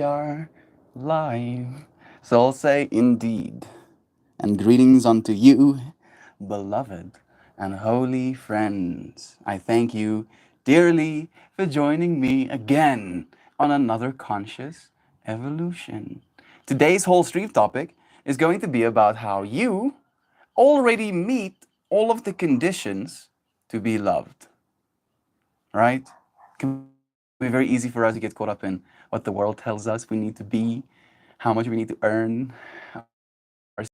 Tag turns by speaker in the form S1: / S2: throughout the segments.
S1: are live. So I'll say indeed. And greetings unto you, beloved and holy friends. I thank you dearly for joining me again on another conscious evolution. Today's whole stream topic is going to be about how you already meet all of the conditions to be loved, right? It can be very easy for us to get caught up in what the world tells us we need to be, how much we need to earn, our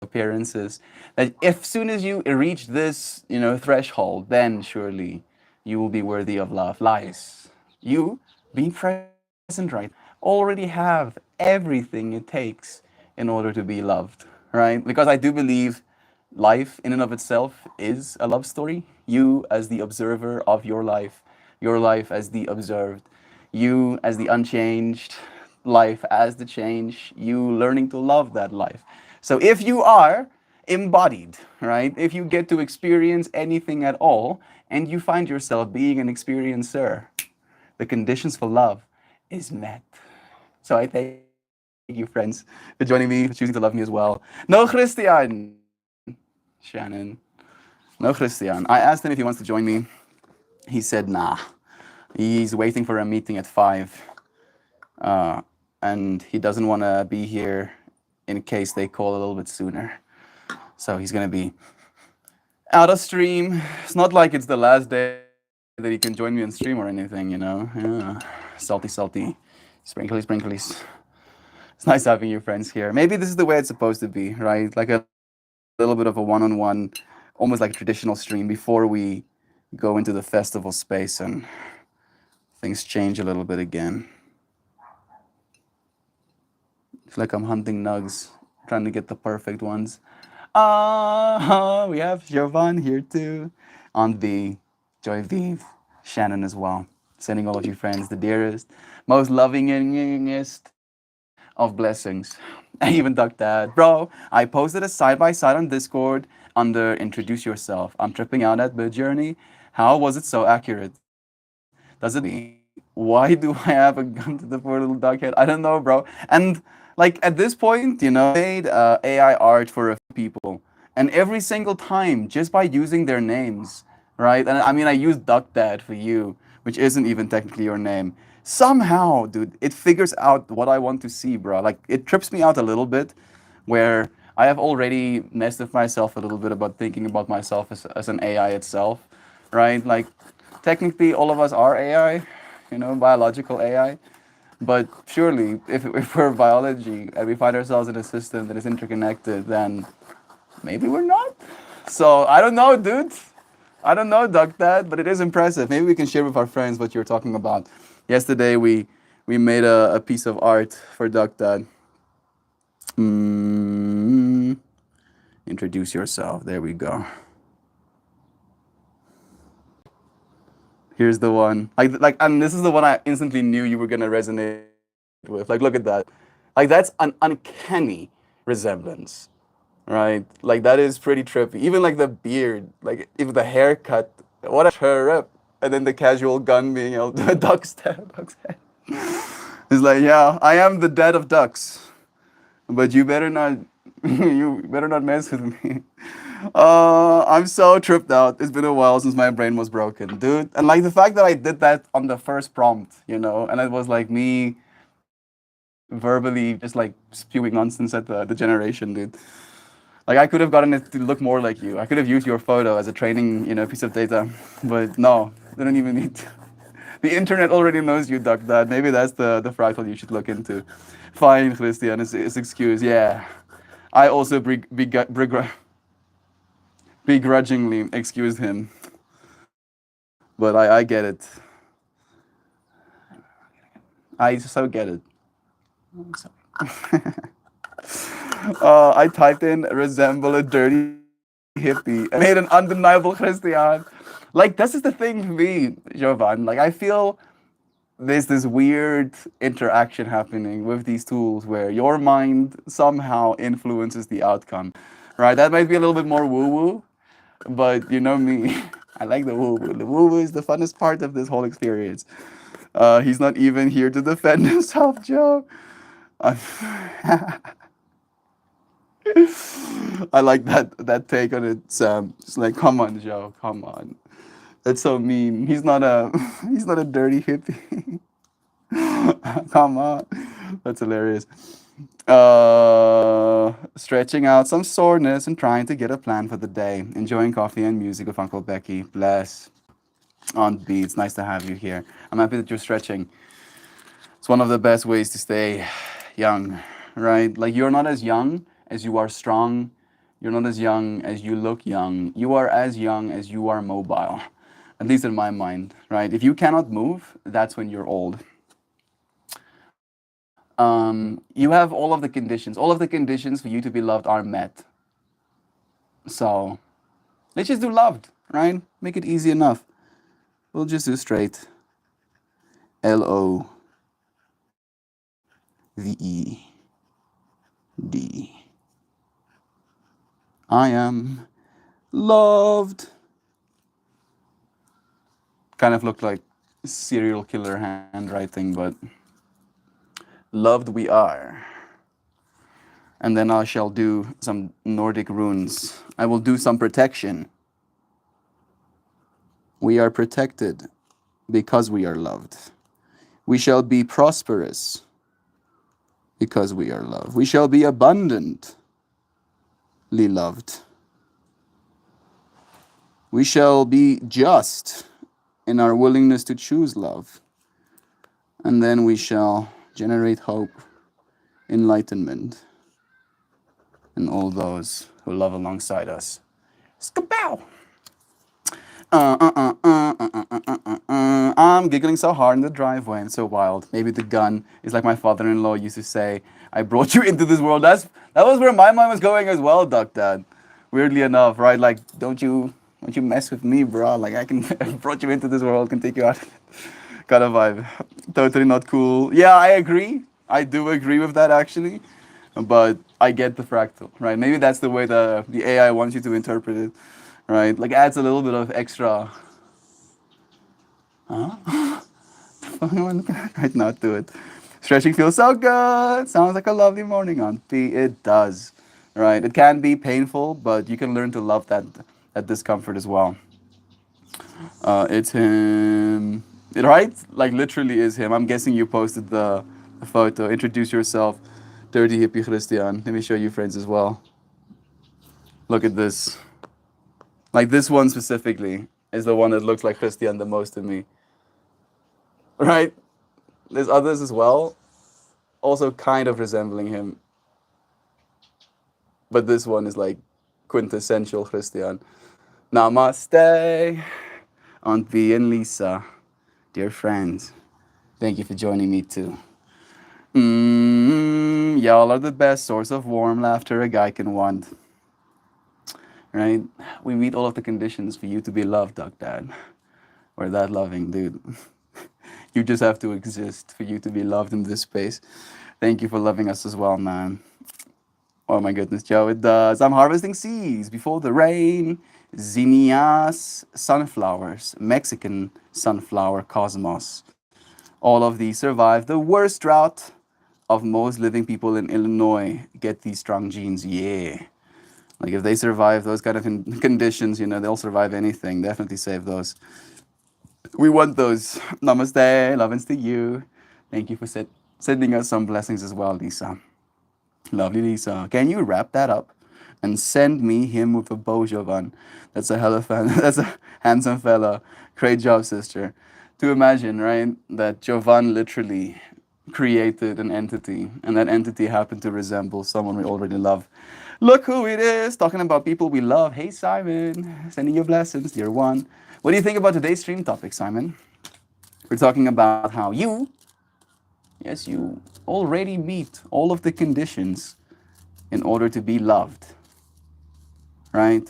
S1: appearances. That if soon as you reach this, threshold, then surely you will be worthy of love. Lies. You, being present right, already have everything it takes in order to be loved, right? Because I do believe life in and of itself is a love story. You as the observer of your life as the observed, you as the unchanged, life as the change, you learning to love that life. So if you are embodied, right? If you get to experience anything at all and you find yourself being an experiencer, the conditions for love is met. So I thank you, friends, for joining me, for choosing to love me as well. No, Christian! Shannon. No, Christian. I asked him if he wants to join me. He said, nah. He's waiting for a meeting at 5. Uh, and he doesn't want to be here in case they call a little bit sooner. So he's going to be out of stream. It's not like it's the last day that he can join me on stream or anything. Yeah. Salty, salty. Sprinklies, sprinklies. It's nice having you friends here. Maybe this is the way it's supposed to be, right? Like a little bit of a one-on-one, almost like a traditional stream before we go into the festival space and things change a little bit again. It's like I'm hunting nugs, trying to get the perfect ones. We have Jovan here too, on the Joy Vive, Shannon as well. Sending all of you friends the dearest, most lovingest of blessings. I even ducked that. Bro, I posted a side by side on Discord under Introduce Yourself. I'm tripping out at Mid Journey. How was it so accurate? Does it me? Why do I have a gun to the poor little dog head? I don't know, bro. And like at this point, made AI art for a few people, and every single time, just by using their names, right? And I mean, I used Duck Dad for you, which isn't even technically your name. Somehow, dude, it figures out what I want to see, bro. Like it trips me out a little bit, where I have already messed with myself a little bit about thinking about myself as an AI itself, right? Like technically, all of us are AI, biological AI. But surely, if we're biology and we find ourselves in a system that is interconnected, then maybe we're not. So I don't know, dude. I don't know, Duck Dad, but it is impressive. Maybe we can share with our friends what you're talking about. Yesterday, we made a piece of art for Duck Dad. Mm, introduce yourself. There we go. Here's the one. And this is the one I instantly knew you were gonna resonate with. Like, look at that. Like, that's an uncanny resemblance, right? Like, that is pretty trippy. Even like the beard, like even the haircut. What a trip! And then the casual gun being held, duck's head, duck's head. It's like, yeah, I am the dad of ducks, but you better not, you better not mess with me. I'm so tripped out. It's been a while since my brain was broken, dude. And like the fact that I did that on the first prompt, and it was like me verbally just like spewing nonsense at the generation, dude. Like I could have gotten it to look more like you. I could have used your photo as a training, piece of data, but no, they don't even need to. The internet already knows you, Duck Dad. Maybe that's the fractal you should look into. Fine, Christian, it's excuse. Yeah, I also begrudgingly excused him, but I get it. I so get it. I'm sorry. I typed in resemble a dirty hippie and made an undeniable Christian. Like, this is the thing for me, Jovan. Like, I feel there's this weird interaction happening with these tools where your mind somehow influences the outcome, right? That might be a little bit more woo woo, but you know me, I like the woo woo. The woo woo is the funnest part of this whole experience. He's not even here to defend himself, Joe. I I like that take on it, Sam. It's like, come on, Joe, come on. That's so mean. He's not a he's not a dirty hippie. Come on. That's hilarious. Stretching out some soreness and trying to get a plan for the day. Enjoying coffee and music with Uncle Becky. Bless. On B, it's nice to have you here. I'm happy that you're stretching. It's one of the best ways to stay young, right? Like, you're not as young as you are strong. You're not as young as you look young. You are as young as you are mobile, at least in my mind, right? If you cannot move, that's when you're old. You have all of the conditions. All of the conditions for you to be loved are met. So let's just do loved, right? Make it easy enough. We'll just do straight. LOVED. I am loved. Kind of looked like serial killer handwriting, but loved we are. And then I shall do some Nordic runes. I will do some protection. We are protected because we are loved. We shall be prosperous because we are loved. We shall be abundantly loved. We shall be just in our willingness to choose love. And then we shall generate hope, enlightenment, and all those who love alongside us. Skapow! I'm giggling so hard in the driveway and so wild. Maybe the gun is like my father-in-law used to say, I brought you into this world. That was where my mind was going as well, Duck Dad. Weirdly enough, right? Like, don't you mess with me, bro. Like, I can I brought you into this world, can take you out. Kind of vibe. Totally not cool. Yeah, I agree. I do agree with that actually. But I get the fractal, right? Maybe that's the way the AI wants you to interpret it, right? Like, adds a little bit of extra. Huh? Right now, do it. Stretching feels so good. Sounds like a lovely morning on P. It does, right? It can be painful, but you can learn to love that discomfort as well. It's him, right? Like, literally is him. I'm guessing you posted the photo. Introduce yourself, dirty hippie Christian. Let me show you friends as well. Look at this. Like, this one specifically is the one that looks like Christian the most to me. Right? There's others as well, also kind of resembling him. But this one is like quintessential Christian. Namaste, Aunt V and Lisa, dear friends. Thank you for joining me too. Y'all are the best source of warm laughter a guy can want. Right? We meet all of the conditions for you to be loved, Duck Dad. We're that loving, dude. You just have to exist for you to be loved in this space. Thank you for loving us as well, man. Oh my goodness, Joe, it does. I'm harvesting seeds before the rain. Zinnias, sunflowers, Mexican sunflower cosmos. All of these survive the worst drought of most living people in Illinois. Get these strong genes, yeah. Like, if they survive those kind of conditions, they'll survive anything. Definitely save those. We want those. Namaste, lovins to you. Thank you for sending us some blessings as well, Lisa. Lovely Lisa. Can you wrap that up and send me him with a bow, Jovan? That's a hella fan. That's a handsome fella. Great job, sister. To imagine, right, that Jovan literally created an entity, and that entity happened to resemble someone we already love. Look who it is, talking about people we love. Hey, Simon, sending you blessings, dear one. What do you think about today's stream topic, Simon? We're talking about how yes, you already meet all of the conditions in order to be loved, right?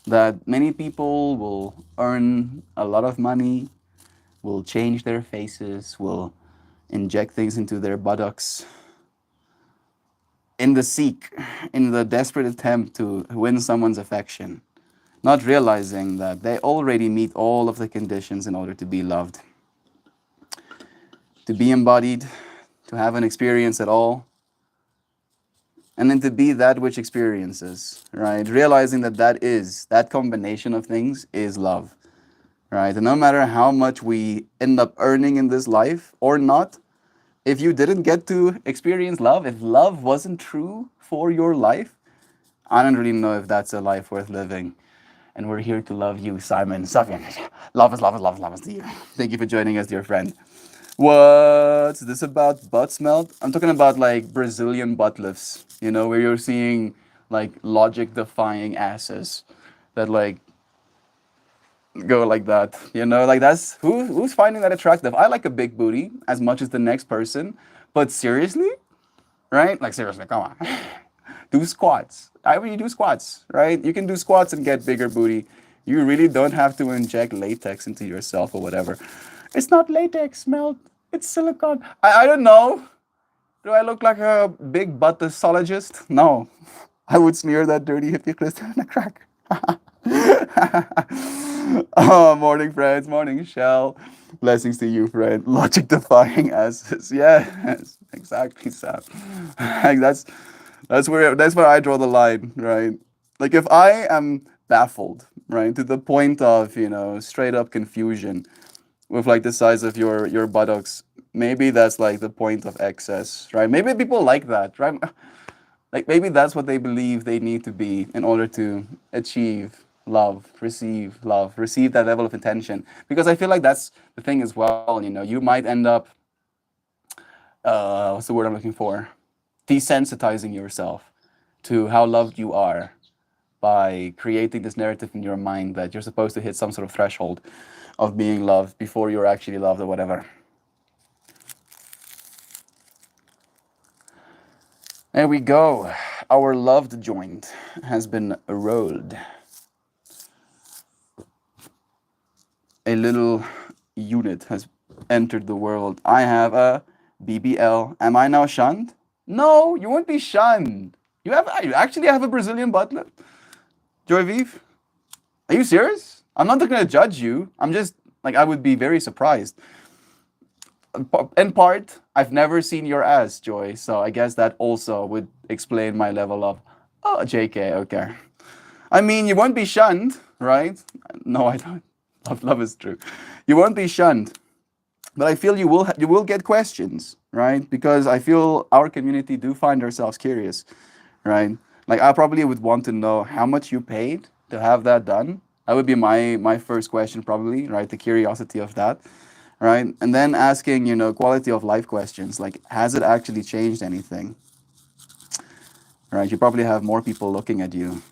S1: That many people will earn a lot of money, will change their faces, will inject things into their buttocks in the desperate attempt to win someone's affection, not realizing that they already meet all of the conditions in order to be loved, to be embodied, to have an experience at all, and then to be that which experiences, right? Realizing that that combination of things is love, right? And no matter how much we end up earning in this life or not, if you didn't get to experience love, if love wasn't true for your life, I don't really know if that's a life worth living. And we're here to love you, Simon. Safian. Love is love is love is love is to you. Thank you for joining us, dear friend. What's this about butt smelt? I'm talking about like Brazilian butt lifts, where you're seeing like logic defying asses that like go like that. Like that's who's finding that attractive. I like a big booty as much as the next person, but seriously, right? Like seriously, come on. Do squats. I mean, you do squats, right? You can do squats and get bigger booty. You really don't have to inject latex into yourself or whatever. It's not latex, Melt. It's silicone. I don't know. Do I look like a big buttologist? No. I would smear that dirty hippie crystal in a crack. Oh, morning, friends. Morning, Shell. Blessings to you, friend. Logic defying asses. Yes, exactly, Sam. Like that's where I draw the line, right? Like if I am baffled, right, to the point of straight up confusion with like the size of your buttocks, maybe that's like the point of excess, right? Maybe people like that, right? Like maybe that's what they believe they need to be in order to achieve love, receive that level of attention. Because I feel like that's the thing as well. You might end up, what's the word I'm looking for? Desensitizing yourself to how loved you are by creating this narrative in your mind that you're supposed to hit some sort of threshold of being loved before you're actually loved or whatever. There we go. Our loved joint has been rolled. A little unit has entered the world. I have a BBL. Am I now shunned? No, you won't be shunned. You actually have a Brazilian butt lift? Joy Vive? Are you serious? I'm not going to judge you. I'm just, like, I would be very surprised. In part, I've never seen your ass, Joy, so I guess that also would explain my level of, oh, JK, okay. I mean, you won't be shunned, right? No, I don't. Love is true. You won't be shunned. But I feel you will get questions, right? Because I feel our community do find ourselves curious, right? Like I probably would want to know how much you paid to have that done. That would be my first question probably, right? The curiosity of that, right? And then asking, quality of life questions like has it actually changed anything? Right? You probably have more people looking at you.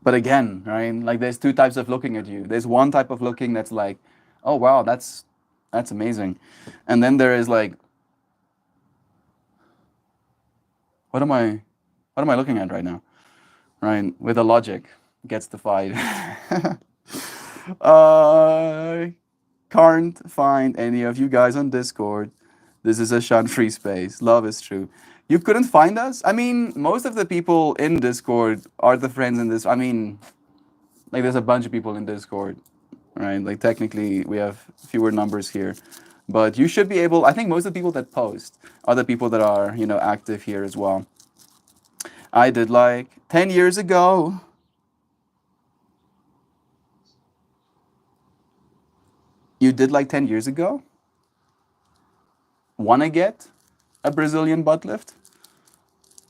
S1: But again, right? Like there's two types of looking at you. There's one type of looking that's like, oh wow, that's amazing. And then there is like, what am I looking at right now? Right? With a logic gets defied. I can't find any of you guys on Discord. This is a shun-free space. Love is true. You couldn't find us? I mean, most of the people in Discord are the friends in this. I mean, like there's a bunch of people in Discord, right? Like technically we have fewer numbers here. But you should be able, I think most of the people that post are the people that are, active here as well. I did like 10 years ago. You did like 10 years ago? Wanna get a Brazilian butt lift?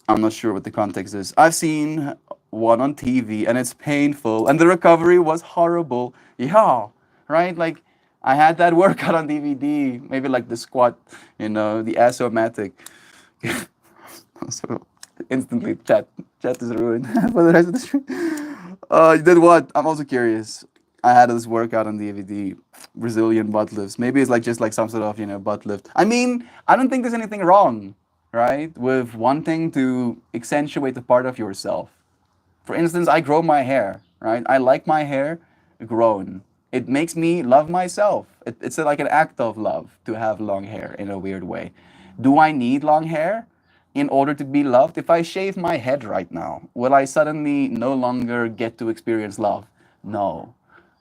S1: I'm not sure what the context is. I've seen one on TV and it's painful and the recovery was horrible. Yeah, right? Like I had that workout on DVD, maybe like the squat, the ass-o-matic. So instantly chat is ruined for the rest of the stream. You did what? I'm also curious. I had this workout on DVD, Brazilian butt lifts. Maybe it's like just like some sort of butt lift. I mean, I don't think there's anything wrong, right, with wanting to accentuate a part of yourself. For instance, I grow my hair, right? I like my hair grown. It makes me love myself. It's like an act of love to have long hair in a weird way. Do I need long hair in order to be loved? If I shave my head right now, will I suddenly no longer get to experience love? No,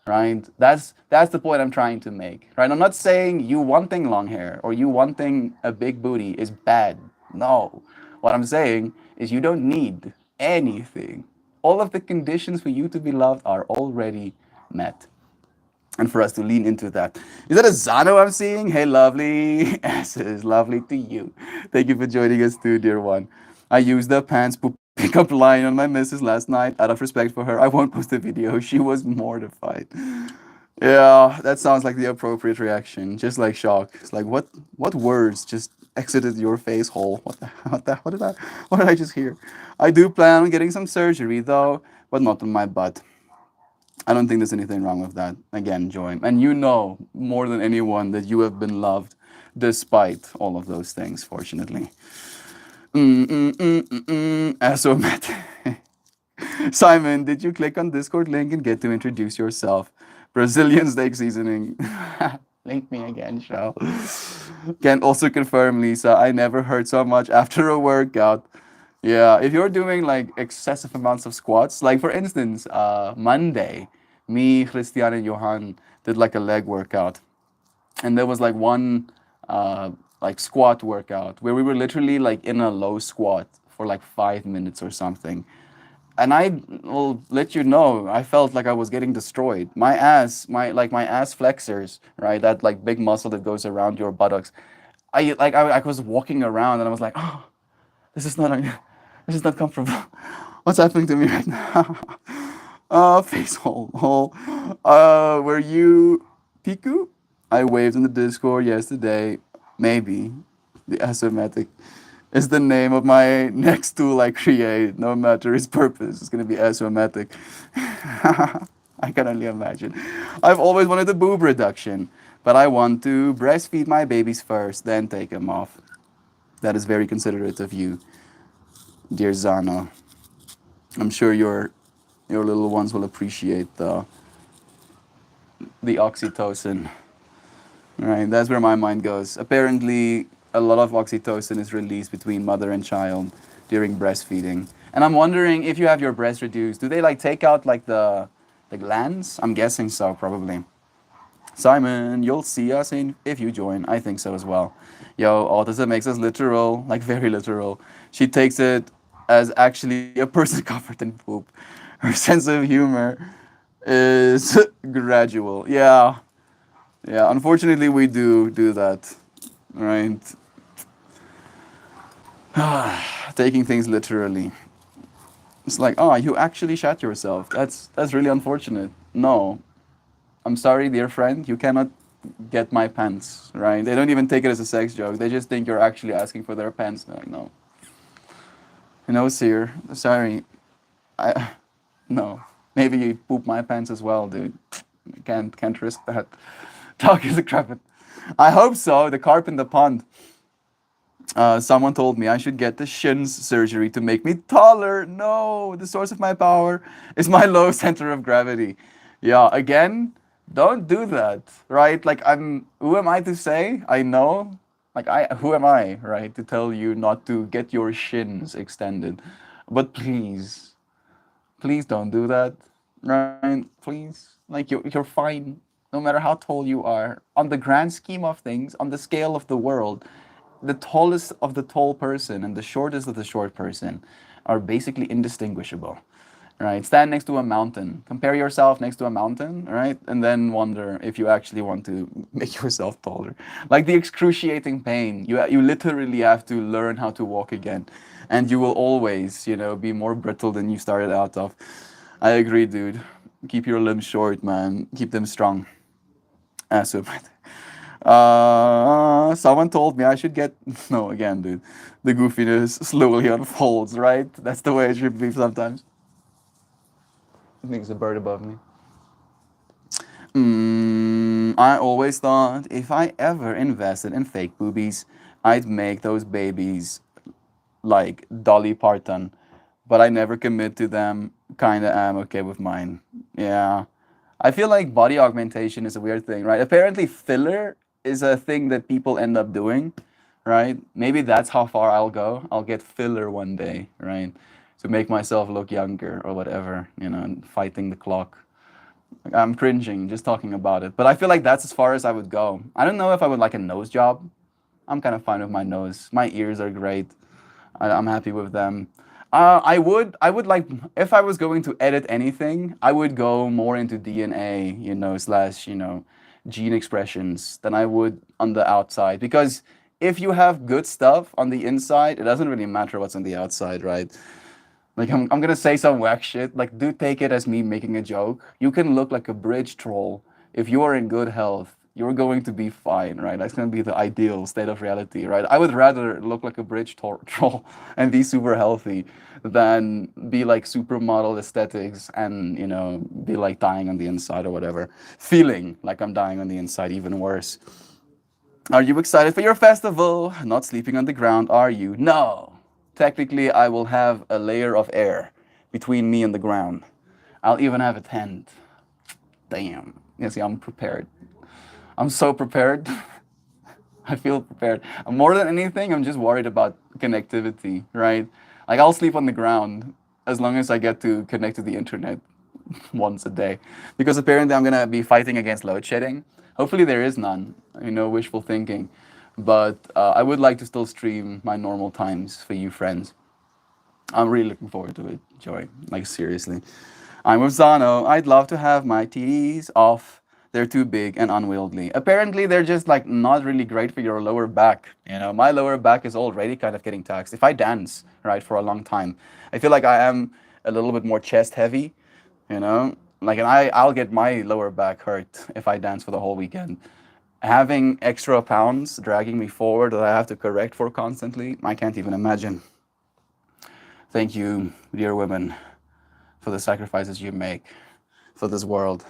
S1: right? That's the point I'm trying to make, right? I'm not saying you wanting long hair or you wanting a big booty is bad. No. What I'm saying is you don't need anything. All of the conditions for you to be loved are already met. And for us to lean into that. Is that a Zano I'm seeing? Hey, lovely. S's, lovely to you. Thank you for joining us too, dear one. I used the pants pickup line on my missus last night. Out of respect for her, I won't post the video. She was mortified. Yeah, that sounds like the appropriate reaction. Just like shock. It's like what words just exited your face hole? What did I just hear? I do plan on getting some surgery though, but not on my butt. I don't think there's anything wrong with that. Again, Joy. And you know more than anyone that you have been loved despite all of those things, fortunately. Asomat. Simon, did you click on Discord link and get to introduce yourself? Brazilian steak seasoning. Link me again, show. Can also confirm, Lisa, I never heard so much after a workout. Yeah, if you're doing like excessive amounts of squats, like for instance, Monday, me, Christian, and Johan did like a leg workout, and there was like one like squat workout where we were literally like in a low squat for like 5 minutes or something. And I will let you know, I felt like I was getting destroyed. My ass, my ass flexors, right? That like big muscle that goes around your buttocks. I was walking around and I was like, oh, this is not this is not comfortable. What's happening to me right now? Face hole. Were you Piku? I waved in the Discord yesterday. Maybe the asomatic is the name of my next tool I create. No matter its purpose, it's gonna be asomatic. I can only imagine. I've always wanted a boob reduction, but I want to breastfeed my babies first, then take them off. That is very considerate of you, dear Zano. I'm sure your little ones will appreciate the oxytocin. Right, that's where my mind goes. Apparently, a lot of oxytocin is released between mother and child during breastfeeding. And I'm wondering if you have your breast reduced, do they like take out like the glands? I'm guessing so, probably. Simon, you'll see us in if you join. I think so as well. Yo, autism makes us literal, like very literal. She takes it as actually a person covered in poop. Her sense of humor is gradual. Yeah, yeah. Unfortunately, we do that, right? Taking things literally. It's like, oh, you actually shat yourself. That's really unfortunate. No, I'm sorry, dear friend. You cannot get my pants, right? They don't even take it as a sex joke. They just think you're actually asking for their pants. They're like, no, sir. Sorry, I no. Maybe you poop my pants as well, dude. Can't risk that. Talk is a crap. I hope so. The carp in the pond. Someone told me I should get the shins surgery to make me taller. No, the source of my power is my low center of gravity. Yeah, again, don't do that, right? Like who am I to say? I know. Who am I, right, to tell you not to get your shins extended? But please don't do that, right? Please. Like you're fine no matter how tall you are. On the grand scheme of things, on the scale of the world, the tallest of the tall person and the shortest of the short person are basically indistinguishable. Right? Stand next to a mountain. Compare yourself next to a mountain, right? And then wonder if you actually want to make yourself taller. Like the excruciating pain. You literally have to learn how to walk again. And you will always, be more brittle than you started out of. I agree, dude. Keep your limbs short, man. Keep them strong. So, someone told me I should get. No, again, dude. The goofiness slowly unfolds, right? That's the way it should be sometimes. I think it's a bird above me. I always thought if I ever invested in fake boobies, I'd make those babies like Dolly Parton, but I never commit to them. Kinda am okay with mine. Yeah. I feel like body augmentation is a weird thing, right? Apparently, filler is a thing that people end up doing, right? Maybe that's how far I'll go. I'll get filler one day, right? To make myself look younger or whatever, fighting the clock. Like, I'm cringing just talking about it. But I feel like that's as far as I would go. I don't know if I would like a nose job. I'm kind of fine with my nose. My ears are great. I'm happy with them. I would like, if I was going to edit anything, I would go more into DNA, slash, gene expressions than I would on the outside. Because if you have good stuff on the inside, it doesn't really matter what's on the outside, right? Like I'm gonna say some whack shit. Like, do take it as me making a joke. You can look like a bridge troll. If you are in good health, you're going to be fine, right? That's gonna be the ideal state of reality, right? I would rather look like a troll and be super healthy than be like supermodel aesthetics and be like dying on the inside or whatever. Feeling like I'm dying on the inside, even worse. Are you excited for your festival? Not sleeping on the ground, are you? No. Technically, I will have a layer of air between me and the ground. I'll even have a tent. Damn. You see, I'm prepared. I'm so prepared. I feel prepared. More than anything, I'm just worried about connectivity, right? Like, I'll sleep on the ground as long as I get to connect to the internet once a day. Because apparently I'm gonna be fighting against load shedding. Hopefully there is none. Wishful thinking. But I would like to still stream my normal times for you friends. I'm really looking forward to it, Joy. Like, seriously. I'm with Zano. I'd love to have my TDs off. They're too big and unwieldy. Apparently, they're just like not really great for your lower back. My lower back is already kind of getting taxed. If I dance, right, for a long time, I feel like I am a little bit more chest heavy, Like, and I'll get my lower back hurt if I dance for the whole weekend. Having extra pounds dragging me forward that I have to correct for constantly, I can't even imagine. Thank you, dear women, for the sacrifices you make for this world.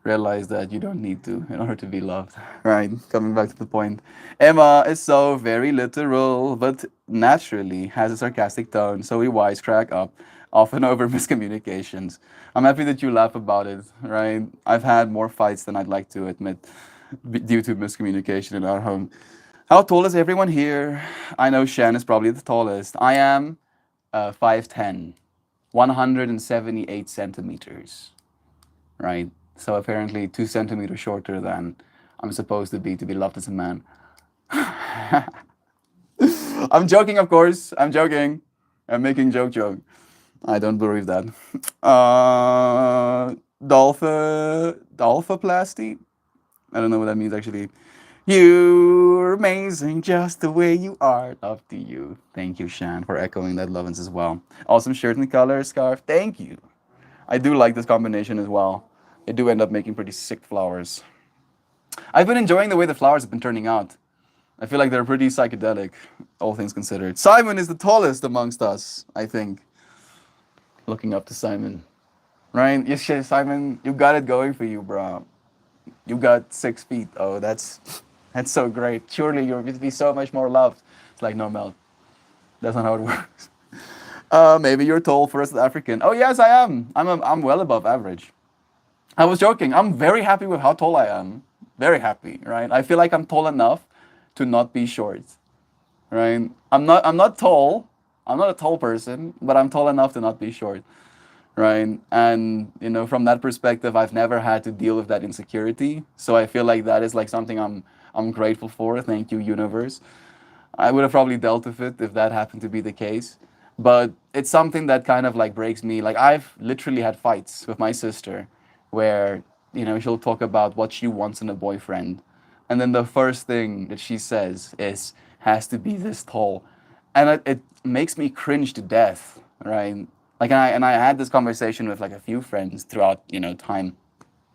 S1: Realize that you don't need to in order to be loved. Right? Coming back to the point. Emma is so very literal, but naturally has a sarcastic tone, so we wisecrack up, often over miscommunications. I'm happy that you laugh about it, right? I've had more fights than I'd like to admit due to miscommunication in our home. How tall is everyone here? I know Shan is probably the tallest. I am 5'10", 178 centimeters, right? So apparently 2 centimeters shorter than I'm supposed to be loved as a man. I'm joking, of course. I'm joking. I'm making joke. I don't believe that. Dolphoplasty? I don't know what that means actually. You're amazing just the way you are. Love to you. Thank you, Shan, for echoing that lovins as well. Awesome shirt and color, scarf. Thank you. I do like this combination as well. They do end up making pretty sick flowers. I've been enjoying the way the flowers have been turning out. I feel like they're pretty psychedelic, all things considered. Simon is the tallest amongst us, I think. Looking up to Simon. Right? Yes, Simon, you got it going for you, bro. You got 6 feet. Oh, that's so great. Surely you're going to be so much more loved. It's like, no, Mel. That's not how it works. Maybe you're tall for a South African. Oh, yes, I am. I'm well above average. I was joking. I'm very happy with how tall I am. Very happy, right? I feel like I'm tall enough to not be short, right? I'm not tall. I'm not a tall person, but I'm tall enough to not be short, right? And from that perspective, I've never had to deal with that insecurity. So I feel like that is like something I'm grateful for. Thank you, universe. I would have probably dealt with it if that happened to be the case. But it's something that kind of like breaks me. Like, I've literally had fights with my sister where, she'll talk about what she wants in a boyfriend. And then the first thing that she says is, has to be this tall. And it makes me cringe to death, right? Like, and I had this conversation with like a few friends throughout, time.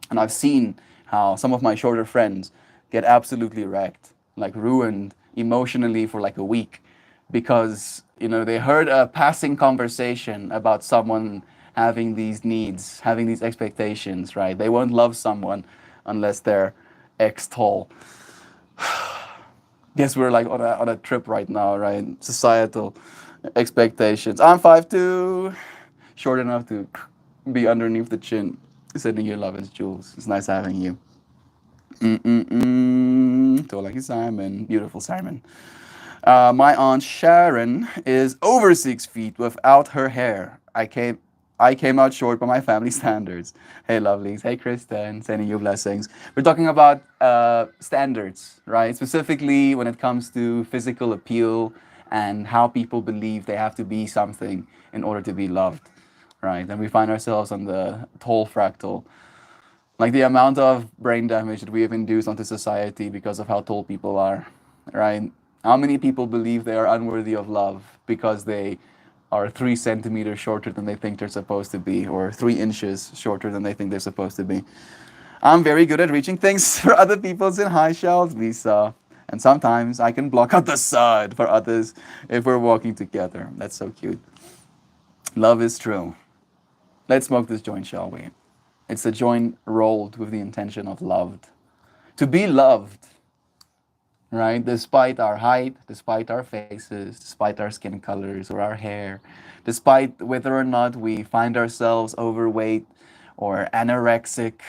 S1: And I've seen how some of my shorter friends get absolutely wrecked, like ruined emotionally for like a week because, they heard a passing conversation about someone having these needs, having these expectations, right? They won't love someone unless they're X tall. Guess we're like on a trip right now, right? Societal expectations. I'm 5'2", short enough to be underneath the chin. Sending you love, it's Jules. It's nice having you. Tall like Simon. Beautiful Simon. My aunt Sharon is over 6 feet without her hair. I can't. I came out short by my family standards. Hey, lovelies. Hey, Kristen. Sending you blessings. We're talking about standards, right? Specifically when it comes to physical appeal and how people believe they have to be something in order to be loved, right? And we find ourselves on the tall fractal. Like the amount of brain damage that we have induced onto society because of how tall people are, right? How many people believe they are unworthy of love because they are 3 centimeters shorter than they think they're supposed to be, or 3 inches shorter than they think they're supposed to be? I'm very good at reaching things for other people's in high shelves, Lisa. And sometimes I can block out the sun for others if we're walking together. That's so cute. Love is true. Let's smoke this joint, shall we? It's a joint rolled with the intention of loved. To be loved, right? Despite our height, despite our faces, despite our skin colors or our hair, despite whether or not we find ourselves overweight or anorexic,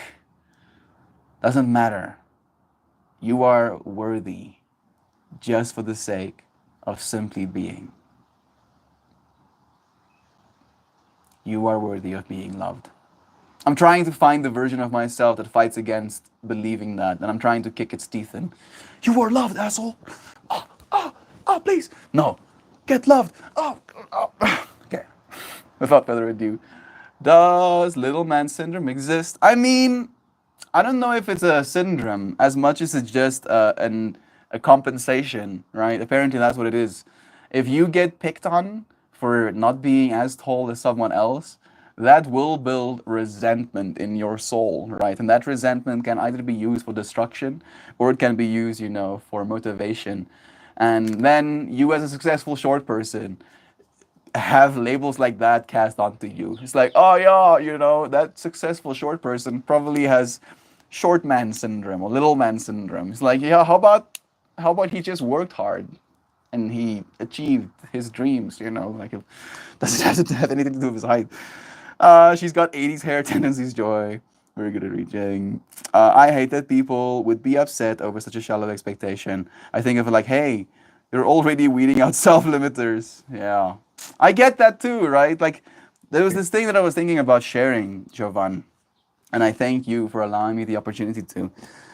S1: doesn't matter. You are worthy just for the sake of simply being. You are worthy of being loved. I'm trying to find the version of myself that fights against believing that, and I'm trying to kick its teeth in. You are loved, asshole. Oh, oh, oh, please. No, get loved. Oh, oh. Okay. Without further ado, does little man syndrome exist? I mean, I don't know if it's a syndrome as much as it's just a compensation, right? Apparently, that's what it is. If you get picked on for not being as tall as someone else, that will build resentment in your soul, right? And that resentment can either be used for destruction or it can be used, for motivation. And then you, as a successful short person, have labels like that cast onto you. It's like, oh yeah, that successful short person probably has short man syndrome or little man syndrome. It's like, yeah, how about he just worked hard and he achieved his dreams, like it doesn't have to have anything to do with his height. She's got 80s hair tendencies, Joy. Very good at reaching. I hate that people would be upset over such a shallow expectation. I think of it like, hey, you're already weeding out self-limiters. Yeah. I get that too, right? Like, there was this thing that I was thinking about sharing, Jovan, and I thank you for allowing me the opportunity to,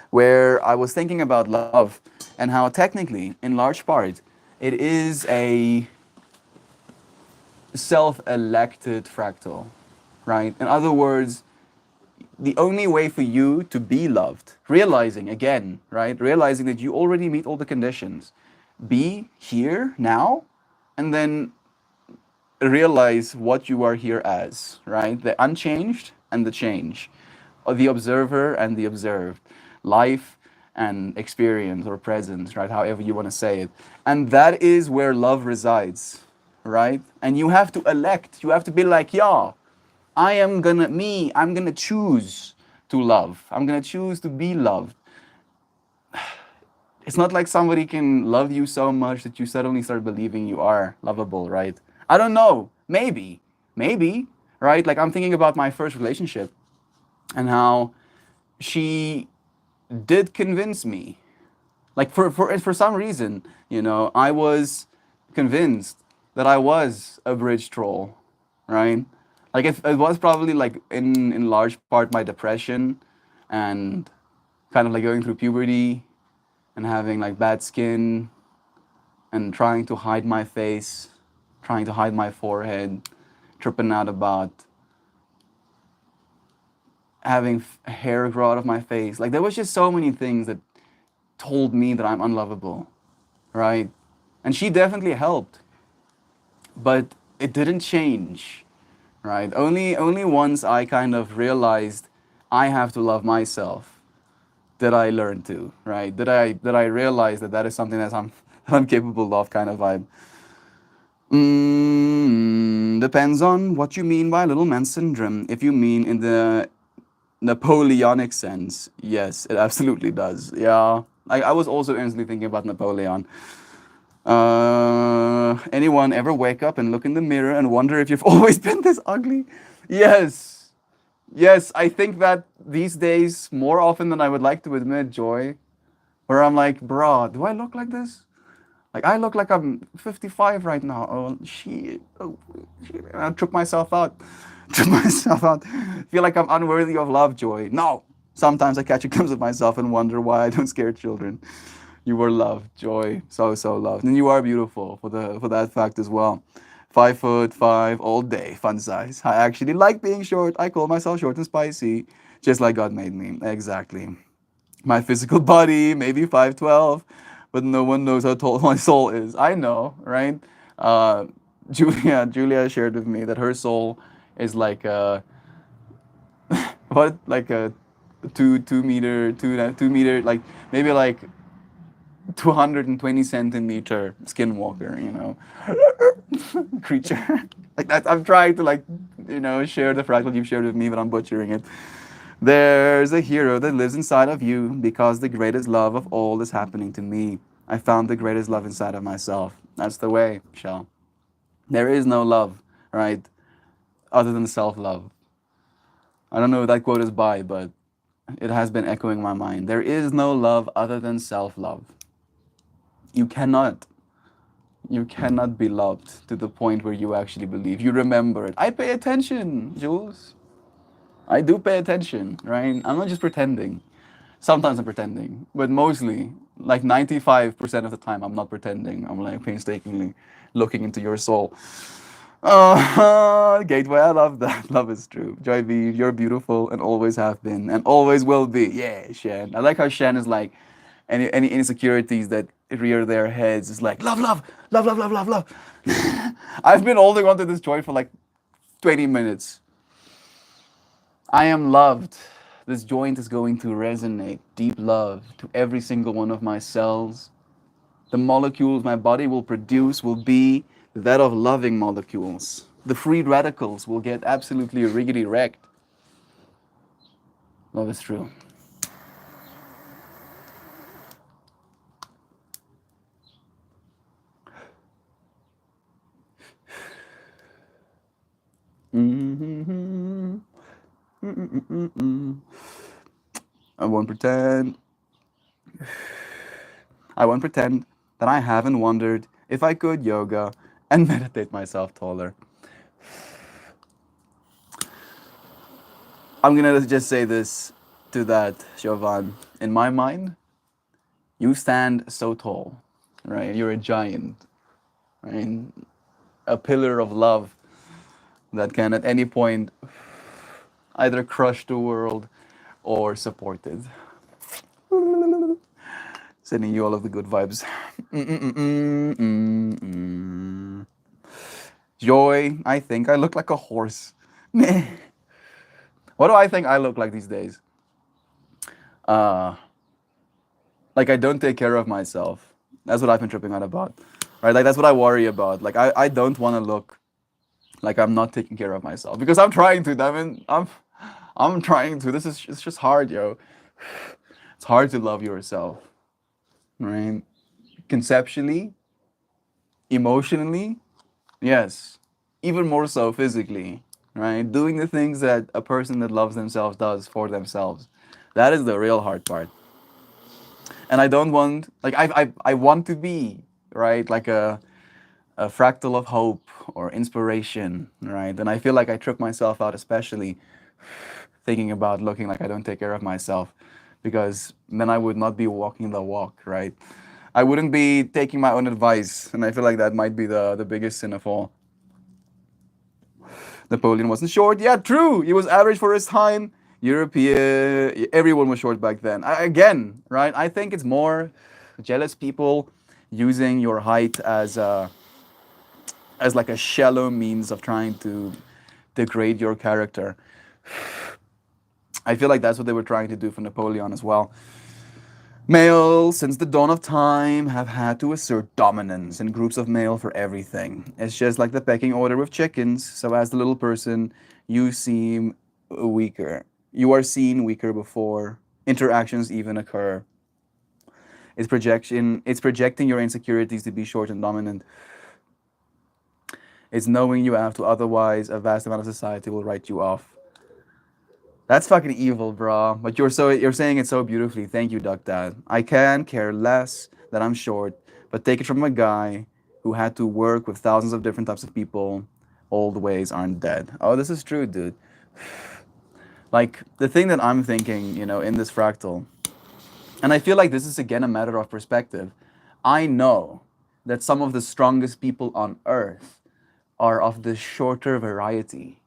S1: where I was thinking about love and how technically, in large part, it is a self-elected fractal, right? In other words, the only way for you to be loved, realizing again, right? Realizing that you already meet all the conditions, be here now, and then realize what you are here as, right? The unchanged and the change, or the observer and the observed, life and experience or presence, right? However you want to say it. And that is where love resides, right? And you have to elect, you have to be like, yeah, I'm gonna choose to love. I'm gonna choose to be loved. It's not like somebody can love you so much that you suddenly start believing you are lovable, right? I don't know. Maybe, right? Like I'm thinking about my first relationship and how she did convince me. Like for some reason, I was convinced that I was a bridge troll, right? Like it was probably like in large part my depression and kind of like going through puberty and having like bad skin and trying to hide my face, trying to hide my forehead, tripping out about having hair grow out of my face. Like there was just so many things that told me that I'm unlovable, right? And she definitely helped, but it didn't change, right? Only once I kind of realized I have to love myself did I learn to, right? Did I realize that that is something that I'm that I'm capable of, kind of vibe. Depends on what you mean by little man syndrome. If you mean in the Napoleonic sense, yes, it absolutely does. Yeah, I was also instantly thinking about Napoleon. Anyone ever wake up and look in the mirror and wonder if you've always been this ugly? Yes. Yes, I think that these days more often than I would like to admit, Joy, where I'm like, bruh, do I look like this? Like I look like I'm 55 right now. Oh, I took myself out. to myself out. Feel like I'm unworthy of love, Joy. No. Sometimes I catch a glimpse of myself and wonder why I don't scare children. You were loved, Joy. So so loved. And you are beautiful for that fact as well. 5'5" all day, fun size. I actually like being short. I call myself short and spicy. Just like God made me. Exactly. My physical body, maybe 5'12", but no one knows how tall my soul is. I know, right? Uh, Julia shared with me that her soul is like what, like a 2 meter, 2 meter, like maybe like 220 centimeter skinwalker, creature. Like that. I'm trying to like, share the fractal you've shared with me, but I'm butchering it. There's a hero that lives inside of you because the greatest love of all is happening to me. I found the greatest love inside of myself. That's the way, Shell. There is no love, right, other than self-love. I don't know who that quote is by, but it has been echoing my mind. There is no love other than self-love. You cannot. You cannot be loved to the point where you actually believe. You remember it. I pay attention, Jules. I do pay attention, right? I'm not just pretending. Sometimes I'm pretending, but mostly, like 95% of the time, I'm not pretending. I'm like painstakingly looking into your soul. Gateway, I love that. Love is true. Joy V, you're beautiful and always have been and always will be. Yeah, Shan. I like how Shan is like, any insecurities that rear their heads is like, love, love, love, love, love, love, love. I've been holding on to this joy for like 20 minutes. I am loved. This joint is going to resonate. Deep love to every single one of my cells. The molecules my body will produce will be that of loving molecules. The free radicals will get absolutely riggedy wrecked. Love is true. Mm-hmm. Mm-mm-mm-mm. I won't pretend. I won't pretend that I haven't wondered if I could yoga and meditate myself taller. I'm gonna just say this to that, Jovan. In my mind, you stand so tall, right? You're a giant, right? A pillar of love that can at any point either crush the world or support it. Sending you all of the good vibes. Mm-mm-mm-mm-mm-mm. Joy, I think I look like a horse. What do I think I look like these days? Uh, like I don't take care of myself. That's what I've been tripping out about. Right? Like that's what I worry about. Like I don't want to look like I'm not taking care of myself because I'm trying to. I mean, I'm trying to. It's just hard, yo. It's hard to love yourself, right? Conceptually, emotionally, yes. Even more so physically, right? Doing the things that a person that loves themselves does for themselves. That is the real hard part. And I don't want like I want to be, right, like a fractal of hope or inspiration, right? And I feel like I trip myself out, especially thinking about looking like I don't take care of myself, because then I would not be walking the walk, right? I wouldn't be taking my own advice, and I feel like that might be the biggest sin of all. Napoleon wasn't short. Yeah, true. He was average for his time. European, everyone was short back then. Again, right? I think it's more jealous people using your height as like a shallow means of trying to degrade your character. I feel like that's what they were trying to do for Napoleon as well. Males, since the dawn of time, have had to assert dominance in groups of male for everything. It's just like the pecking order with chickens. So, as the little person, you seem weaker. You are seen weaker before interactions even occur. It's projecting your insecurities to be short and dominant. It's knowing you have to, otherwise, a vast amount of society will write you off. That's fucking evil, bro. But you're saying it so beautifully. Thank you, Duck Dad. I can care less that I'm short, but take it from a guy who had to work with thousands of different types of people, Old ways aren't dead. Oh, this is true, dude. Like the thing that I'm thinking, in this fractal, and I feel like this is again a matter of perspective. I know that some of the strongest people on earth are of the shorter variety,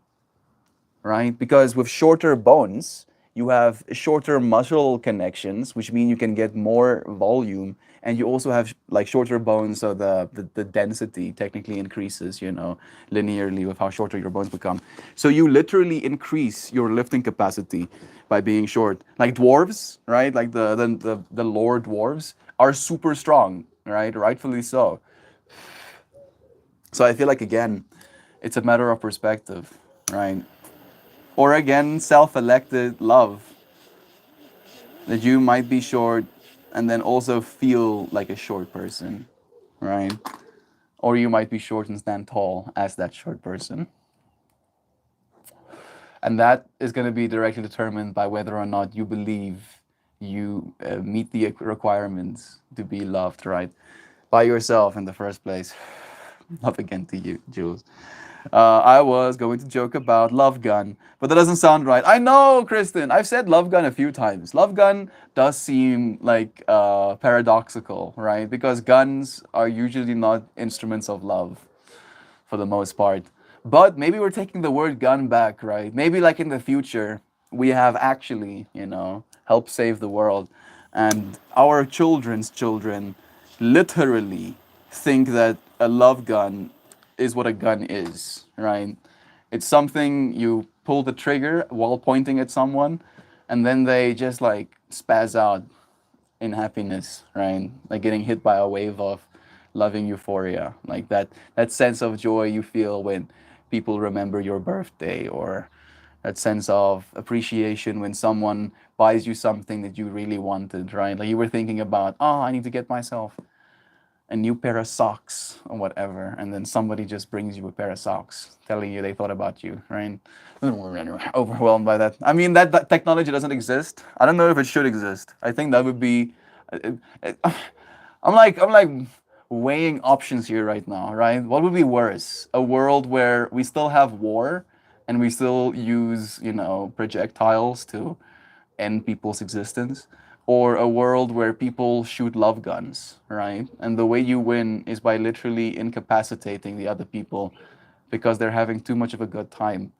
S1: right? Because with shorter bones, you have shorter muscle connections, which mean you can get more volume, and you also have like shorter bones, so the density technically increases, linearly with how shorter your bones become. So you literally increase your lifting capacity by being short. Like dwarves, right? Like the lower dwarves are super strong, right? Rightfully so. So I feel like again, it's a matter of perspective, right? Or again, self elected love. That you might be short and then also feel like a short person, right? Or you might be short and stand tall as that short person. And that is going to be directly determined by whether or not you believe you meet the requirements to be loved, right? By yourself in the first place. Love again to you, Jules. I was going to joke about Love Gun, but that doesn't sound right. I know, Kristen. I've said Love Gun a few times. Love Gun does seem like paradoxical, right? Because guns are usually not instruments of love for the most part. But maybe we're taking the word gun back, right? Maybe like in the future, we have actually, helped save the world. And our children's children literally think that a love gun is what a gun is, right? It's something you pull the trigger while pointing at someone, and then they just like spaz out in happiness, right? Like getting hit by a wave of loving euphoria, like that sense of joy you feel when people remember your birthday, or that sense of appreciation when someone buys you something that you really wanted, right? Like you were thinking about, oh, I need to get myself a new pair of socks or whatever, and then somebody just brings you a pair of socks telling you they thought about you, right? Overwhelmed by that. I mean, that technology doesn't exist. I don't know if it should exist. I think that would be it, it, I'm like weighing options here right now, right? What would be worse? A world where we still have war and we still use, projectiles to end people's existence, or a world where people shoot love guns, right? And the way you win is by literally incapacitating the other people because they're having too much of a good time,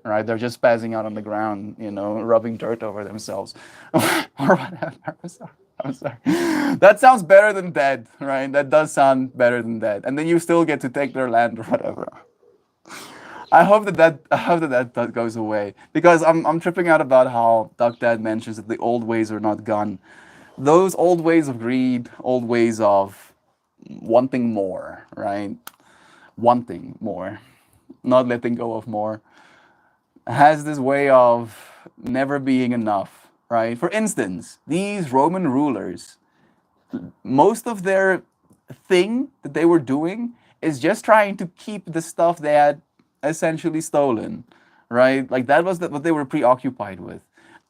S1: right? They're just spazzing out on the ground, rubbing dirt over themselves or whatever. I'm sorry. That sounds better than dead, right? That does sound better than dead. And then you still get to take their land or whatever. I hope that goes away because I'm tripping out about how Duck Dad mentions that the old ways are not gone. Those old ways of greed, old ways of wanting more, right? Wanting more, not letting go of more, has this way of never being enough, right? For instance, these Roman rulers, most of their thing that they were doing is just trying to keep the stuff they had essentially stolen, right? Like that was what they were preoccupied with.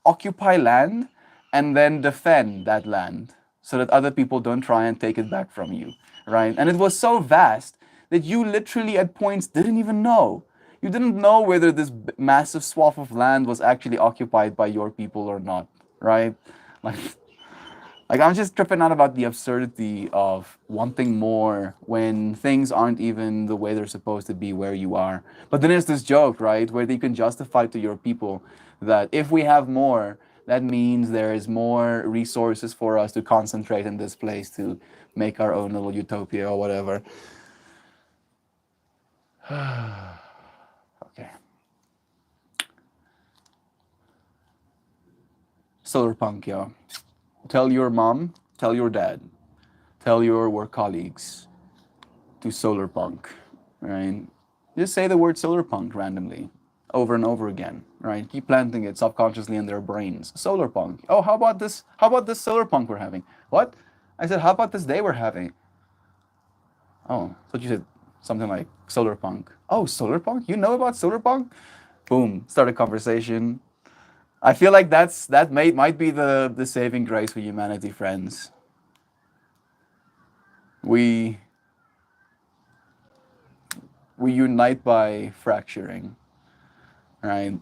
S1: Occupy land and then defend that land so that other people don't try and take it back from you, right? And it was so vast that you literally at points didn't even know. You didn't know whether this massive swath of land was actually occupied by your people or not, right? Like like I'm just tripping out about the absurdity of wanting more when things aren't even the way they're supposed to be where you are. But then there's this joke, right, where you can justify to your people that if we have more, that means there is more resources for us to concentrate in this place to make our own little utopia or whatever. Okay. Solar punk, yo. Tell your mom, tell your dad, tell your work colleagues to solar punk, right? Just say the word solar punk randomly over and over again, right? Keep planting it subconsciously in their brains. Solar punk. Oh, how about this? How about this solar punk we're having? What? I said, how about this day we're having? Oh, so you said something like solar punk. Oh, solar punk? You know about solar punk? Boom, start a conversation. I feel like that might be the saving grace for humanity, friends. We we unite by fracturing, right?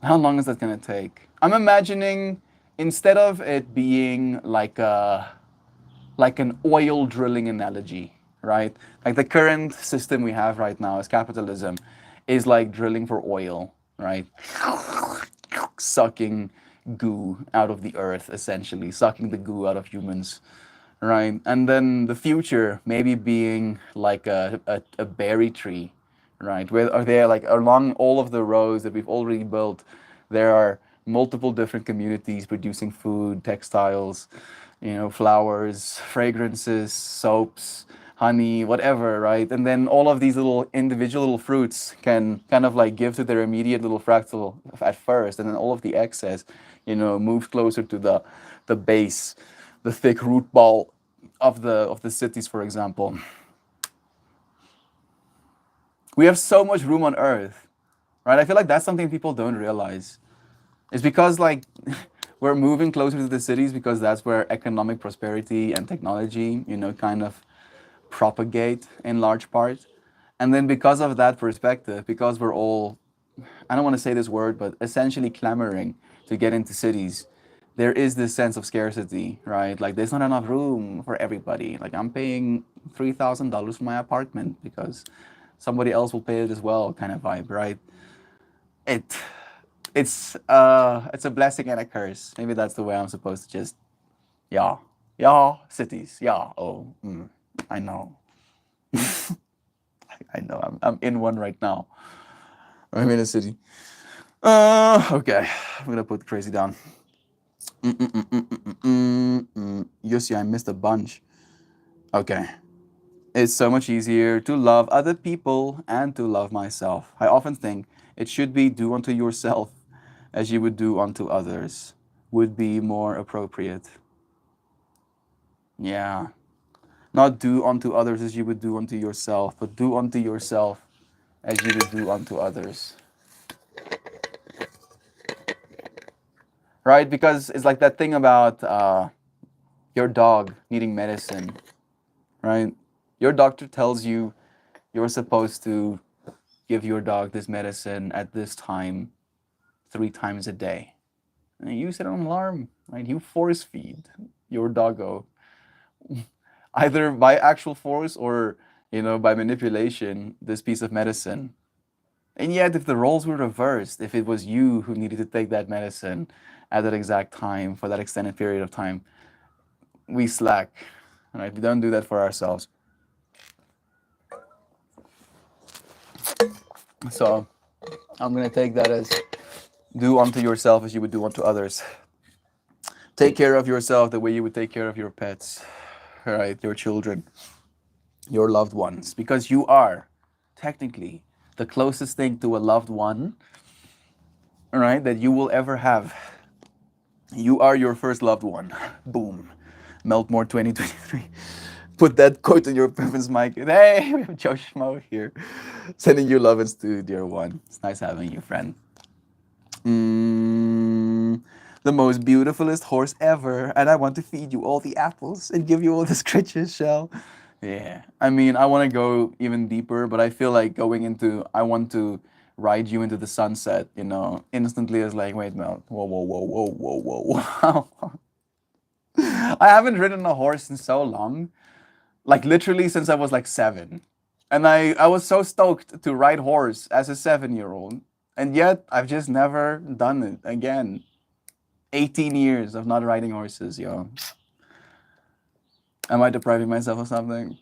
S1: How long is that gonna take? I'm imagining, instead of it being like an oil drilling analogy, right? Like the current system we have right now is capitalism, is like drilling for oil, right? Sucking goo out of the earth, essentially, sucking the goo out of humans, right? And then the future maybe being like a berry tree, right? Where are there, like along all of the roads that we've already built, there are multiple different communities producing food, textiles, flowers, fragrances, soaps, honey, whatever, right? And then all of these little individual little fruits can kind of like give to their immediate little fractal at first, and then all of the excess, moves closer to the base, the thick root ball of the cities, for example. We have so much room on Earth, right? I feel like that's something people don't realize. It's because like we're moving closer to the cities because that's where economic prosperity and technology, kind of propagate in large part. And then because of that perspective, because we're all, I don't want to say this word, but essentially clamoring to get into cities, there is this sense of scarcity, right? Like there's not enough room for everybody. Like I'm paying $3,000 for my apartment because somebody else will pay it as well, kind of vibe, right? It it's a blessing and a curse. Maybe that's the way I'm supposed to just, yeah, yeah, cities, yeah. Oh, I know. I know. I'm in one right now. I'm in a city. Okay. I'm gonna put crazy down. Yossi, I missed a bunch. Okay. It's so much easier to love other people and to love myself. I often think it should be do unto yourself as you would do unto others, would be more appropriate. Yeah. Not do unto others as you would do unto yourself, but do unto yourself as you would do unto others. Right? Because it's like that thing about your dog needing medicine, right? Your doctor tells you you're supposed to give your dog this medicine at this time 3 times a day. And you set an alarm, right? You force feed your doggo either by actual force or by manipulation this piece of medicine. And yet, if the roles were reversed, if it was you who needed to take that medicine at that exact time for that extended period of time, we slack, right? We don't do that for ourselves. So I'm gonna take that as do unto yourself as you would do unto others. Take care of yourself the way you would take care of your pets, right? Your children, your loved ones, because you are technically the closest thing to a loved one, right, that you will ever have. You are your first loved one. Boom. Meltmore 2023. Put that quote on your preference mic. Hey, we have Joe Schmo here. Sending you love and to dear one. It's nice having you, friend. The most beautifulest horse ever, and I want to feed you all the apples and give you all the scritches, Shell. Yeah, I mean, I want to go even deeper, but I feel like going into, I want to ride you into the sunset, instantly is like, wait, Mel, whoa, whoa, whoa, whoa, whoa, whoa, whoa. I haven't ridden a horse in so long, like literally since I was like 7. And I was so stoked to ride horse as a 7-year-old. And yet I've just never done it again. 18 years of not riding horses, yo. Am I depriving myself of something?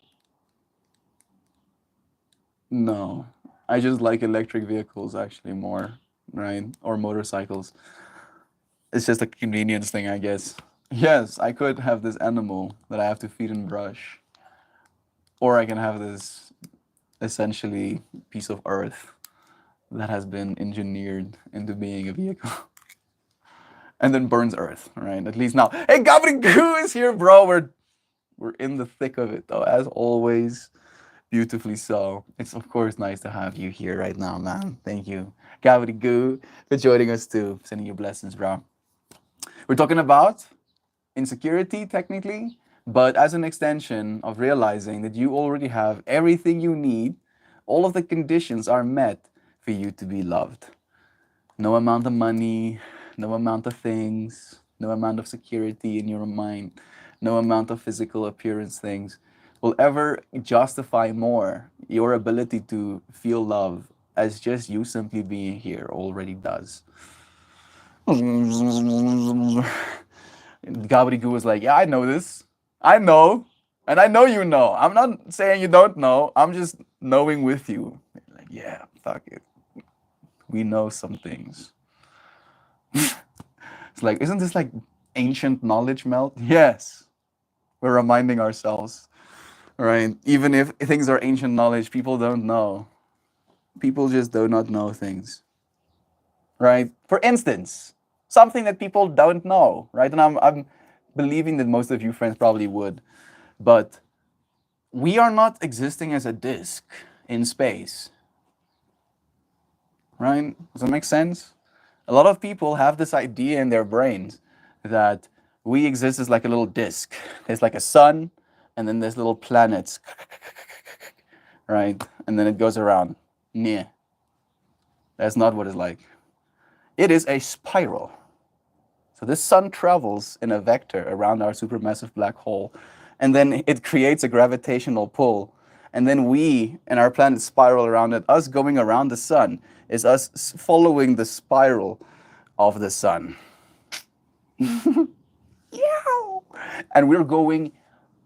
S1: No. I just like electric vehicles actually more, right? Or motorcycles. It's just a convenience thing, I guess. Yes, I could have this animal that I have to feed and brush. Or I can have this essentially piece of earth that has been engineered into being a vehicle. And then burns earth, right? At least now. Hey, Goblin Goo is here, bro. We're in the thick of it, though, as always. Beautifully so. It's of course nice to have you here right now, man. Thank you, Goblin Goo, for joining us too. Sending you blessings, bro. We're talking about insecurity, technically, but as an extension of realizing that you already have everything you need, all of the conditions are met for you to be loved. No amount of money, no amount of things, no amount of security in your mind, no amount of physical appearance things will ever justify more your ability to feel love as just you simply being here already does. Gobbledygoo was like, yeah, I know this. I know. And I know you know. I'm not saying you don't know. I'm just knowing with you. Like, yeah, fuck it. We know some things. It's like, isn't this like ancient knowledge melt? Yes. We're reminding ourselves, right? Even if things are ancient knowledge, people don't know. People just do not know things, right? For instance, something that people don't know, right? And I'm believing that most of you friends probably would, but we are not existing as a disk in space, right? Does that make sense? A lot of people have this idea in their brains that we exist as like a little disk. There's like a sun, and then there's little planets, right? And then it goes around. Nah, that's not what it's like. It is a spiral. So this sun travels in a vector around our supermassive black hole, and then it creates a gravitational pull. And then we and our planet spiral around it. Us going around the sun is us following the spiral of the sun. And we're going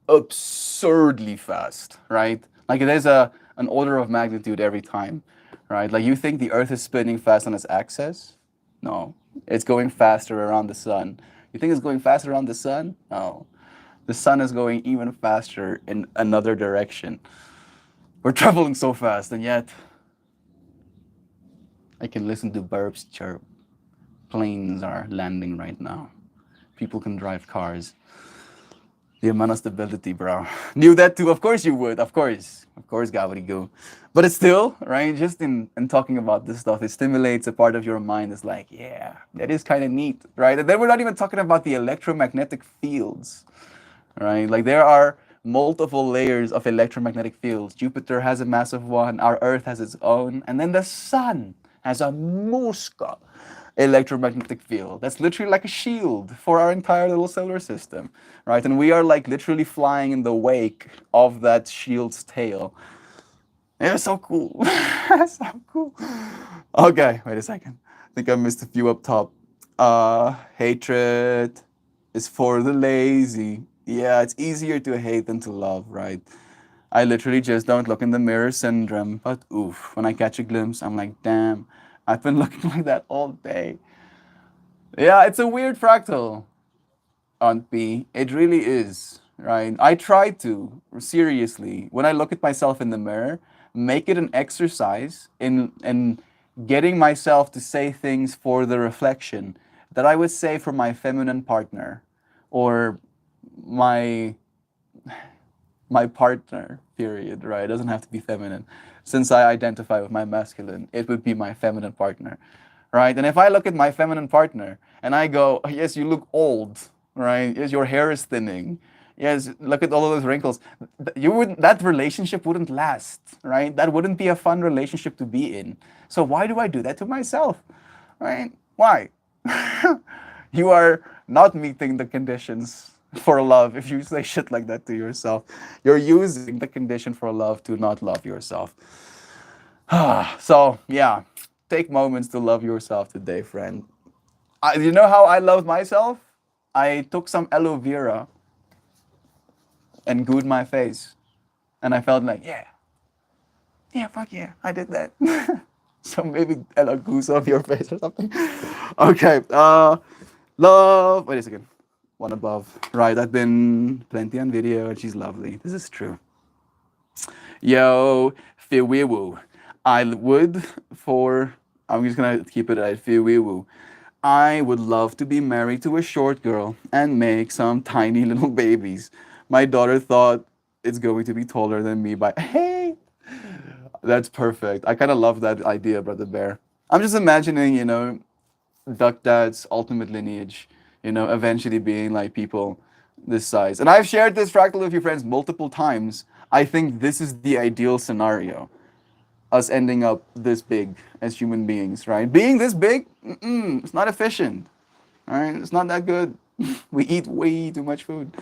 S1: absurdly fast, right? Like there's an order of magnitude every time, right? Like you think the Earth is spinning fast on its axis? No, it's going faster around the sun. You think it's going faster around the sun? No, the sun is going even faster in another direction. We're traveling so fast, and yet I can listen to birds chirp. Planes are landing right now. People can drive cars. The amount of stability, bro. Knew that too. Of course you would. Of course, gobbledygoo. But it's still, right? Just in talking about this stuff, it stimulates a part of your mind that's like, yeah, that is kind of neat, right? And then we're not even talking about the electromagnetic fields, right? Like there are multiple layers of electromagnetic fields. Jupiter has a massive one. Our Earth has its own. And then the sun has a Musca electromagnetic field. That's literally like a shield for our entire little solar system, right? And we are like literally flying in the wake of that shield's tail. It's so cool. It's so cool. Okay, wait a second. I think I missed a few up top. Hatred is for the lazy. Yeah, it's easier to hate than to love, right? I literally just don't look in the mirror syndrome. But oof, when I catch a glimpse, I'm like, damn, I've been looking like that all day. Yeah, it's a weird fractal, Aunt B. It really is, right? I try to, seriously, when I look at myself in the mirror, make it an exercise in getting myself to say things for the reflection that I would say for my feminine partner or my my partner, period, right? It doesn't have to be feminine. Since I identify with my masculine, it would be my feminine partner, right? And if I look at my feminine partner and I go, yes, you look old, right? Yes, your hair is thinning. Yes, look at all of those wrinkles. That relationship wouldn't last, right? That wouldn't be a fun relationship to be in. So why do I do that to myself, right? Why? You are not meeting the conditions for love if you say shit like that to yourself. You're using the condition for love to not love yourself. So, yeah, take moments to love yourself today, friend. You know how I loved myself? I took some aloe vera and gooed my face. And I felt like, yeah, fuck yeah, I did that. So maybe aloe goose off your face or something. Okay, love. Wait a second. One above. Right, I've been plenty on video and she's lovely. This is true. Yo, Fiwiwu. I would for, I'm just gonna keep it at Fiwiwu. I would love to be married to a short girl and make some tiny little babies. My daughter thought it's going to be taller than me by, hey, that's perfect. I kind of love that idea, Brother Bear. I'm just imagining, Duck Dad's ultimate lineage, eventually being like people this size. And I've shared this fractal with your friends multiple times. I think this is the ideal scenario. Us ending up this big as human beings, right? Being this big, it's not efficient, right? It's not that good. We eat way too much food.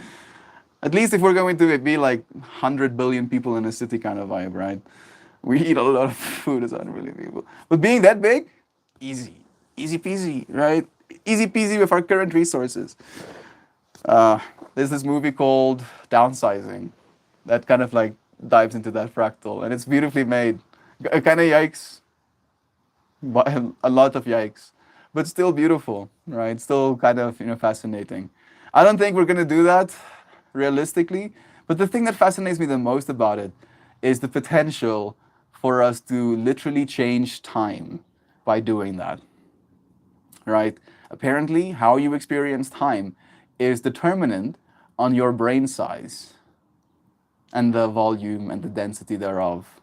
S1: At least if we're going to be like 100 billion people in a city kind of vibe, right? We eat a lot of food as 100 billion people. But being that big, easy. Easy peasy, right? Easy peasy with our current resources. Uh, there's this movie called Downsizing that kind of like dives into that fractal, and it's beautifully made. Kind of yikes, but a lot of yikes, but still beautiful, right? Still kind of fascinating. I don't think we're gonna do that realistically, but the thing that fascinates me the most about it is the potential for us to literally change time by doing that, right? Apparently, how you experience time is determinant on your brain size and the volume and the density thereof,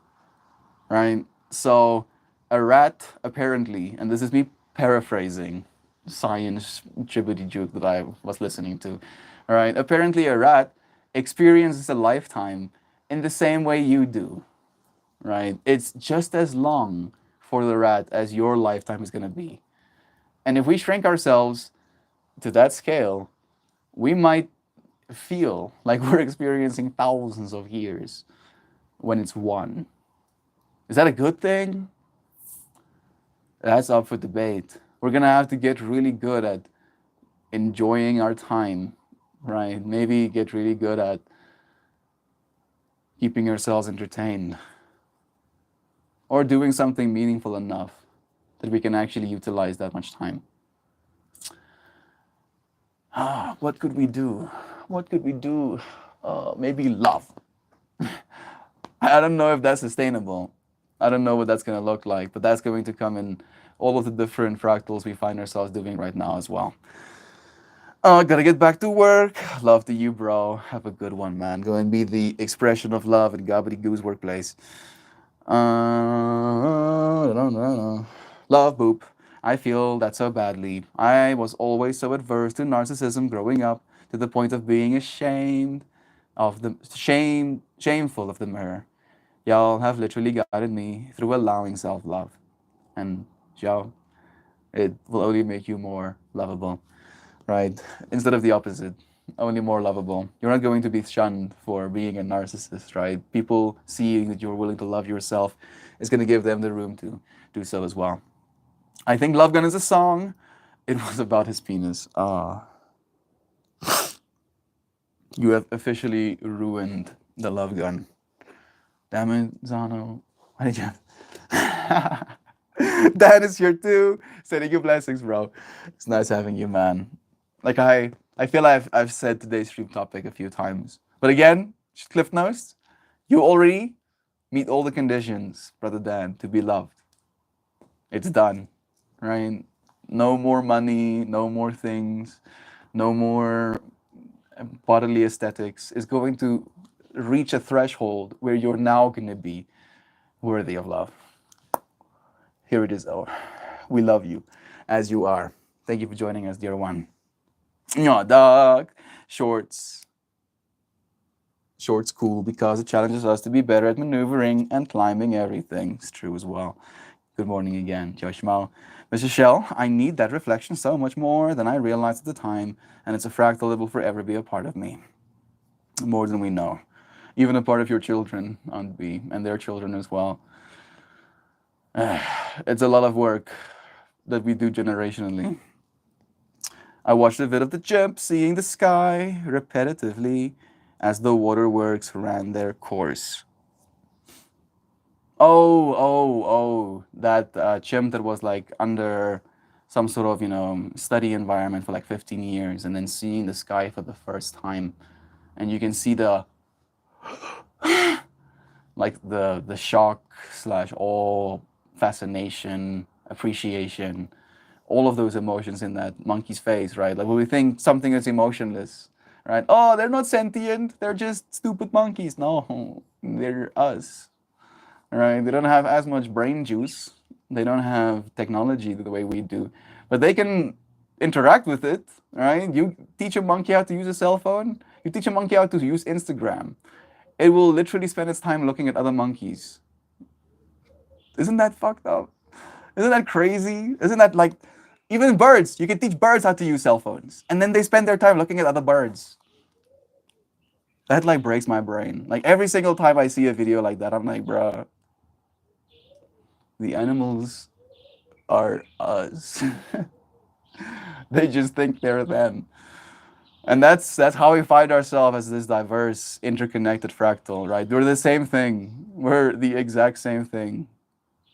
S1: right? So, a rat apparently, and this is me paraphrasing science jibbity juke that I was listening to, all right? Apparently, a rat experiences a lifetime in the same way you do, right? It's just as long for the rat as your lifetime is going to be. And if we shrink ourselves to that scale, we might feel like we're experiencing thousands of years when it's one. Is that a good thing? That's up for debate. We're gonna have to get really good at enjoying our time, right? Maybe get really good at keeping ourselves entertained or doing something meaningful enough that we can actually utilize that much time. What could we do? What could we do? Maybe love. I don't know if that's sustainable. I don't know what that's going to look like, but that's going to come in all of the different fractals we find ourselves doing right now as well. Gotta get back to work. Love to you, bro. Have a good one, man. Go and be the expression of love at Gobbledygoos workplace. Love boop. I feel that so badly. I was always so adverse to narcissism growing up to the point of being ashamed of the shameful of the mirror. Y'all have literally guided me through allowing self-love. And Joe, it will only make you more lovable, right? Instead of the opposite, only more lovable. You're not going to be shunned for being a narcissist, right? People seeing that you're willing to love yourself is going to give them the room to do so as well. I think Love Gun is a song. It was about his penis. You have officially ruined the Love Gun. Damn it, Zano. Why did you? Dan is here too. Sending you blessings, bro. It's nice having you, man. Like I feel I've said today's stream topic a few times, but again, Cliff Notes, you already meet all the conditions, brother Dan, to be loved. It's done, right? No more money, no more things, no more bodily aesthetics. Is going to reach a threshold where you're now going to be worthy of love. Here it is, though. We love you as you are. Thank you for joining us, dear one. Yeah, dog. Shorts. Shorts cool because it challenges us to be better at maneuvering and climbing everything. It's true as well. Good morning again, Josh Mao. Mr. Shell, I need that reflection so much more than I realized at the time, and it's a fractal that will forever be a part of me. More than we know. Even a part of your children, Aunt B, and their children as well. It's a lot of work that we do generationally. I watched a bit of the jump, seeing the sky repetitively as the waterworks ran their course. Oh, that chimp that was like under some sort of, study environment for like 15 years and then seeing the sky for the first time. And you can see the, like the shock / awe, fascination, appreciation, all of those emotions in that monkey's face, right? Like when we think something is emotionless, right? Oh, they're not sentient, they're just stupid monkeys. No, they're us, right? They don't have as much brain juice. They don't have technology the way we do, but they can interact with it, right? You teach a monkey how to use a cell phone, You teach a monkey how to use Instagram, it will literally spend its time looking at other monkeys. Isn't that fucked up? Isn't that crazy? Isn't that like, even birds, you can teach birds how to use cell phones, and then they spend their time looking at other birds. That like breaks my brain. Like every single time I see a video like that, I'm like, bruh, the animals are us. They just think they're them. And that's how we find ourselves as this diverse, interconnected fractal, right? We're the same thing. We're the exact same thing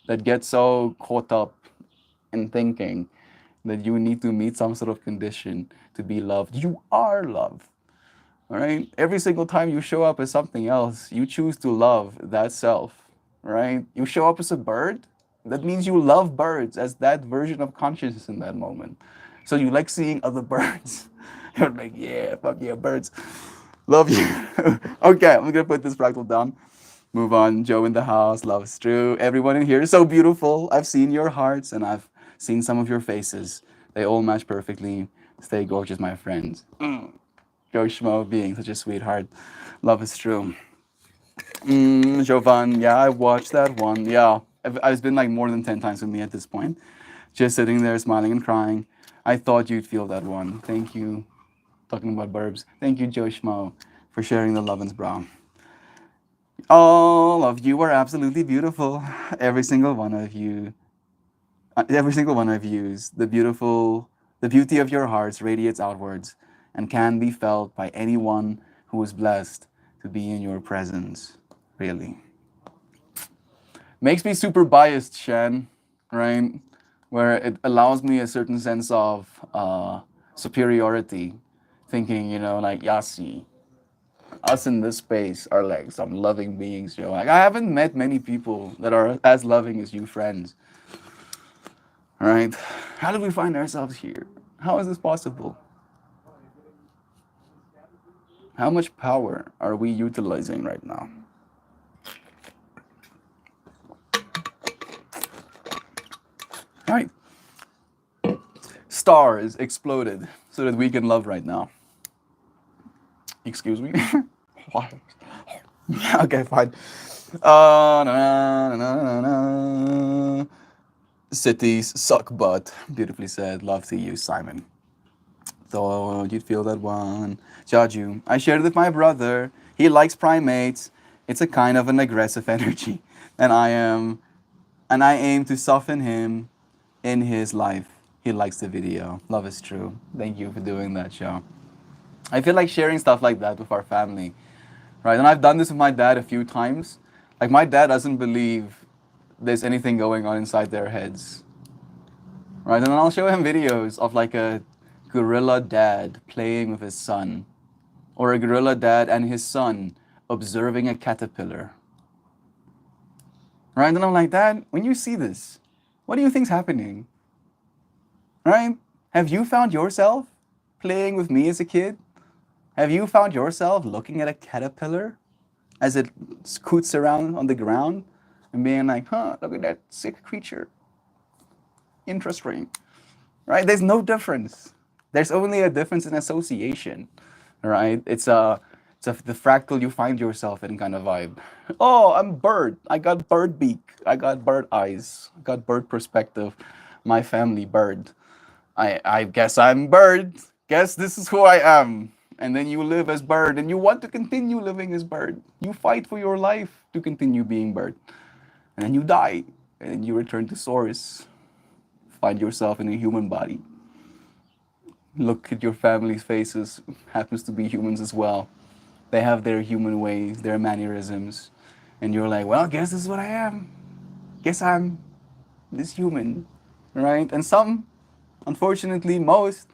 S1: that gets so caught up in thinking that you need to meet some sort of condition to be loved. You are love. All right? Every single time you show up as something else, you choose to love that self. Right? You show up as a bird, that means you love birds as that version of consciousness in that moment. So you like seeing other birds. You're like, yeah, fuck yeah, birds. Love you. Okay, I'm gonna put this fractal down. Move on. Joe in the house. Love is true. Everyone in here is so beautiful. I've seen your hearts and I've seen some of your faces. They all match perfectly. Stay gorgeous, my friends. Joe Schmo being such a sweetheart. Love is true. Jovan, yeah, I watched that one. Yeah, it's been like more than 10 times with me at this point. Just sitting there smiling and crying. I thought you'd feel that one. Thank you. Talking about burbs. Thank you, Joe Schmo, for sharing the lovin's bra. All of you are absolutely beautiful. Every single one of you. Every single one of yous. The beauty of your hearts radiates outwards and can be felt by anyone who is blessed to be in your presence. Really. Makes me super biased, Shan, right? Where it allows me a certain sense of superiority, thinking, you know, like, Yasi, us in this space are like some loving beings, you know. Like, I haven't met many people that are as loving as you friends, right? How did we find ourselves here? How is this possible? How much power are we utilizing right now? Right. Stars exploded so that we can love right now. Excuse me? Okay, fine. Na, na, na, na, na. Cities suck butt. Beautifully said. Love to you, Simon. Thought you'd feel that one. Jaju. I shared it with my brother. He likes primates. It's a kind of an aggressive energy. And I aim to soften him in his life. He likes the video. Love is true. Thank you for doing that, show. I feel like sharing stuff like that with our family, right? And I've done this with my dad a few times. Like, my dad doesn't believe there's anything going on inside their heads, right? And then I'll show him videos of like a gorilla dad playing with his son, or a gorilla dad and his son observing a caterpillar, right? And I'm like, Dad, when you see this, what do you think's happening, right? Have you found yourself playing with me as a kid? Have you found yourself looking at a caterpillar as it scoots around on the ground and being like, huh, look at that sick creature. Interesting, right? There's no difference. There's only a difference in association, right? It's the fractal you find yourself in kind of vibe. Oh, I'm bird. I got bird beak. I got bird eyes. I got bird perspective. My family bird. I guess I'm bird. Guess this is who I am. And then you live as bird and you want to continue living as bird. You fight for your life to continue being bird. And then you die. And then you return to source. Find yourself in a human body. Look at your family's faces. Happens to be humans as well. They have their human ways, their mannerisms. And you're like, well, guess this is what I am. Guess I'm this human, right? And some, unfortunately, most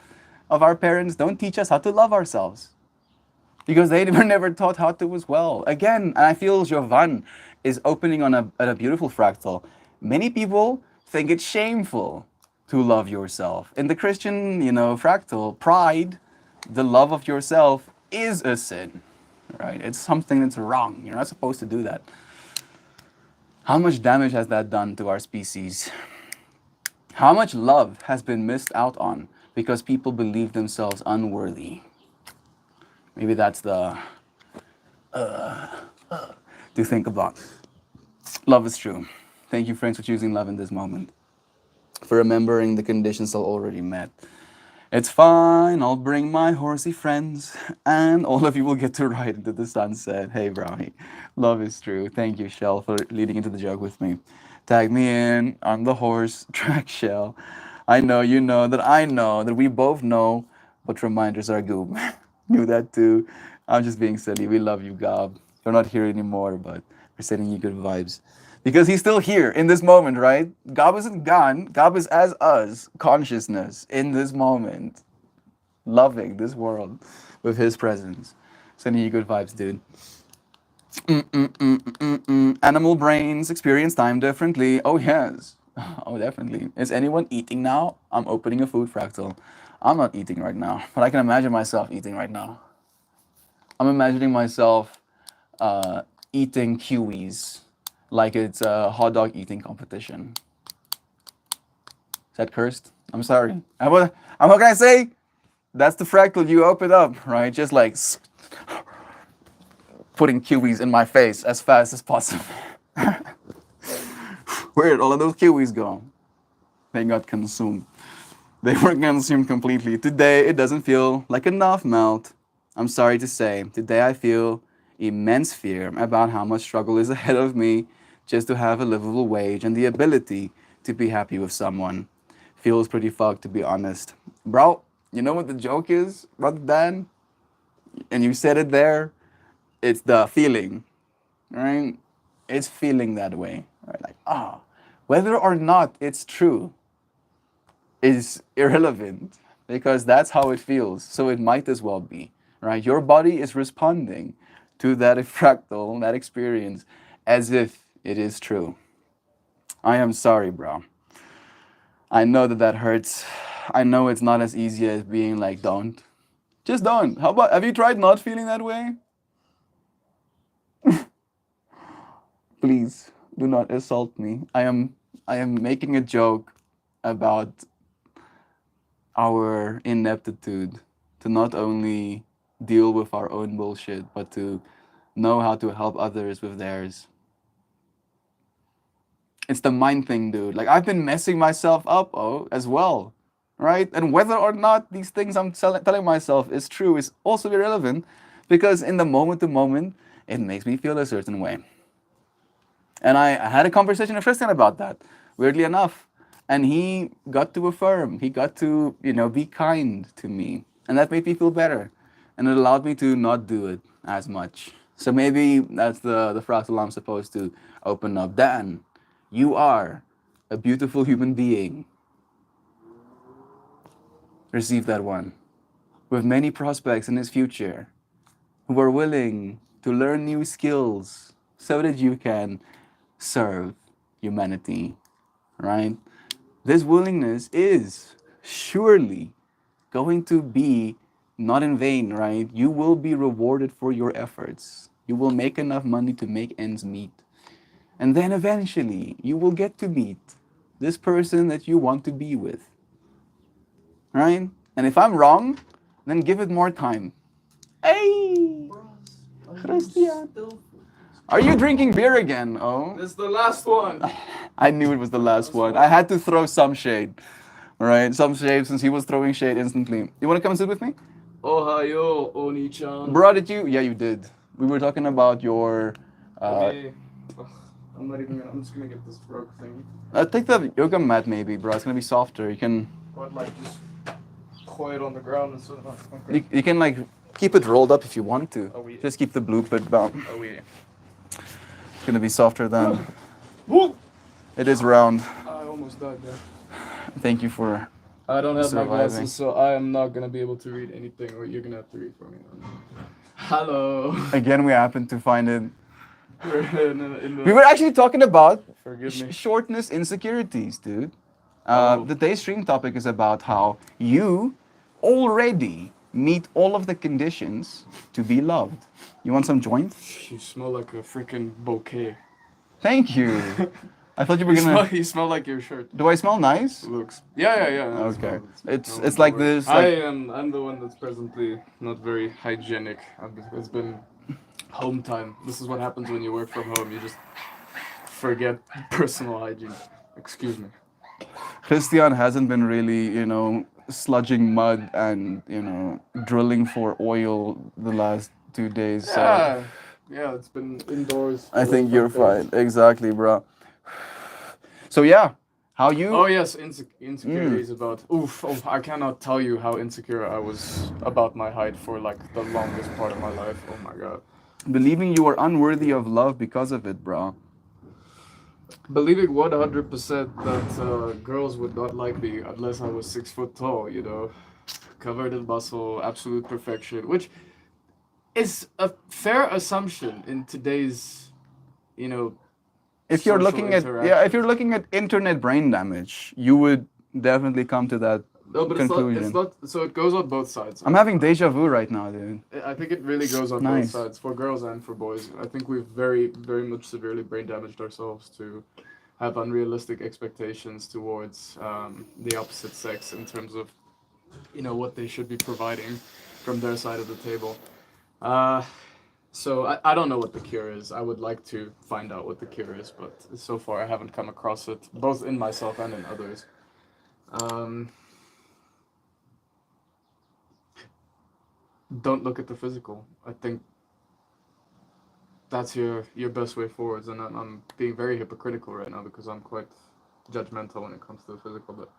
S1: of our parents don't teach us how to love ourselves because they were never taught how to as well. Again, and I feel Jovan is opening on a beautiful fractal. Many people think it's shameful to love yourself. In the Christian, fractal, pride, the love of yourself is a sin, right? It's something that's wrong. You're not supposed to do that. How much damage has that done to our species? How much love has been missed out on because people believe themselves unworthy? Maybe that's the to think about. Love is true. Thank you, friends, for choosing love in this moment, for remembering the conditions I already met. It's fine, I'll bring my horsey friends, and all of you will get to ride into the sunset. Hey, Brownie. Love is true. Thank you, Shell, for leading into the joke with me. Tag me in on the horse track, Shell. I know you know that we both know what reminders are goob. Knew that too. I'm just being silly. We love you, Gob. You're not here anymore, but we're sending you good vibes. Because he's still here in this moment, right? Gob isn't gone. Gob is as us, consciousness in this moment, loving this world with his presence. Sending you good vibes, dude. Animal brains experience time differently. Oh, yes. Oh, definitely. Is anyone eating now? I'm opening a food fractal. I'm not eating right now, but I can imagine myself eating right now. I'm imagining myself eating kiwis like it's a hot dog eating competition. Is that cursed? I'm sorry. What can I say? That's the fractal you open up, right? Just like putting kiwis in my face as fast as possible. Where did all of those kiwis go? They got consumed. They were consumed completely. Today, it doesn't feel like enough melt. I'm sorry to say, today I feel immense fear about how much struggle is ahead of me just to have a livable wage and the ability to be happy with someone. Feels pretty fucked, to be honest. Bro, you know what the joke is about Dan? And you said it there. It's the feeling, right? It's feeling that way, right? Like, whether or not it's true is irrelevant because that's how it feels. So it might as well be, right? Your body is responding to that fractal, that experience, as if it is true. I am sorry, bro. I know that that hurts. I know it's not as easy as being like, don't. Just don't. How about, have you tried not feeling that way? Please do not assault me. I am making a joke about our ineptitude to not only deal with our own bullshit, but to know how to help others with theirs. It's the mind thing, dude. Like, I've been messing myself up, as well, right? And whether or not these things I'm telling myself is true is also irrelevant because in the moment to moment, it makes me feel a certain way. And I had a conversation with Christian about that, weirdly enough. And he got to affirm, he got to, be kind to me. And that made me feel better. And it allowed me to not do it as much. So maybe that's the fractal I'm supposed to open up. Dan, you are a beautiful human being. Receive that one. With many prospects in his future who are willing to learn new skills so that you can serve humanity, right? This willingness is surely going to be not in vain, right? You will be rewarded for your efforts. You will make enough money to make ends meet. And then eventually, you will get to meet this person that you want to be with, right? And if I'm wrong, then give it more time. Hey, Christian. Are you drinking beer again? Oh,
S2: This is the last one.
S1: I knew it was the last one. I had to throw some shade. All right, some shade since he was throwing shade instantly. You want to come and sit with me?
S2: Ohio, Oni-chan.
S1: Bro, did you? Yeah, you did. We were talking about your.
S2: Okay. Ugh, I'm just gonna get this frog thing.
S1: Take the yoga mat maybe, bro. It's gonna be softer. You can.
S2: But like just quiet on the ground and so. Okay.
S1: You can like keep it rolled up if you want to.
S2: Oh, yeah.
S1: Just keep the blue bit down.
S2: Oh yeah.
S1: It's gonna be softer than.
S2: Woo!
S1: It is round.
S2: I almost died there.
S1: Thank you for.
S2: I don't have my
S1: Surviving.
S2: glasses, so I am not gonna be able to read anything, or you're gonna have to read for me. Hello.
S1: Again, we happened to find it.
S2: We're in the
S1: We were actually talking about
S2: Forgive me.
S1: shortness insecurities, dude.
S2: Oh.
S1: Today's stream topic is about how you already meet all of the conditions to be loved. You want some joint?
S2: You smell like a freaking bouquet.
S1: Thank you. I thought you were gonna.
S2: You smell like your shirt.
S1: Do I smell nice?
S2: Looks. Yeah. No,
S1: Okay. It's
S2: no,
S1: like
S2: don't worry.
S1: this. Like,
S2: I'm the one that's presently not very hygienic. It's been home time. This is what happens when you work from home. You just forget personal hygiene. Excuse me.
S1: Christian hasn't been really, sludging mud and drilling for oil the last 2 days. So
S2: Yeah, it's been indoors.
S1: I
S2: for
S1: think
S2: the
S1: you're
S2: past
S1: fine. Exactly, bro. So yeah, how you?
S2: Oh yes, insecurities about. I cannot tell you how insecure I was about my height for like the longest part of my life. Oh my god.
S1: Believing you are unworthy of love because of it, bro.
S2: Believing 100% that girls would not like me unless I was 6 foot tall. Covered in muscle, absolute perfection, which is a fair assumption in today's,
S1: If you're
S2: social
S1: looking at if you're looking at internet brain damage, you would definitely come to that
S2: No, but
S1: conclusion.
S2: it's not. So it goes on both sides.
S1: I'm having deja vu right now, dude.
S2: I think it really goes on
S1: Nice.
S2: both sides for girls and for boys. I think we've very, very much severely brain damaged ourselves to have unrealistic expectations towards the opposite sex in terms of, what they should be providing from their side of the table. So I don't know what the cure is. I would like to find out what the cure is, but so far I haven't come across it, both in myself and in others. Don't look at the physical. I think that's your best way forwards, and I'm being very hypocritical right now because I'm quite judgmental when it comes to the physical. But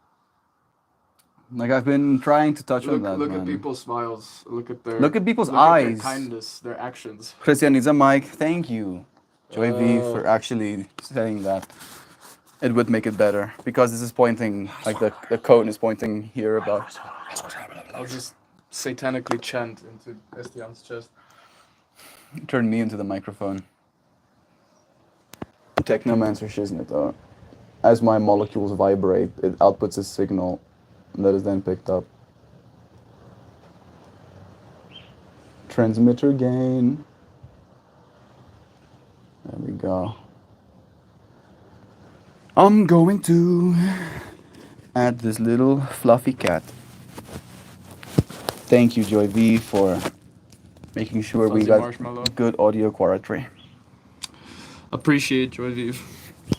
S1: Like I've been trying to touch on that.
S2: look
S1: man.
S2: at people's smiles. Look at
S1: people's
S2: look at
S1: eyes.
S2: their kindness, their actions.
S1: Christian needs a mic. Thank you, Joy V, for actually saying that. It would make it better because this is pointing, like the cone is pointing here about.
S2: I'll just satanically chant into Estien's chest.
S1: Turn me into the microphone. Technomancer Shiznit. As my molecules vibrate, it outputs a signal that is then picked up. Transmitter gain. There we go. I'm going to add this little fluffy cat. Thank you, Joy V, for making sure we
S2: Fuzzy
S1: got
S2: marshmallow.
S1: good audio quality.
S2: Appreciate Joy Vive.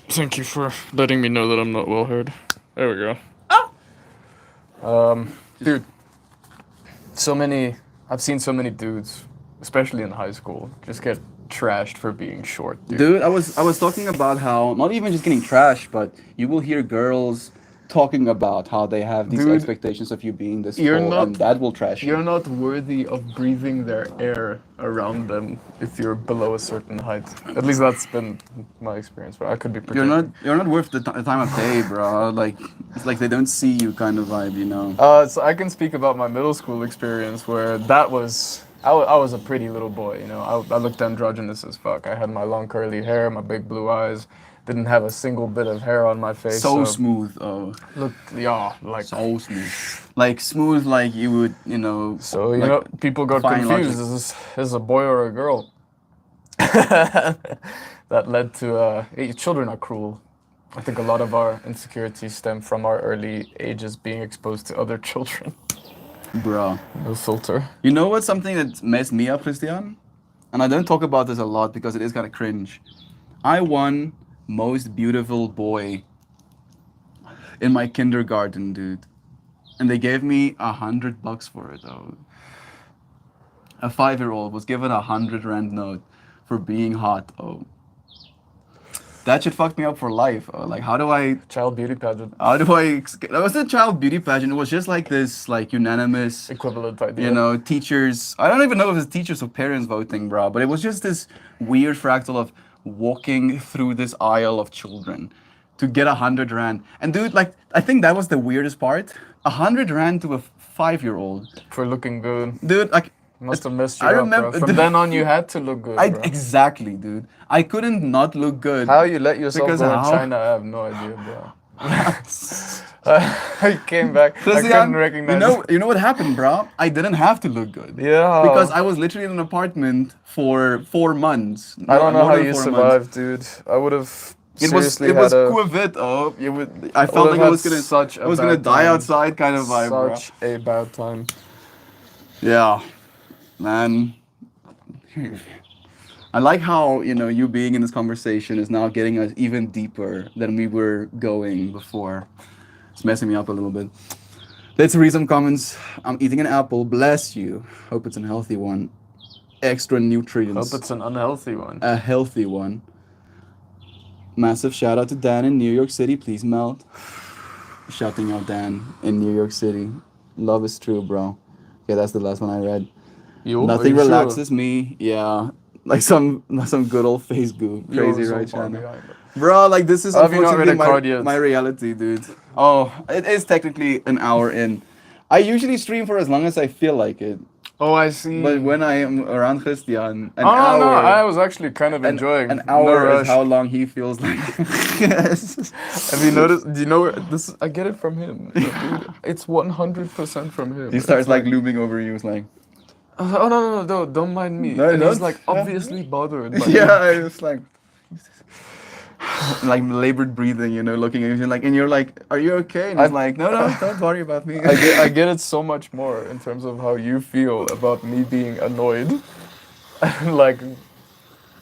S2: Thank you for letting me know that I'm not well heard. There we go. Dude, I've seen so many dudes, especially in high school, just get trashed for being short,
S1: Dude, I was talking about how not even just getting trashed, but you will hear girls talking about how they have these
S2: Dude,
S1: expectations of you being this
S2: you're
S1: tall,
S2: not-
S1: and that will trash you.
S2: You're not worthy of breathing their air around them if you're below a certain height. At least that's been my experience, but I could be projecting.
S1: You're not worth the time of day, bro. Like it's like they don't see you kind of vibe, you know.
S2: So I can speak about my middle school experience where that was... I was a pretty little boy, I looked androgynous as fuck. I had my long curly hair, my big blue eyes, didn't have a single bit of hair on my face.
S1: So smooth, oh.
S2: Looked, yeah, like...
S1: So smooth. Like smooth like you would,
S2: So,
S1: like,
S2: people got
S1: fine
S2: confused.
S1: logic.
S2: Is this a boy or a girl? That led to, children are cruel. I think a lot of our insecurities stem from our early ages being exposed to other children.
S1: Bro.
S2: No filter.
S1: You know what's something that messed me up, Christian? And I don't talk about this a lot because it is kind of cringe. I won most beautiful boy in my kindergarten, dude. And they gave me $100 for it, though. A 5-year-old was given $100 note for being hot, oh. That shit fucked me up for life. Oh. Like,
S2: Child beauty pageant.
S1: that wasn't a child beauty pageant. It was just like this, like, unanimous,
S2: Equivalent idea.
S1: teachers. I don't even know if it's teachers or parents voting, bro. But it was just this weird fractal of walking through this aisle of children to get $100. And dude, like, I think that was the weirdest part. $100 to a 5-year-old.
S2: For looking good.
S1: Dude, like,
S2: Must have messed you
S1: I
S2: up,
S1: remember-
S2: bro. From then on, you had to look good, bro.
S1: exactly, dude. I couldn't not look good.
S2: How you let yourself
S1: Because
S2: go in
S1: how?
S2: China, I have no idea, bro. I came back, I
S1: Christian,
S2: couldn't recognize
S1: you know what happened, bro? I didn't have to look good.
S2: Yeah.
S1: Because I was literally in an apartment for 4 months.
S2: I don't know
S1: More
S2: how
S1: than
S2: you
S1: 4 months.
S2: survived, dude. I would have seriously
S1: it was
S2: had a
S1: Quivit. Oh, I
S2: would
S1: felt
S2: have
S1: like
S2: had such a
S1: I was gonna
S2: bad
S1: die
S2: time.
S1: outside kind of vibe, bro.
S2: Such a bad time.
S1: Yeah, man. I like how, you being in this conversation is now getting us even deeper than we were going before. It's messing me up a little bit. Let's read some comments. I'm eating an apple. Bless you. Hope it's a healthy one. Extra nutrients.
S2: Hope it's an unhealthy one.
S1: A healthy one. Massive shout out to Dan in New York City. Please melt. Shouting out Dan in New York City. Love is true, bro. Okay, that's the last one I read. Nothing relaxes me. Yeah, like some good old face goo. Crazy, right, Shanna? Bro, like this is
S2: Have you not read
S1: unfortunately
S2: a card yet?
S1: my reality, dude. Oh, it is technically an hour in. I usually stream for as long as I feel like it.
S2: Oh, I see.
S1: But when I am around Christian, an
S2: no,
S1: hour.
S2: I was actually kind of enjoying.
S1: An hour
S2: no
S1: is how long he feels like.
S2: Have you noticed? Do you know this? I get it from him. Dude, it's 100% from him.
S1: He starts like looming over you. It's like,
S2: oh no, don't mind me.
S1: No,
S2: and
S1: don't.
S2: he's like obviously bothered. By
S1: yeah, it's like. Like labored breathing, looking at you like, and you're like, "Are you okay?" And he's like, "No, don't worry about me."
S2: I get it so much more in terms of how you feel about me being annoyed. Like,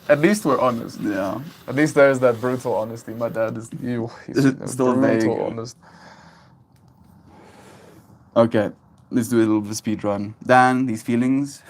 S2: at least we're honest.
S1: Yeah.
S2: At least there's that brutal honesty. My dad is you. He's
S1: Still
S2: brutal
S1: vague.
S2: honest.
S1: Okay, let's do a little bit of a speed run. Dan, these feelings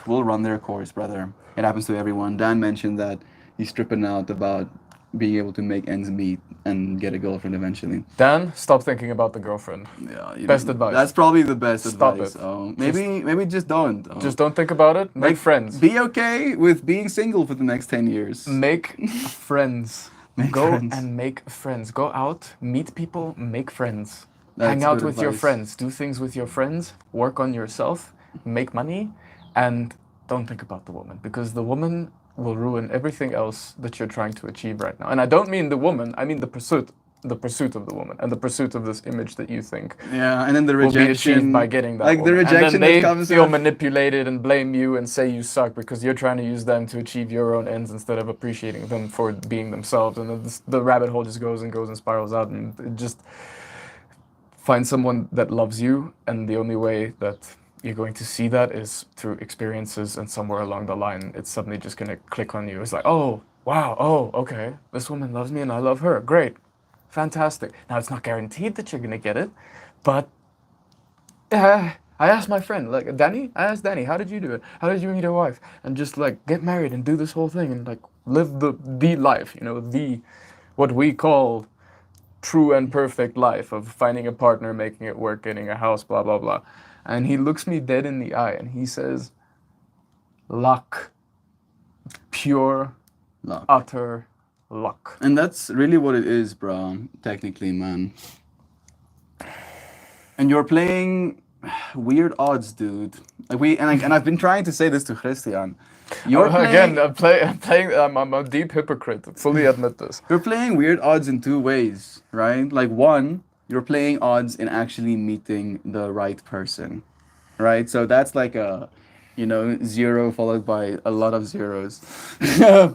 S1: will run their course, brother. It happens to everyone. Dan mentioned that he's tripping out about being able to make ends meet and get a girlfriend eventually.
S2: Dan, stop thinking about the girlfriend.
S1: Yeah,
S2: Best advice.
S1: That's probably the best
S2: Stop
S1: advice.
S2: it.
S1: Oh, maybe just don't. Oh.
S2: Just don't think about it. Make
S1: Like,
S2: friends.
S1: Be okay with being single for the next 10 years.
S2: Make friends.
S1: Make
S2: Go
S1: friends.
S2: and make friends. Go out, meet people, make friends.
S1: That's
S2: Hang out
S1: good
S2: with your
S1: advice.
S2: friends. Do things with your friends. Work on yourself. Make money. And don't think about the woman. Because the woman will ruin everything else that you're trying to achieve right now. And I don't mean the woman. I mean the pursuit of the woman. And the pursuit of this image that you think
S1: Yeah, and then the
S2: will be
S1: rejection.
S2: achieved by getting that
S1: Like the
S2: woman.
S1: rejection
S2: and then they
S1: that comes
S2: feel
S1: with-
S2: manipulated and blame you and say you suck because you're trying to use them to achieve your own ends instead of appreciating them for being themselves. And then the rabbit hole just goes and spirals out, and it just find someone that loves you, and the only way that you're going to see that is through experiences, and somewhere along the line it's suddenly just going to click on you. It's like, oh wow, oh okay, this woman loves me and I love her, great, fantastic. Now it's not guaranteed that you're going to get it, but I asked my friend, like Danny, I asked Danny, how did you do it? How did you meet your wife? And just like get married and do this whole thing and like live the life, the what we call true and perfect life of finding a partner, making it work, getting a house, blah blah blah. And he looks me dead in the eye and he says, luck, pure,
S1: Luck.
S2: utter luck.
S1: And that's really what it is, bro. Technically, man. And you're playing weird odds, dude. Like and I've been trying to say this to Christian. You're
S2: Again, I'm a deep hypocrite. Fully admit this.
S1: You're playing weird odds in two ways, right? Like one, you're playing odds in actually meeting the right person, right? So that's like a, 0 followed by a lot of zeros.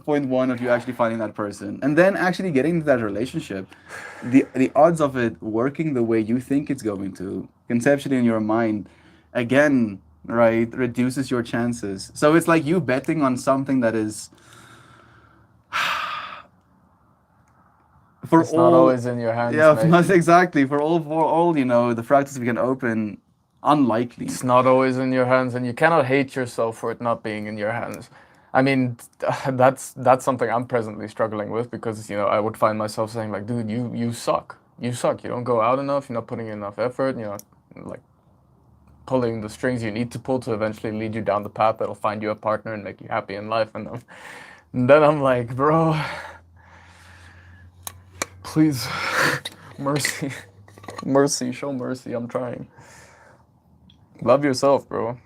S1: Point one of you actually finding that person. And then actually getting into that relationship. The odds of it working the way you think it's going to, conceptually in your mind, again, right, reduces your chances. So it's like you betting on something that is
S2: It's not always in your hands.
S1: Yeah,
S2: mate.
S1: not exactly. For all the fractals we can open, unlikely.
S2: It's not always in your hands, and you cannot hate yourself for it not being in your hands. I mean, that's something I'm presently struggling with because I would find myself saying like, dude, you suck. You suck. You don't go out enough. You're not putting in enough effort. You're not like pulling the strings you need to pull to eventually lead you down the path that'll find you a partner and make you happy in life. And then I'm like, bro, please, mercy, show mercy. I'm trying. Love yourself, bro.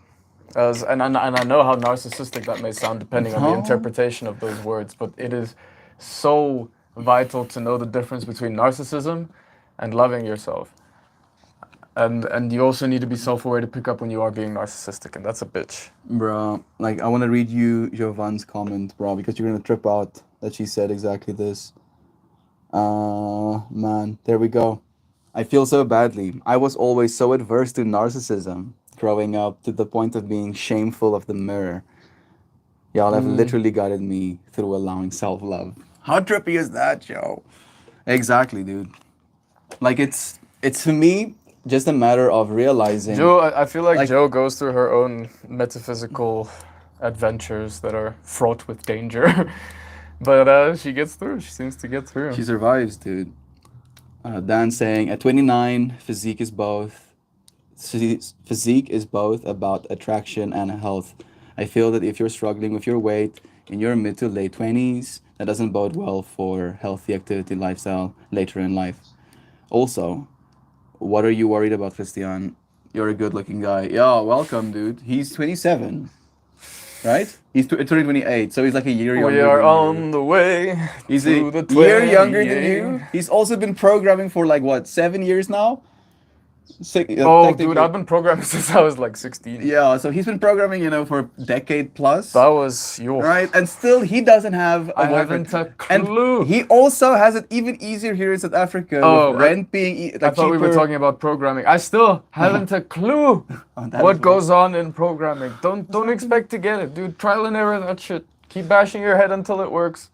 S2: And I know how narcissistic that may sound depending on the
S1: No.
S2: interpretation of those words, but it is so vital to know the difference between narcissism and loving yourself. And you also need to be self-aware to pick up when you are being narcissistic, and that's a bitch.
S1: Bro, like I want to read you Jovan's comment, bro, because you're gonna trip out that she said exactly this. man, there we go. I feel so badly. I was always so adverse to narcissism growing up to the point of being shameful of the mirror. Y'all have literally guided me through allowing self love. How trippy is that, Joe? Exactly, dude. Like it's for me just a matter of realizing
S2: Joe, I feel like
S1: like
S2: Joe goes through her own metaphysical adventures that are fraught with danger. But she gets through. She seems to get through.
S1: she survives, dude. Dan saying at 29, physique is both about attraction and health. I feel that if you're struggling with your weight in your mid to late 20s, that doesn't bode well for healthy activity lifestyle later in life. Also, what are you worried about, Christian? You're a good-looking guy. Yeah, welcome, dude. He's 27, right? He's 2028, so he's like a year younger
S2: We are
S1: than you.
S2: on the way
S1: He's
S2: to
S1: a
S2: the
S1: year younger than
S2: 28.
S1: you. He's also been programming for like what, 7 years now?
S2: Oh, dude,
S1: Technically.
S2: I've been programming since I was like 16.
S1: Yeah, so he's been programming, for a decade plus.
S2: That was your.
S1: Right, and still he doesn't have a
S2: I
S1: boyfriend.
S2: haven't a
S1: And
S2: clue.
S1: he also has it even easier here in South Africa.
S2: Oh,
S1: with rent being
S2: I
S1: like
S2: thought we were
S1: cheaper.
S2: talking about programming. I still haven't a clue
S1: Oh, that
S2: what
S1: as well.
S2: goes on in programming. Don't expect to get it, dude. Trial and error, that shit. Keep bashing your head until it works.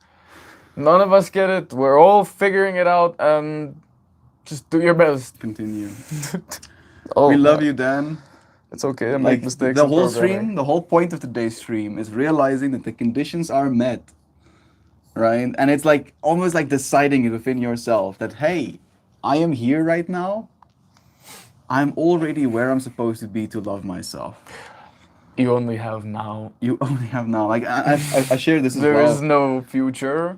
S2: None of us get it. We're all figuring it out, and just do your best.
S1: Continue.
S2: Oh,
S1: We love you, Dan.
S2: It's okay. I make
S1: Like
S2: mistakes.
S1: the
S2: in
S1: whole
S2: programming.
S1: stream, the whole point of today's stream is realizing that the conditions are met, right? And it's like almost like deciding it within yourself that hey, I am here right now. I'm already where I'm supposed to be to love myself.
S2: You only have now.
S1: You only have now. Like I share this as
S2: There
S1: well.
S2: is no future.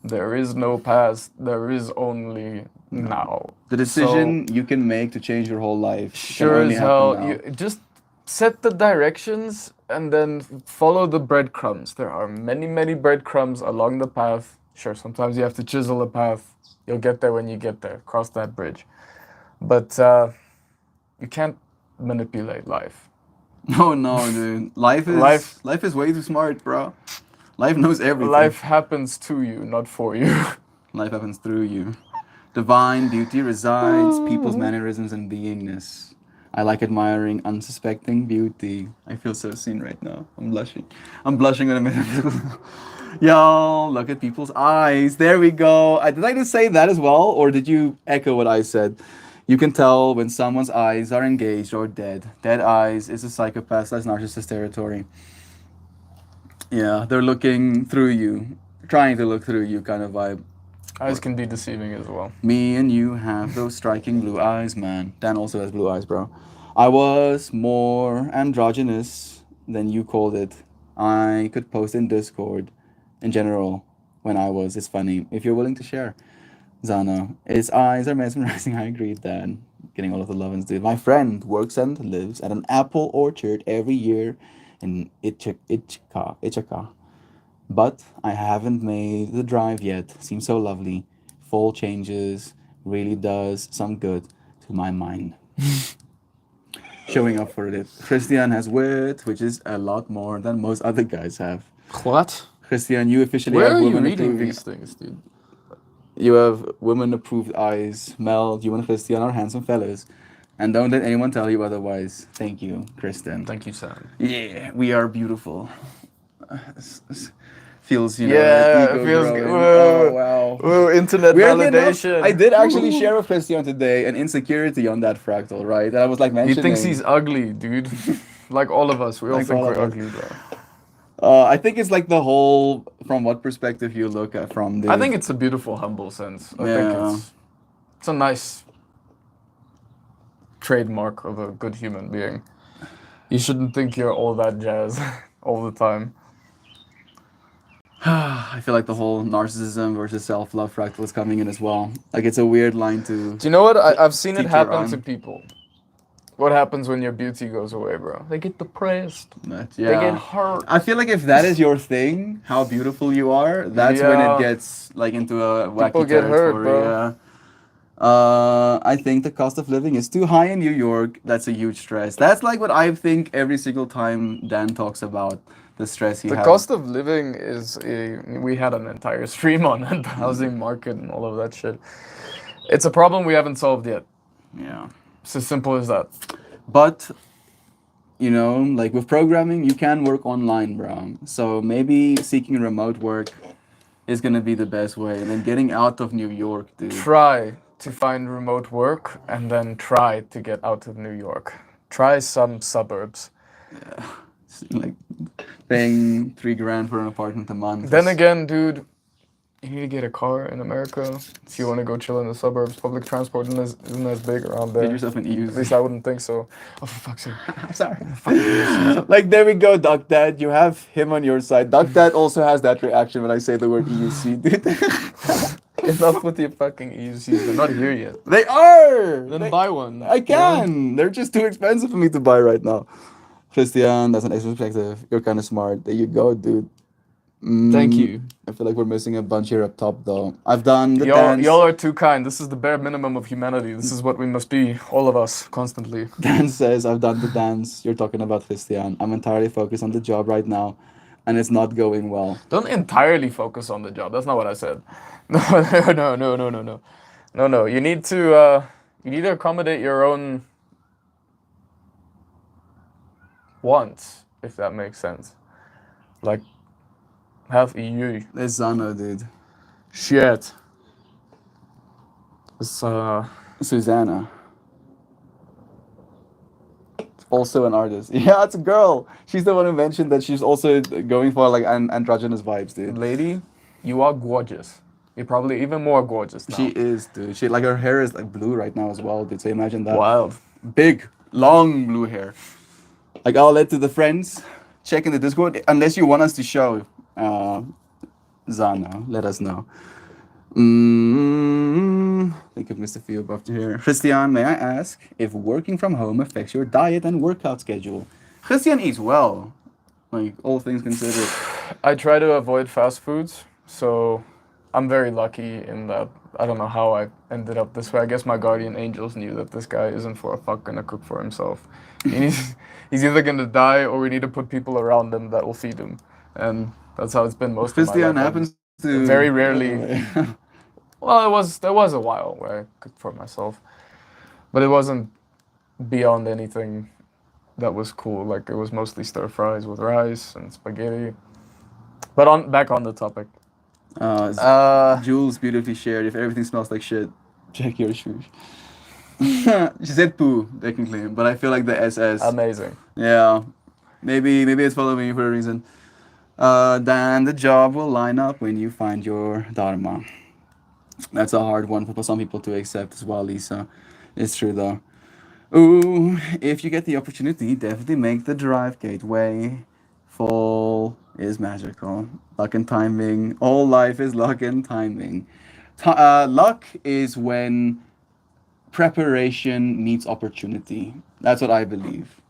S2: There is no past. There is only now.
S1: The decision you can make to change your whole life can
S2: Sure
S1: only
S2: as
S1: happen
S2: hell.
S1: now.
S2: You just set the directions and then follow the breadcrumbs. There are many, many breadcrumbs along the path. Sure, sometimes you have to chisel a path. You'll get there when you get there. Cross that bridge. But you can't manipulate life.
S1: No, dude. Life is way too smart, bro. Life knows everything.
S2: Life happens to you, not for you.
S1: Life happens through you. Divine beauty resides, people's mannerisms and beingness. I like admiring unsuspecting beauty. I feel so seen right now. I'm blushing. I'm blushing when I'm in Yo, look at people's eyes. There we go. Did I just say that as well? Or did you echo what I said? You can tell when someone's eyes are engaged or dead. Dead eyes is a psychopath / narcissist territory. Yeah, they're looking through you, trying to look through you kind of vibe.
S2: Eyes can be deceiving as well.
S1: Me and you have those striking blue eyes, man. Dan also has blue eyes, bro. I was more androgynous than you called it. I could post in Discord in general when I was. It's funny. If you're willing to share. Zana, his eyes are mesmerizing. I agree, Dan. Getting all of the love and dude. My friend works and lives at an apple orchard every year in Ithaca. But I haven't made the drive yet. Seems so lovely. Fall changes really does some good to my mind. Showing up for it. Christian has wit, which is a lot more than most other guys have.
S2: What?
S1: Christian, you officially
S2: Where
S1: have
S2: are you
S1: women
S2: reading
S1: approving.
S2: these things, dude?
S1: You have women approved eyes. Mel, you and Christian are handsome fellows. And don't let anyone tell you otherwise. Thank you, Kristen.
S2: Thank you, Sam.
S1: Yeah, we are beautiful. Feels,
S2: Yeah,
S1: ego
S2: it feels
S1: growing.
S2: good.
S1: Oh, wow.
S2: Whoa, internet
S1: Weirdly enough,
S2: validation.
S1: I did actually share with Christian today an insecurity on that fractal, right? And I was like
S2: He
S1: mentioning.
S2: thinks he's ugly, dude. Like all of us. We all
S1: Like
S2: think
S1: all
S2: we're
S1: of us.
S2: ugly, bro.
S1: I think it's like the whole, from what perspective you look at from the.
S2: I think it's a beautiful, humble sense. I
S1: Yeah.
S2: think it's a nice trademark of a good human being. You shouldn't think you're all that jazz all the time.
S1: I feel like the whole narcissism versus self-love fractal is coming in as well. Like it's a weird line to.
S2: Do you know what? I've seen it
S1: Teach your
S2: happen to
S1: own.
S2: people. What happens when your beauty goes away, bro? They get depressed.
S1: But,
S2: They
S1: yeah.
S2: get hurt.
S1: I feel like if that is your thing, how beautiful you are, that's when
S2: Yeah.
S1: it gets like into a wacky
S2: People get hurt,
S1: territory.
S2: bro.
S1: Yeah. I think the cost of living is too high in New York. That's a huge stress. That's like what I think every single time Dan talks about the stress he
S2: The
S1: has.
S2: cost of living is we had an entire stream on it, the housing market and all of that shit. It's a problem we haven't solved yet.
S1: Yeah.
S2: It's as simple as that.
S1: But you know, like with programming, you can work online, bro. So maybe seeking remote work is gonna be the best way. And then getting out of New York, dude.
S2: Try to find remote work and then try to get out of New York. Try some suburbs.
S1: Yeah. Like paying $3,000 for an apartment a month.
S2: Then again, dude, you need to get a car in America if you want to go chill in the suburbs. Public transport isn't as big around there.
S1: Get yourself an
S2: At
S1: EUC.
S2: least I wouldn't think so. Oh, for fuck's sake.
S1: I'm sorry. Like, there we go, Duck Dad. You have him on your side. Duck Dad also has that reaction when I say the word EUC, dude.
S2: Enough with your fucking EUCs. They're not here yet.
S1: They are!
S2: Then buy one.
S1: I can! They're just too expensive for me to buy right now. Christian, that's an extra perspective. You're kind of smart. There you go, dude.
S2: Thank you.
S1: I feel like we're missing a bunch here up top, though. I've done the
S2: Y'all,
S1: dance.
S2: y'all are too kind. This is the bare minimum of humanity. This is what we must be, all of us, constantly.
S1: Dan says, I've done the dance. You're talking about Christian. I'm entirely focused on the job right now, and it's not going well.
S2: Don't entirely focus on the job. That's not what I said. No. You need to accommodate your own wants, if that makes sense. Like, have EU.
S1: There's Zano, dude.
S2: Shit. It's
S1: Susanna. Also an artist. Yeah, it's a girl. She's the one who mentioned that she's also going for like androgynous vibes, dude.
S2: lady, you are gorgeous. You're probably even more gorgeous now.
S1: She is, dude. She like her hair is like blue right now as well, dude. So imagine that.
S2: Wild.
S1: Big, long blue hair. Like I'll let to the friends check in the Discord unless you want us to show Zana. Let us know. I think I've missed a few above here. Christian, may I ask if working from home affects your diet and workout schedule? Christian eats well, like all things considered.
S2: I try to avoid fast foods, so I'm very lucky in that. I don't know how I ended up this way. I guess my guardian angels knew that this guy isn't for a fuck gonna cook for himself. He's either gonna die or we need to put people around him that will feed him. And that's how it's been most of my
S1: Christian
S2: life.
S1: happens to
S2: Very rarely. Well, there was a while where I cooked for myself, but it wasn't beyond anything that was cool. Like it was mostly stir fries with rice and spaghetti. But back on the topic.
S1: Jules beautifully shared. If everything smells like shit, check your shoes. She said poo technically, but I feel like the SS.
S2: Amazing.
S1: Yeah, maybe it's following you for a reason. Then the job will line up when you find your dharma. That's a hard one for some people to accept as well, Lisa. It's true though. Ooh, if you get the opportunity, definitely make the drive gateway. Fall is magical. Luck and timing. All life is luck and timing. Luck is when preparation meets opportunity. That's what I believe.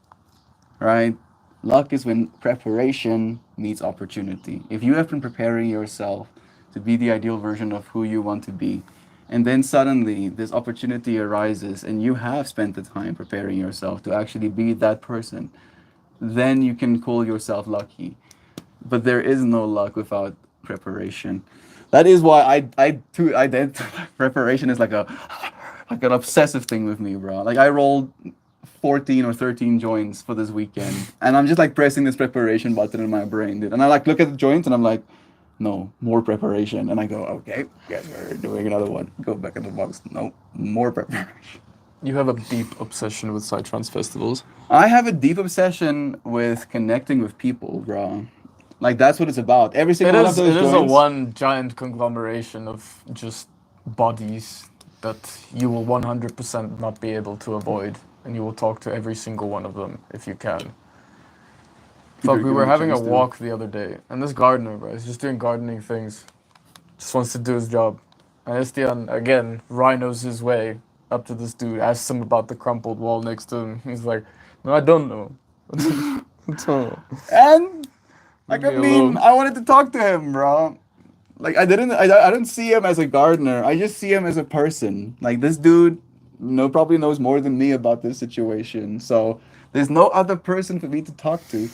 S1: Right? Luck is when preparation meets opportunity. If you have been preparing yourself to be the ideal version of who you want to be, and then suddenly this opportunity arises and you have spent the time preparing yourself to actually be that person, then you can call yourself lucky. But there is no luck without preparation. That is why I identify preparation is like an obsessive thing with me, bro. Like I rolled 14 or 13 joints for this weekend, and I'm just like pressing this preparation button in my brain, dude. And I like look at the joints and I'm like, no, more preparation. And I go, okay, guess we're doing another one. Go back in the box. No, more preparation.
S2: You have a deep obsession with Psytrance festivals.
S1: I have a deep obsession with connecting with people, bro. Like that's what it's about. Every single one of those
S2: It is a
S1: joints.
S2: one giant conglomeration of just bodies that you will 100% not be able to avoid, and you will talk to every single one of them if you can. Fuck, we were having a walk the other day, and this gardener, bro, he's just doing gardening things. Just wants to do his job. And Estian, again, rhinos his way up to this dude, asks him about the crumpled wall next to him. He's like, no, I don't know. I don't know.
S1: And like
S2: Leave
S1: I
S2: me
S1: mean,
S2: alone.
S1: I wanted to talk to him, bro. Like I don't see him as a gardener. I just see him as a person. Like this dude, probably knows more than me about this situation. So there's no other person for me to talk to,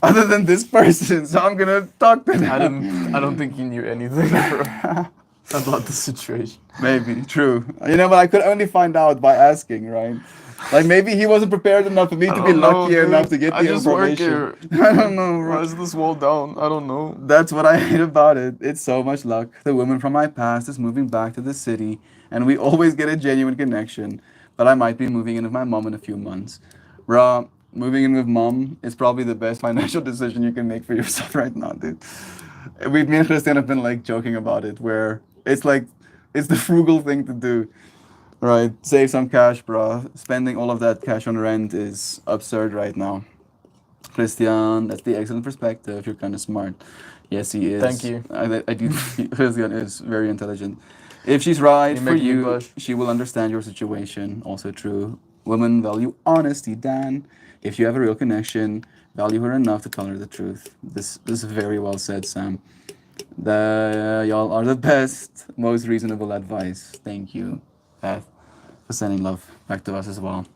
S1: other than this person. So I'm gonna talk to them.
S2: I don't think he knew anything, bro. about the situation.
S1: Maybe, true. You know, but I could only find out by asking, right? Like maybe he wasn't prepared enough for me
S2: I
S1: to be
S2: don't know,
S1: lucky enough to
S2: dude.
S1: get
S2: I
S1: the
S2: just work
S1: information.
S2: here.
S1: I don't know,
S2: Why
S1: bro.
S2: is this wall down? I don't know.
S1: That's what I hate about it. It's so much luck. The woman from my past is moving back to the city, and we always get a genuine connection. But I might be moving in with my mom in a few months. Bruh, moving in with mom is probably the best financial decision you can make for yourself right now, dude. Me and Christian have been like joking about it, where it's like, it's the frugal thing to do. Right, save some cash, bro. Spending all of that cash on rent is absurd right now. Christian, that's the excellent perspective. You're kind of smart. Yes, he
S2: Thank
S1: is.
S2: you.
S1: I do. Christian is very intelligent. If she's right
S2: You're
S1: for
S2: making me
S1: you,
S2: blush.
S1: she will understand your situation. Also true. Women value honesty, Dan. If you have a real connection, value her enough to tell her the truth. This is very well said, Sam. Y'all are the best, most reasonable advice. Thank you, Beth, for sending love back to us as well.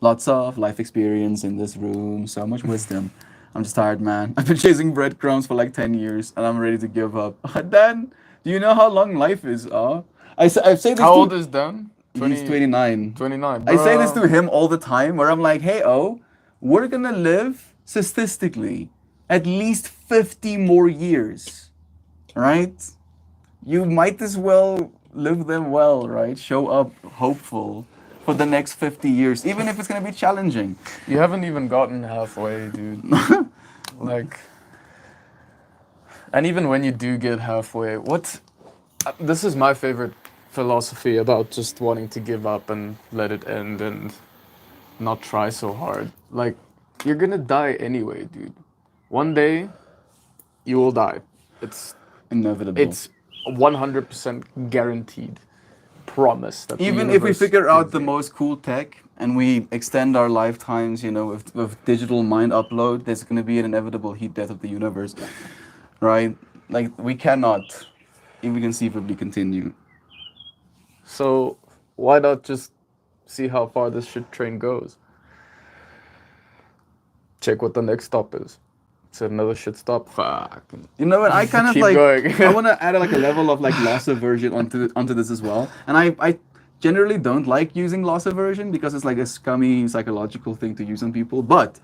S1: Lots of life experience in this room, so much wisdom. I'm just tired, man. I've been chasing breadcrumbs for like 10 years and I'm ready to give up. Dan, do you know how long life is? I say this
S2: How old
S1: to.
S2: is Dan?
S1: He's 29.
S2: 29.
S1: I say this
S2: Bro.
S1: to him all the time where I'm like, hey, we're gonna live statistically at least 50 more years, right? You might as well live them well, right? Show up hopeful for the next 50 years, even if it's gonna be challenging.
S2: You haven't even gotten halfway, dude. Like, and even when you do get halfway, this is my favorite philosophy about just wanting to give up and let it end and not try so hard. Like, you're gonna die anyway, dude. One day, you will die. It's
S1: Inevitable.
S2: it's 100% guaranteed. Promise that the
S1: Even if we
S2: universe
S1: figure out
S2: gives
S1: the
S2: you.
S1: most cool tech and we extend our lifetimes, you know, with digital mind upload, there's going to be an inevitable heat death of the universe, right? Like, we cannot even conceivably continue.
S2: So why not just see how far this shit train goes? Check what the next stop is. It's another shit stop. Fuck.
S1: You know what? I kind of
S2: Keep
S1: like.
S2: going.
S1: I want to add like a level of like loss aversion onto this as well. And I generally don't like using loss aversion because it's like a scummy psychological thing to use on people. But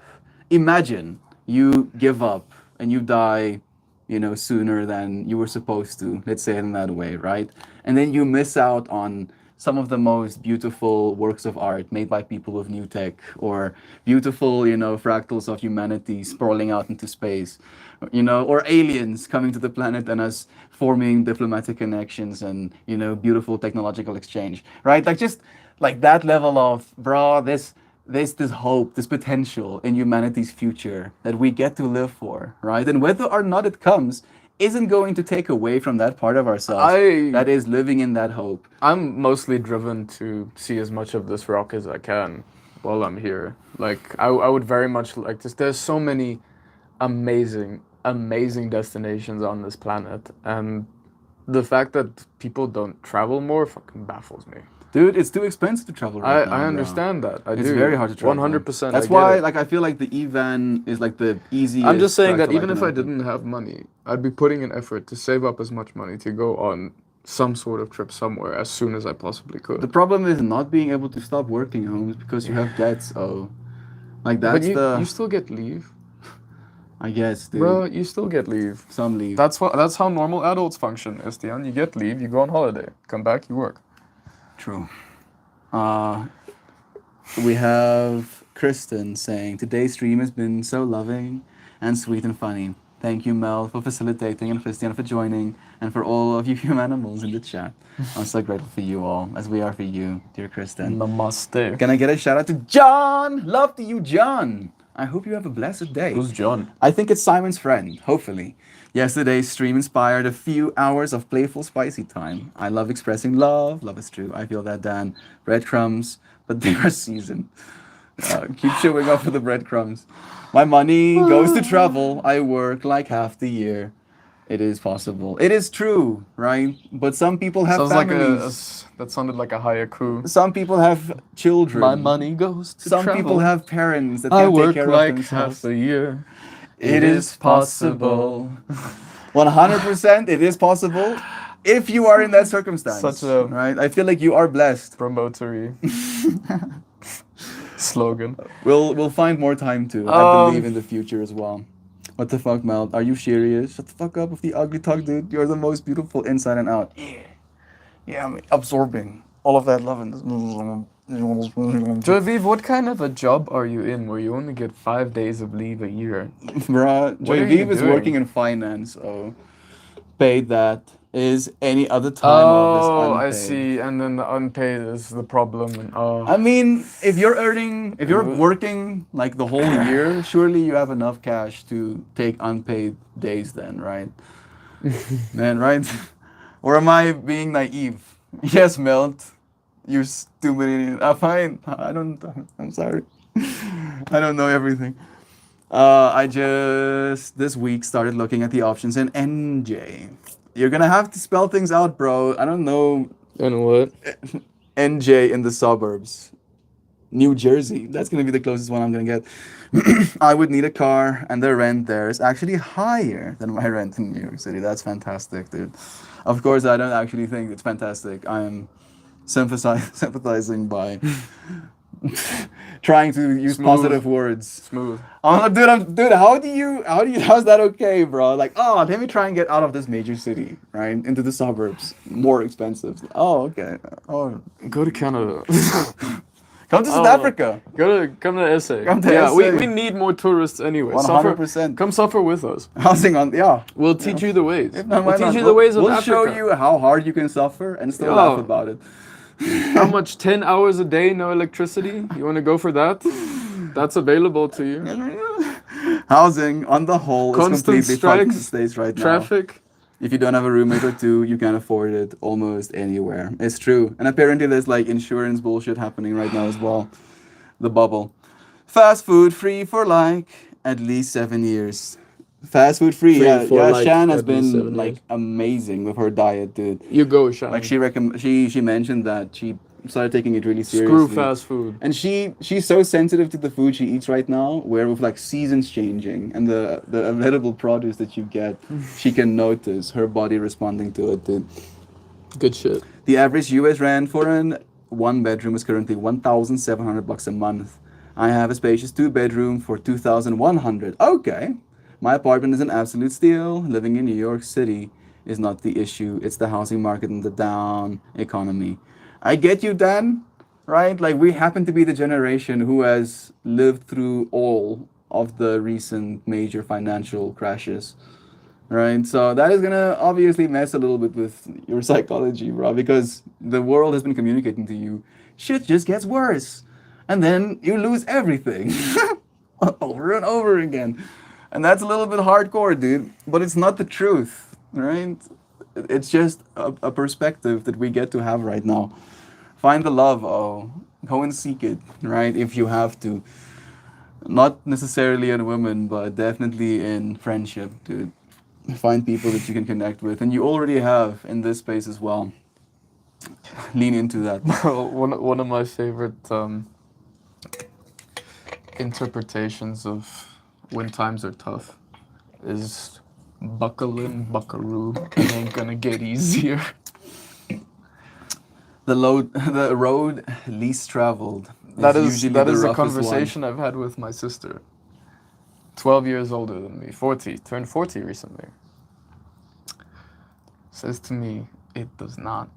S1: imagine you give up and you die, you know, sooner than you were supposed to. Let's say it in that way, right? And then you miss out on some of the most beautiful works of art made by people with new tech, or beautiful, you know, fractals of humanity sprawling out into space, you know, or aliens coming to the planet and us forming diplomatic connections and, you know, beautiful technological exchange, right? Like just like that level of, bro, there's this hope, this potential in humanity's future that we get to live for, right? And whether or not it comes isn't going to take away from that part of ourselves that is living in that hope.
S2: I'm mostly driven to see as much of this rock as I can while I'm here. Like, I would very much like this. There's so many amazing destinations on this planet, and the fact that people don't travel more fucking baffles me.
S1: Dude, it's too expensive to travel right now,
S2: I
S1: bro.
S2: understand that.
S1: It's very hard to travel.
S2: 100%.
S1: That's why, like, I feel like the E-van is like the easiest.
S2: I'm just saying that
S1: fractal
S2: even if I
S1: can open.
S2: didn't have money, I'd be putting an effort to save up as much money to go on some sort of trip somewhere as soon as I possibly
S1: The
S2: could.
S1: problem is not being able to stop working, Holmes, because you have debts. Oh, like
S2: But
S1: that's
S2: you still get leave,
S1: I guess, dude.
S2: bro. You still get leave.
S1: Some leave.
S2: That's how normal adults function, Estienne. You get leave, you go on holiday, come back, you work.
S1: True. We have Kristen saying, today's stream has been so loving and sweet and funny. Thank you, Mel, for facilitating and Christian for joining and for all of you humanimals in the chat. I'm so grateful for you all, as we are for you, dear Kristen.
S2: Namaste.
S1: Can I get a shout out to John? Love to you, John. I hope you have a blessed day.
S2: Who's John?
S1: I think it's Simon's friend, hopefully. Yesterday's stream inspired a few hours of playful spicy time. I love expressing love. Love is true. I feel that, Dan. Breadcrumbs, but they are seasoned. Keep showing up for the breadcrumbs. My money goes to travel. I work like half the year. It is possible. It is true, right? But some people have
S2: Sounds
S1: families.
S2: that sounded like a haiku.
S1: Some people have children.
S2: My money goes to
S1: Some
S2: travel.
S1: people have parents that
S2: I
S1: can't
S2: work
S1: take care
S2: like
S1: of themselves.
S2: half a year.
S1: It is possible. 100%, it is possible. if you are in that circumstance,
S2: Such a-
S1: right? I feel like you are blessed.
S2: Promotory slogan.
S1: We'll find more time to. I believe
S2: Um,
S1: in the future as well. What the fuck, Mel? Are you serious? Shut the fuck up with the ugly talk, dude. You're the most beautiful inside and out. Yeah, I'm absorbing all of that love and.
S2: Joviv, what kind of a job are you in where you only get 5 days of leave a year?
S1: Bruh,
S2: What are you
S1: JV is
S2: doing?
S1: working in finance, so paid that is any other time of this
S2: Oh,
S1: unpaid.
S2: I see. And then the unpaid is the problem. And
S1: I mean, if you're working like the whole year, surely you have enough cash to take unpaid days then, right? Man, right? Or am I being naive? Yes, Melt. You stupid. Fine. I'm sorry. I don't know everything. I just this week started looking at the options in NJ. You're gonna have to spell things out, bro. I don't know
S2: and what?
S1: NJ in the suburbs. New Jersey. That's gonna be the closest one I'm gonna get. I would need a car, and the rent there is actually higher than my rent in New York City. That's fantastic, dude. Of course, I don't actually think it's fantastic. I am sympathizing by trying to use
S2: Smooth.
S1: positive words.
S2: Smooth.
S1: Dude, how's that okay, bro? Like, oh, let me try and get out of this major city, right, into the suburbs, more expensive. Oh, okay. Oh,
S2: Go to Canada.
S1: come to South
S2: Oh.
S1: Africa.
S2: Come to SA.
S1: Come to
S2: yeah,
S1: SA.
S2: we need more tourists anyway.
S1: 100%.
S2: Come suffer with us.
S1: Housing on, yeah.
S2: We'll teach you the ways.
S1: If not, why
S2: We'll teach
S1: not?
S2: you the ways of
S1: We'll
S2: Africa.
S1: show you how hard you can suffer and still
S2: Yeah.
S1: laugh about it.
S2: How much? 10 hours a day, no electricity? You want to go for that? That's available to you.
S1: Housing on the whole
S2: Constant
S1: is completely fucked in the
S2: strikes,
S1: States right now.
S2: Traffic.
S1: If you don't have a roommate or two, you can afford it almost anywhere. It's true. And apparently there's like insurance bullshit happening right now as well. The bubble. Fast food free for like at least 7 years. Fast food free,
S2: Free
S1: yeah.
S2: for,
S1: Yeah,
S2: like,
S1: Shan has
S2: at least
S1: been
S2: 7
S1: like
S2: years.
S1: amazing with her diet, dude.
S2: You go, Shine.
S1: Like she mentioned that she started taking it really seriously.
S2: Screw fast food.
S1: And she's so sensitive to the food she eats right now, where with like seasons changing and the available produce that you get, she can notice her body responding to it, dude.
S2: Good shit.
S1: The average US rent for an one bedroom is currently $1,700 a month. I have a spacious 2-bedroom for $2,100. Okay. My apartment is an absolute steal. Living in New York City is not the issue. It's the housing market and the down economy. I get you, Dan, right? Like, we happen to be the generation who has lived through all of the recent major financial crashes, right? So that is gonna obviously mess a little bit with your psychology, bro, because the world has been communicating to you, shit just gets worse. And then you lose everything over and over again. And that's a little bit hardcore, dude. But it's not the truth, right? It's just a perspective that we get to have right now. Find the love, oh. Go and seek it, right? If you have to. Not necessarily in women, but definitely in friendship, dude. Find people that you can connect with. And you already have in this space as well. Lean into that.
S2: one of my favorite interpretations of when times are tough is buckle in, buckaroo. It ain't gonna get easier.
S1: The road least traveled.
S2: That is
S1: usually
S2: that
S1: the
S2: is a
S1: roughest one.
S2: conversation I've had with my sister. 12 years older than me, 40, turned 40 recently. Says to me, it does not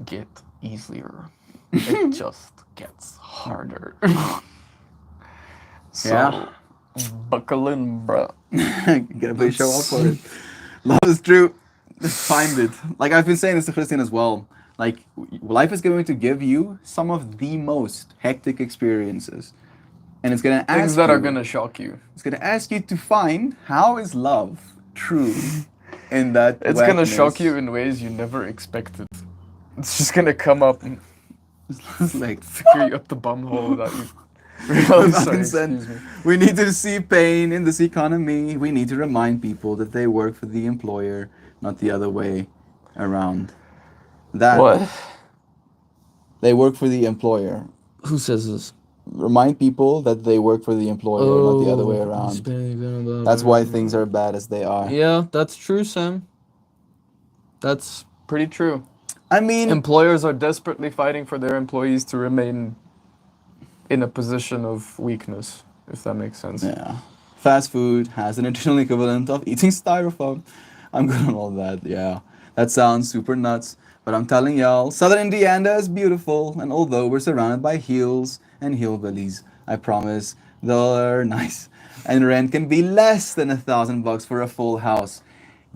S2: get easier. It just gets harder. So,
S1: Yeah.
S2: buckle in, bruh.
S1: Gotta play show up for it. Love is true. Find it. Like I've been saying this to Christian as well. Like life is going to give you some of the most hectic experiences, and it's gonna ask
S2: Things that
S1: you,
S2: are gonna shock you.
S1: It's gonna ask you to find how is love true in that.
S2: It's gonna
S1: wetness.
S2: shock you in ways you never expected. It's just gonna come up and
S1: It's like
S2: figure you up the bum hole without you realizing.
S1: without
S2: Sorry,
S1: consent.
S2: excuse me.
S1: We need to see pain in this economy. We need to remind people that they work for the employer, not the other way around. That
S2: What?
S1: they work for the employer.
S2: Who says this?
S1: Remind people that they work for the employer, not the other way around. That's why things are bad as they are.
S2: Yeah, that's true, Sam. That's Pretty true.
S1: I mean,
S2: Employers are desperately fighting for their employees to remain in a position of weakness, if that makes sense.
S1: yeah. Fast food has an additional equivalent of eating styrofoam. I'm good on all that, yeah. That sounds super nuts, but I'm telling y'all, Southern Indiana is beautiful, and although we're surrounded by hills and hillbillies, I promise they're nice. And rent can be less than $1,000 for a full house.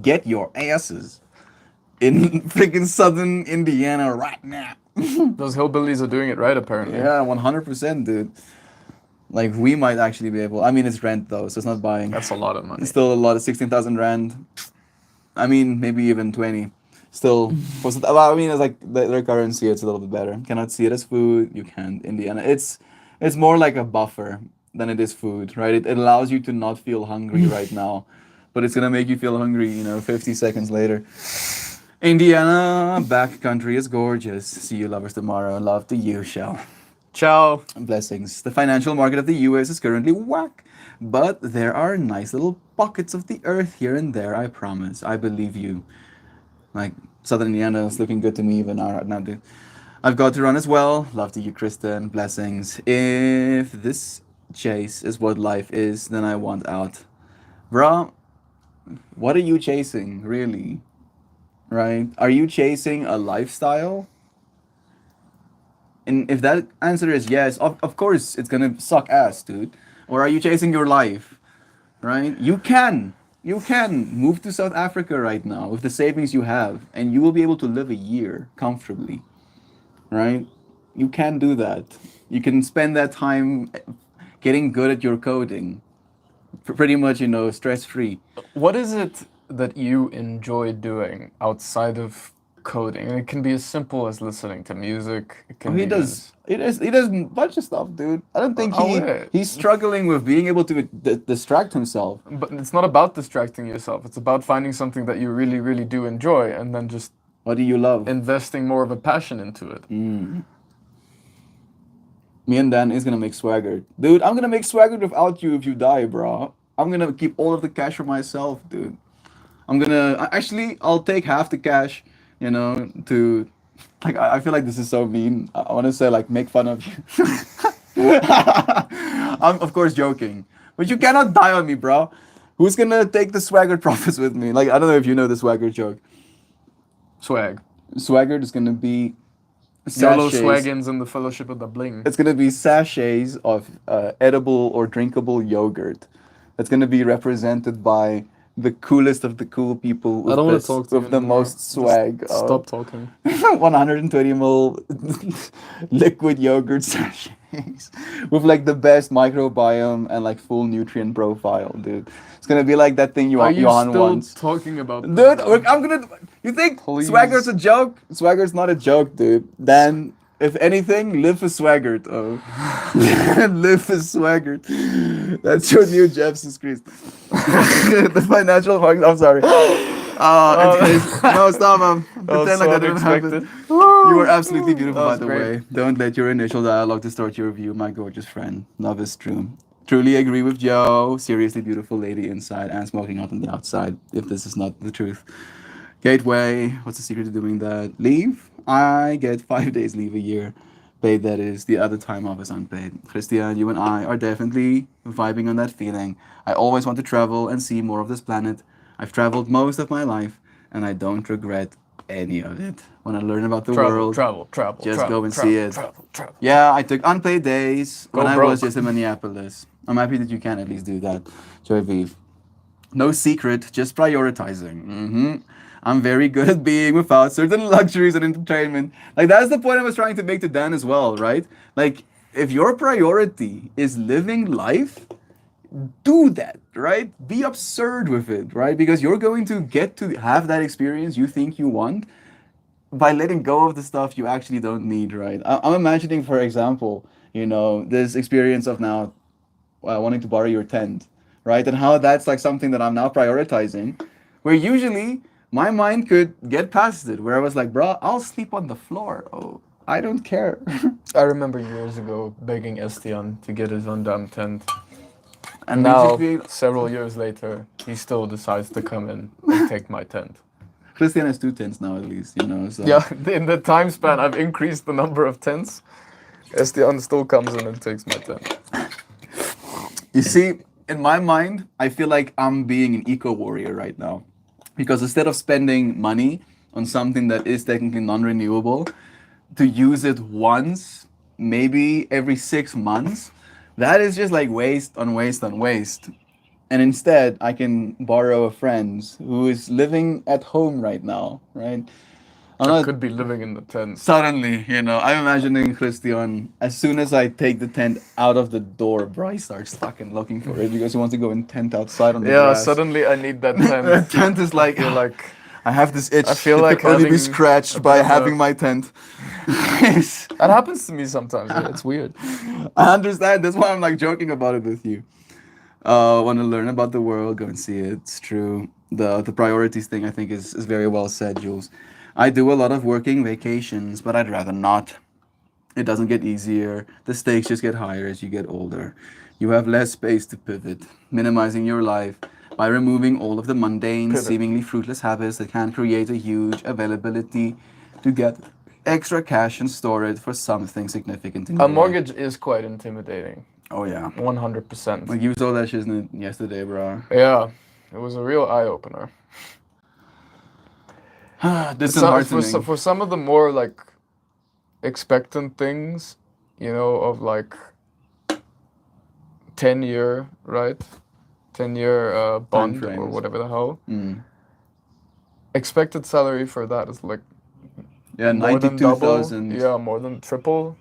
S1: Get your asses in freaking Southern Indiana right now.
S2: Those hillbillies are doing it right, apparently.
S1: Yeah, 100%, dude. Like, we might actually be able. I mean, it's rent though, so it's not buying.
S2: That's a lot of money.
S1: It's still a lot of 16,000 rand. I mean, maybe even 20. Still, well, I mean, it's like their currency. It's a little bit better. Cannot see it as food. You can't. Indiana. It's more like a buffer than it is food, right? It allows you to not feel hungry right now, but it's gonna make you feel hungry, 50 seconds later. Indiana, back country is gorgeous. See you lovers tomorrow. Love to you, Shell.
S2: Ciao.
S1: Blessings. The financial market of the US is currently whack, but there are nice little pockets of the earth here and there, I promise. I believe you. Like, Southern Indiana is looking good to me even now, dude. I've got to run as well. Love to you, Kristen. Blessings. If this chase is what life is, then I want out. Bruh, what are you chasing, really? Right? Are you chasing a lifestyle? And if that answer is yes, of course it's gonna suck ass, dude. Or are you chasing your life? Right? You can move to South Africa right now with the savings you have, and you will be able to live a year comfortably. Right? You can do that. You can spend that time getting good at your coding. Pretty much, stress free.
S2: What is it that you enjoy doing outside of coding? And it can be as simple as listening to music. It can
S1: He
S2: be
S1: does. He does a bunch of stuff, dude. I don't think
S2: yeah.
S1: he's struggling with being able to distract himself.
S2: But it's not about distracting yourself. It's about finding something that you really, really do enjoy, and then just
S1: What do you love?
S2: investing more of a passion into it.
S1: Me and Dan is gonna make Swaggered. Dude, I'm gonna make Swaggered without you if you die, bro. I'm gonna keep all of the cash for myself, dude. I'll take half the cash, to, like, I feel like this is so mean. I want to say, like, make fun of you. I'm, of course, joking. But you cannot die on me, bro. Who's gonna take the Swaggered profits with me? Like, I don't know if you know the Swaggered joke.
S2: Swag.
S1: Swaggered is gonna be
S2: YOLO
S1: sachets.
S2: Swaggins and the Fellowship of the Bling.
S1: It's gonna be sachets of edible or drinkable yogurt. That's gonna be represented by the coolest of the cool people with,
S2: I don't want to talk to you
S1: with the
S2: anymore.
S1: most swag.
S2: Just stop talking.
S1: 120 ml liquid yogurt sachets with like the best microbiome and like full nutrient profile, dude. It's gonna be like that thing
S2: Are you
S1: Johan
S2: still
S1: wants.
S2: talking about
S1: Dude,
S2: this?
S1: I'm gonna. You think
S2: Please.
S1: Swagger's a joke? Swagger's not a joke, dude. Then, if anything, live for Swaggert. Oh, live for Swaggert. That's your new Jeff's Christ. The financial market. I'm sorry. No, stop, man. Pretend like that didn't happen. You were absolutely beautiful,
S2: That
S1: by
S2: was
S1: the
S2: great.
S1: way. Don't let your initial dialogue distort your view, my gorgeous friend. Love is true. Truly agree with Joe. Seriously beautiful lady inside and smoking out on the outside, if this is not the truth. Gateway, what's the secret to doing that? Leave? I get 5 days leave a year. Paid, that is. The other time off is unpaid. Christian, you and I are definitely vibing on that feeling. I always want to travel and see more of this planet. I've traveled most of my life, and I don't regret any of it. When I learn about the world,
S2: Travel.
S1: just go and see it.
S2: Travel.
S1: Yeah, I took unpaid days when I
S2: broke.
S1: was just in Minneapolis. I'm happy that you can at least do that, Joy Vive. No secret, just prioritizing. I'm very good at being without certain luxuries and entertainment. Like, that's the point I was trying to make to Dan as well, right? Like, if your priority is living life, do that, right? Be absurd with it, right? Because you're going to get to have that experience you think you want by letting go of the stuff you actually don't need, right? I'm imagining, for example, this experience of now wanting to borrow your tent, right? And how that's like something that I'm now prioritizing, where usually my mind could get past it, where I was like, bro, I'll sleep on the floor. Oh, I don't care.
S2: I remember years ago begging Estian to get his own damn tent.
S1: And
S2: Now,
S1: basically,
S2: several years later, he still decides to come in and take my tent.
S1: Christian has 2 tents now at least, you know. So
S2: Yeah, in the time span, I've increased the number of tents. Estian still comes in and takes my tent.
S1: you see, in my mind, I feel like I'm being an eco warrior right now, because instead of spending money on something that is technically non-renewable, to use it once, maybe every 6 months, that is just like waste on waste on waste. And instead, I can borrow a friend who is living at home right now, right? I'm
S2: I
S1: not
S2: could be living in the tent.
S1: suddenly, you know, I'm imagining Christian, as soon as I take the tent out of the door, Bryce starts fucking looking for it because he wants to go and tent outside on the
S2: Yeah,
S1: grass.
S2: suddenly I need that tent.
S1: The tent is like,
S2: I feel like
S1: I have this itch.
S2: I feel
S1: it
S2: like
S1: could only be
S2: having
S1: scratched
S2: a
S1: by
S2: bit of a-
S1: having my tent. Yes.
S2: that happens to me sometimes. Yeah, it's weird.
S1: I understand. That's why I'm like joking about it with you. Want to learn about the world, go and see it. It's true. The priorities thing I think is very well said, Jules. I do a lot of working vacations, but I'd rather not. It doesn't get easier. The stakes just get higher as you get older. You have less space to pivot, minimizing your life by removing all of the mundane,
S2: Pivot.
S1: seemingly fruitless habits that can create a huge availability to get extra cash and store it for something significant in
S2: A
S1: your life.
S2: mortgage is quite intimidating.
S1: Oh yeah.
S2: 100%.
S1: Like you saw that shit yesterday, bro.
S2: Yeah, it was a real eye opener.
S1: Disheartening.
S2: For some of the more like expectant things, you know, of like 10-year, right? 10-year bond or
S1: frames.
S2: whatever the hell.
S1: Mm.
S2: Expected salary for that is like
S1: Yeah,
S2: more than double.
S1: 92,000.
S2: Yeah, more than triple.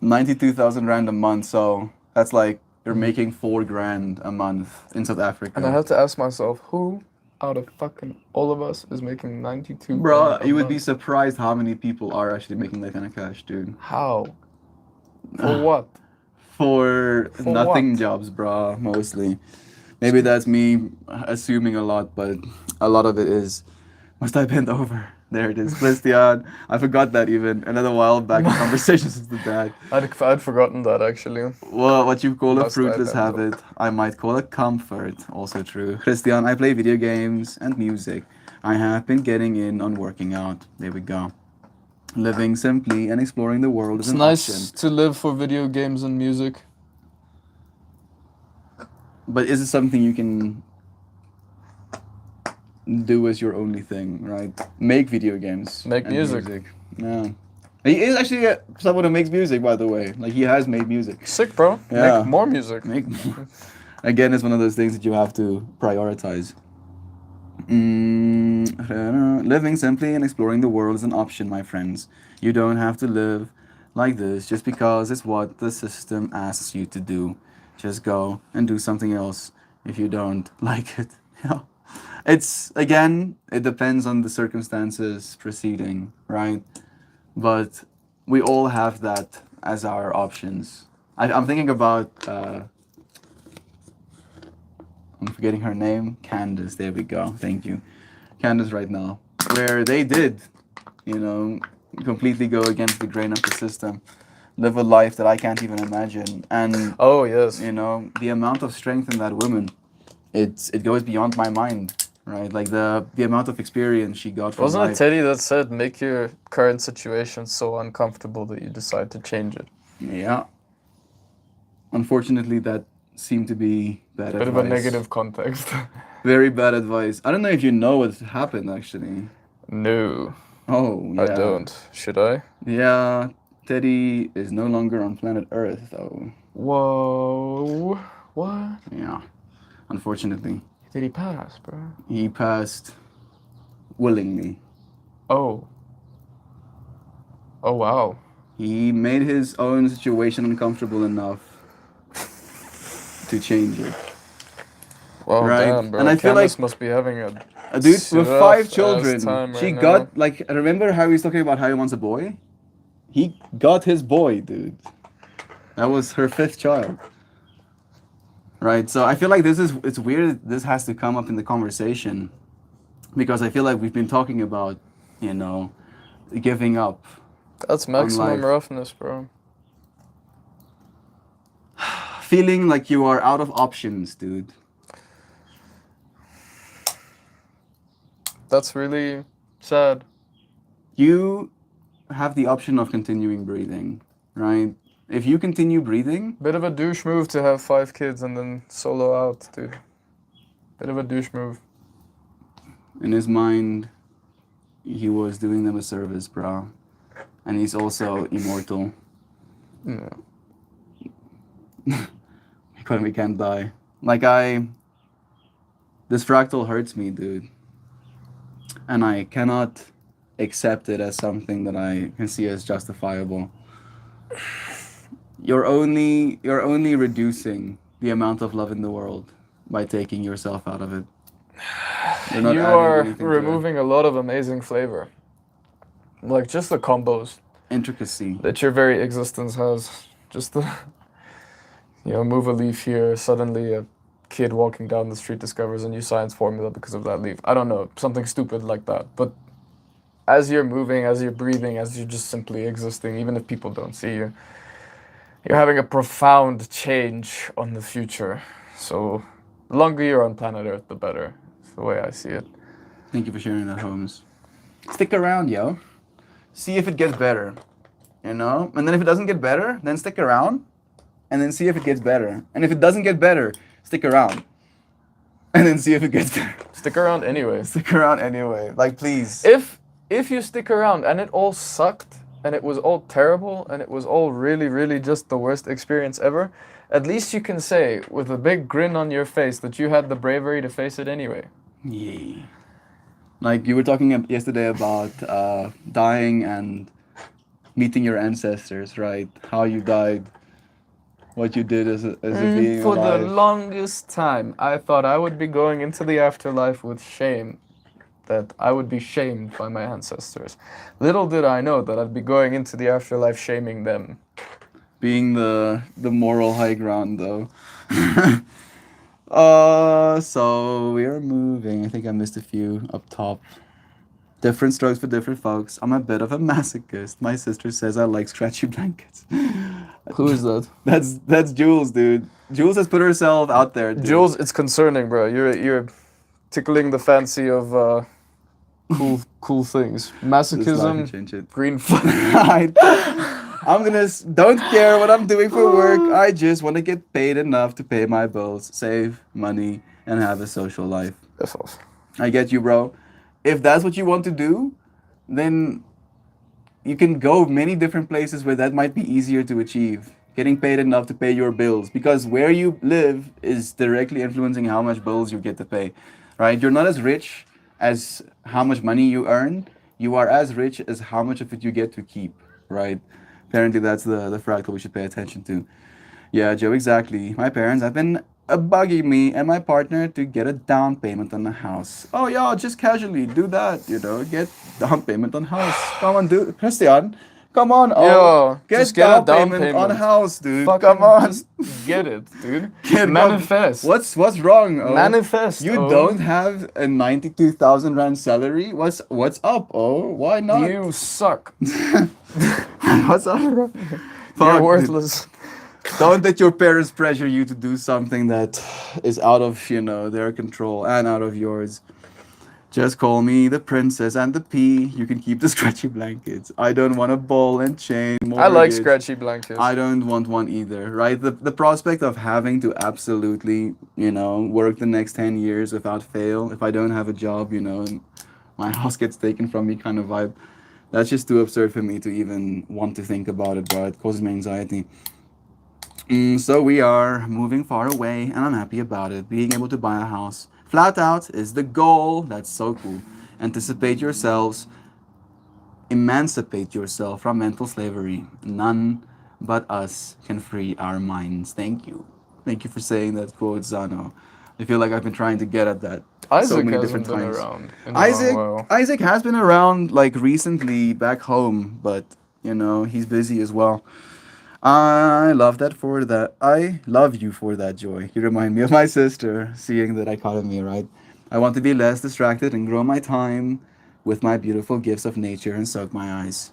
S1: 92,000 rand a month. So that's like you're
S2: Mhm.
S1: making 4 grand a month in South Africa.
S2: And I have to ask myself, who out of fucking all of us is making 92?
S1: Bro,
S2: grand a
S1: you would be
S2: month?
S1: surprised how many people are actually making that kind of cash, dude.
S2: How? For what?
S1: For
S2: For
S1: nothing
S2: what?
S1: jobs, bro, mostly. Maybe that's me assuming a lot, but a lot of it is, must I bend over? There it is, Christian. I forgot that even another while back in conversations with the dad.
S2: I'd forgotten that actually.
S1: Well, what you call a
S2: Must I
S1: fruitless
S2: bend over?
S1: habit, I might call a comfort. Also true. Christian, I play video games and music. I have been getting in on working out. There we go. Living simply and exploring the world is
S2: It's
S1: an
S2: nice
S1: option.
S2: to live for video games and music.
S1: But is it something you can do as your only thing, right? Make video games.
S2: Make
S1: and
S2: music.
S1: Yeah. He is actually someone who makes music, by the way. Like, he has made music.
S2: Sick, bro.
S1: Yeah.
S2: Make more music.
S1: Make Again, it's one of those things that you have to prioritize. Living simply and exploring the world is an option, my friends. You don't have to live like this just because it's what the system asks you to do. Just go and do something else if you don't like it. Yeah. It's, again, it depends on the circumstances preceding, right? But we all have that as our options. I'm thinking about, I'm forgetting her name, Candace, there we go, thank you. Candace right now, where they did, you know, completely go against the grain of the system, live a life that I can't even imagine. And,
S2: Oh yes.
S1: you know, the amount of strength in that woman, it goes beyond my mind, right? Like the amount of experience she got from
S2: Wasn't it
S1: life.
S2: Teddy that said, make your current situation so uncomfortable that you decide to change it?
S1: Yeah. Unfortunately, that seemed to be bad
S2: Bit
S1: advice.
S2: of a negative context.
S1: Very bad advice. I don't know if you know what happened, actually.
S2: No,
S1: Oh, yeah.
S2: I don't. Should I?
S1: Yeah, Teddy is no longer on planet Earth, though.
S2: Whoa. What?
S1: Yeah, unfortunately.
S2: Did he pass, bro?
S1: He passed willingly.
S2: Oh. Oh, wow.
S1: He made his own situation uncomfortable enough to change it.
S2: Well,
S1: Right.
S2: damn, bro.
S1: And I feel
S2: Candace
S1: like-
S2: must be having a
S1: A dude with
S2: rough
S1: 5
S2: ass
S1: children.
S2: time
S1: She
S2: right
S1: got,
S2: now.
S1: like, remember how he was talking about how he wants a boy? He got his boy, dude. That was her 5th child. Right, so I feel like it's weird this has to come up in the conversation, because I feel like we've been talking about, you know, giving up.
S2: That's maximum
S1: life.
S2: roughness, bro.
S1: Feeling like you are out of options, dude.
S2: That's really sad.
S1: You have the option of continuing breathing, right? If you continue breathing,
S2: Bit of a douche move to have 5 kids and then solo out, dude. Bit of a douche move.
S1: in his mind, he was doing them a service, bro. And he's also immortal.
S2: Yeah.
S1: Because we can't die. Like, this fractal hurts me, dude. And I cannot accept it as something that I can see as justifiable. You're only reducing the amount of love in the world by taking yourself out of it. You're not
S2: You
S1: adding
S2: are
S1: anything to it.
S2: removing a lot of amazing flavor. Like just the combos
S1: Intricacy.
S2: that your very existence has. Just the, move a leaf here, suddenly a kid walking down the street discovers a new science formula because of that leaf. I don't know, something stupid like that. But as you're moving, as you're breathing, as you're just simply existing, even if people don't see you, you're having a profound change on the future. So the longer you're on planet Earth, the better. That's the way I see it.
S1: Thank you for sharing that, Holmes. Stick around, yo. See if it gets better, And then if it doesn't get better, then stick around, and then see if it gets better. And if it doesn't get better, stick around, and then see if it gets better.
S2: Stick around anyway.
S1: Stick around anyway. Like, please.
S2: If you stick around and it all sucked, and it was all terrible, and it was all really, really just the worst experience ever, at least you can say, with a big grin on your face, that you had the bravery to face it anyway.
S1: Yeah. Like, you were talking yesterday about dying and meeting your ancestors, right? How you died, what you did as a being
S2: For
S1: alive.
S2: the longest time, I thought I would be going into the afterlife with shame, that I would be shamed by my ancestors. Little did I know that I'd be going into the afterlife shaming them.
S1: Being the moral high ground, though. So we are moving. I think I missed a few up top. Different strokes for different folks. I'm a bit of a masochist. My sister says I like scratchy blankets.
S2: Who is that?
S1: That's Jules, dude. Jules has put herself out there, dude.
S2: Jules, it's concerning, bro. You're tickling the fancy of cool things.
S1: This life can
S2: Masochism,
S1: change it.
S2: green flag.
S1: Don't care what I'm doing for work. I just want to get paid enough to pay my bills, save money, and have a social life.
S2: F off.
S1: I get you, bro. If that's what you want to do, then you can go many different places where that might be easier to achieve. Getting paid enough to pay your bills, because where you live is directly influencing how much bills you get to pay, right? You're not as rich as how much money you earn. You are as rich as how much of it you get to keep, right? Apparently that's the fractal we should pay attention to. Yeah, Joe, exactly. My parents have been bugging me and my partner to get a down payment on the house. Oh, yeah, just casually do that, get down payment on house. Come on, dude. Christian, come on.
S2: Yo, just get a down
S1: on
S2: payment.
S1: house, dude.
S2: Fucking
S1: Come on.
S2: just get it, dude.
S1: Get
S2: Manifest.
S1: What's wrong? Oh?
S2: Manifest.
S1: You
S2: oh.
S1: don't have a 92,000 rand salary? What's up? Oh, why not?
S2: You suck.
S1: What's up?
S2: You're
S1: Fuck,
S2: worthless.
S1: Don't let your parents pressure you to do something that is out of, their control and out of yours. Just call me the princess and the pea. You can keep the scratchy blankets. I don't want a ball and chain.
S2: I like scratchy blankets.
S1: I don't want one either, right? The prospect of having to absolutely, work the next 10 years without fail. If I don't have a job, and my house gets taken from me kind of vibe. That's just too absurd for me to even want to think about it, bro. It causes me anxiety. So we are moving far away, and I'm happy about it. Being able to buy a house flat out is the goal. That's so cool. Anticipate yourselves. Emancipate yourself from mental slavery. None but us can free our minds. Thank you. Thank you for saying that quote, Zano. I feel like I've been trying to get at that so many different times.
S2: Around in a long while.
S1: Isaac has been around like recently back home, but he's busy as well. I love that. I love you for that, Joy. You remind me of my sister, seeing that dichotomy, right? I want to be less distracted and grow my time with my beautiful gifts of nature and soak my eyes.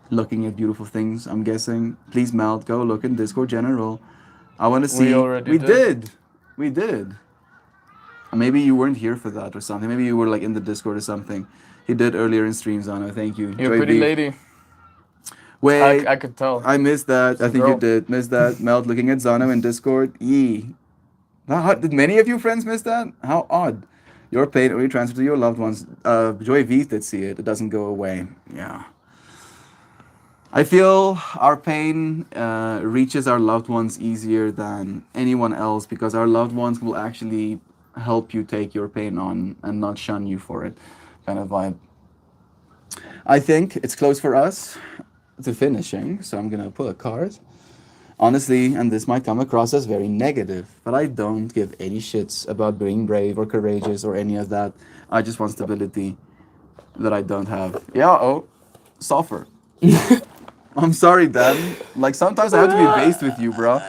S1: Looking at beautiful things, I'm guessing. Please melt, go look in Discord General. I want to see.
S2: already
S1: We
S2: did.
S1: did. We did. Maybe you weren't here for that or something. Maybe you were like in the Discord or something. He did earlier in streams, Zano. Thank you.
S2: You're a
S1: Joy
S2: pretty
S1: Beef.
S2: lady.
S1: Wait,
S2: I could tell.
S1: I missed that. I
S2: a
S1: think you
S2: girl.
S1: did. Missed that. Melt looking at Zano in Discord. Yee. Did many of you friends miss that? How odd. Your pain only transferred to your loved ones. Joy V did see it. It doesn't go away. Yeah. I feel our pain reaches our loved ones easier than anyone else because our loved ones will actually help you take your pain on and not shun you for it, kind of vibe. I think it's close for us to finishing, so I'm gonna pull a card. Honestly, and this might come across as very negative, but I don't give any shits about being brave or courageous or any of that. I just want stability that I don't have. Yeah, oh, suffer. I'm sorry, Dan. Like, sometimes I have to be based with you, bro.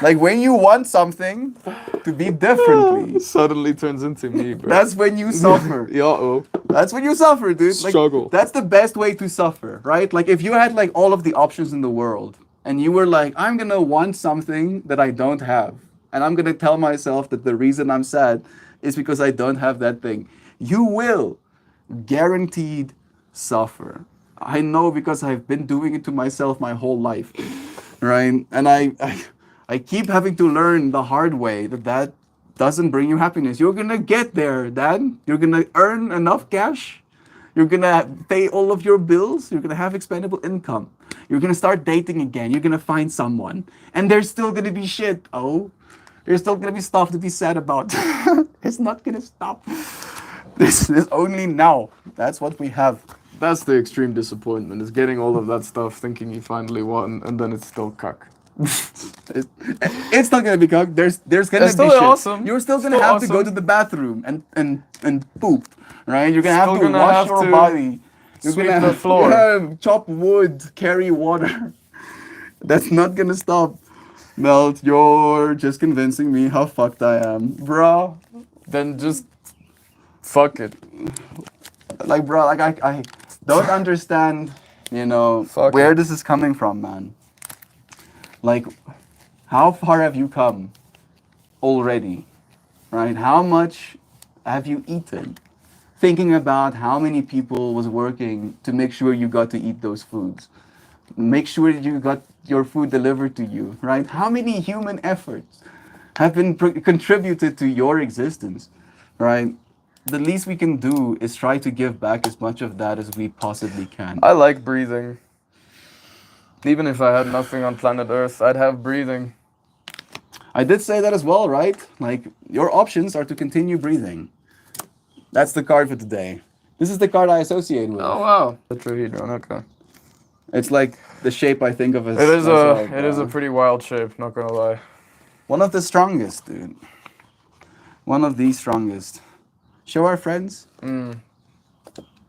S1: Like, when you want something to be differently,
S2: Suddenly turns into me, bro.
S1: that's when you suffer.
S2: Uh-oh.
S1: That's when you suffer, dude. Like,
S2: Struggle.
S1: that's the best way to suffer, right? Like, if you had, like, all of the options in the world, and you were like, I'm gonna want something that I don't have, and I'm gonna tell myself that the reason I'm sad is because I don't have that thing, you will guaranteed suffer. I know because I've been doing it to myself my whole life, right? And I keep having to learn the hard way that that doesn't bring you happiness. You're gonna get there, Dad. You're gonna earn enough cash. You're gonna pay all of your bills. You're gonna have expendable income. You're gonna start dating again. You're gonna find someone, and there's still gonna be shit. Oh, there's still gonna be stuff to be sad about. It's not gonna stop. This is only now. That's what we have.
S2: That's the extreme disappointment, is getting all of that stuff, thinking you finally won, and then it's still cuck.
S1: It's not gonna be cooked. There's gonna
S2: It's
S1: be
S2: still
S1: shit.
S2: awesome.
S1: You're still gonna
S2: Still
S1: have to go
S2: awesome.
S1: to the bathroom and poop, right? You're gonna
S2: Still
S1: have to
S2: gonna
S1: wash
S2: have
S1: your
S2: to
S1: body. You're
S2: sweep
S1: gonna
S2: the floor.
S1: Yeah, chop wood, carry water. That's not gonna stop. Melt, you're just convincing me how fucked I am, bro.
S2: Then just fuck it.
S1: Like, bro, like I don't understand,
S2: Fuck
S1: where
S2: it.
S1: this is coming from, man. Like, how far have you come already, right? How much have you eaten? Thinking about how many people was working to make sure you got to eat those foods. Make sure you got your food delivered to you, right? How many human efforts have been contributed to your existence, right? The least we can do is try to give back as much of that as we possibly can.
S2: I like breathing. Even if I had nothing on planet Earth, I'd have breathing.
S1: I did say that as well, right? Like, your options are to continue breathing. That's the card for today. This is the card I associate with.
S2: Oh wow. Tetrahedron, okay.
S1: It's like the shape I think of as.
S2: It is
S1: myself,
S2: it is a pretty wild shape, not gonna lie.
S1: one of the strongest, dude. One of the strongest. Show our friends.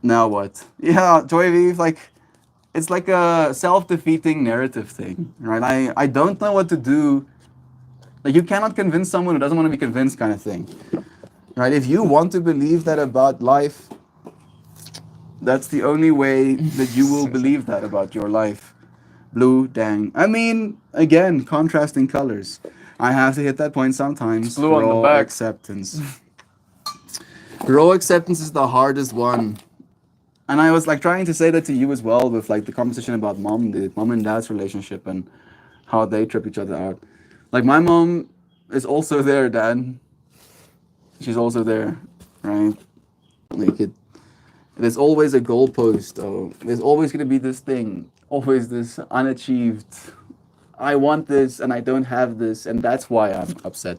S1: Now what? Yeah, Joy Vive, like, it's like a self-defeating narrative thing, right? I don't know what to do. Like, you cannot convince someone who doesn't want to be convinced, kind of thing, right? If you want to believe that about life, that's the only way that you will believe that about your life. Blue, dang. I mean, again, contrasting colors. I have to hit that point sometimes.
S2: Blue on the
S1: Raw
S2: back.
S1: acceptance. Raw acceptance is the hardest one. And I was like trying to say that to you as well with like the conversation about the mom and dad's relationship and how they trip each other out. Like, my mom is also there, Dad. She's also there, right? Like, there's always a goalpost, though. There's always gonna be this thing, always this unachieved. I want this and I don't have this, and that's why I'm upset.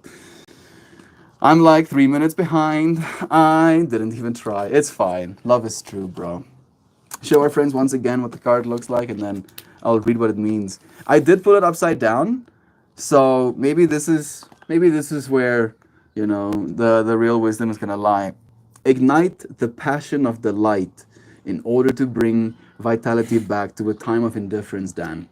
S1: I'm like 3 minutes behind. I didn't even try. It's fine. Love is true, bro. Show our friends once again what the card looks like, and then I'll read what it means. I did put it upside down, so maybe this is where the real wisdom is gonna lie. Ignite the passion of the light in order to bring vitality back to a time of indifference, Dan.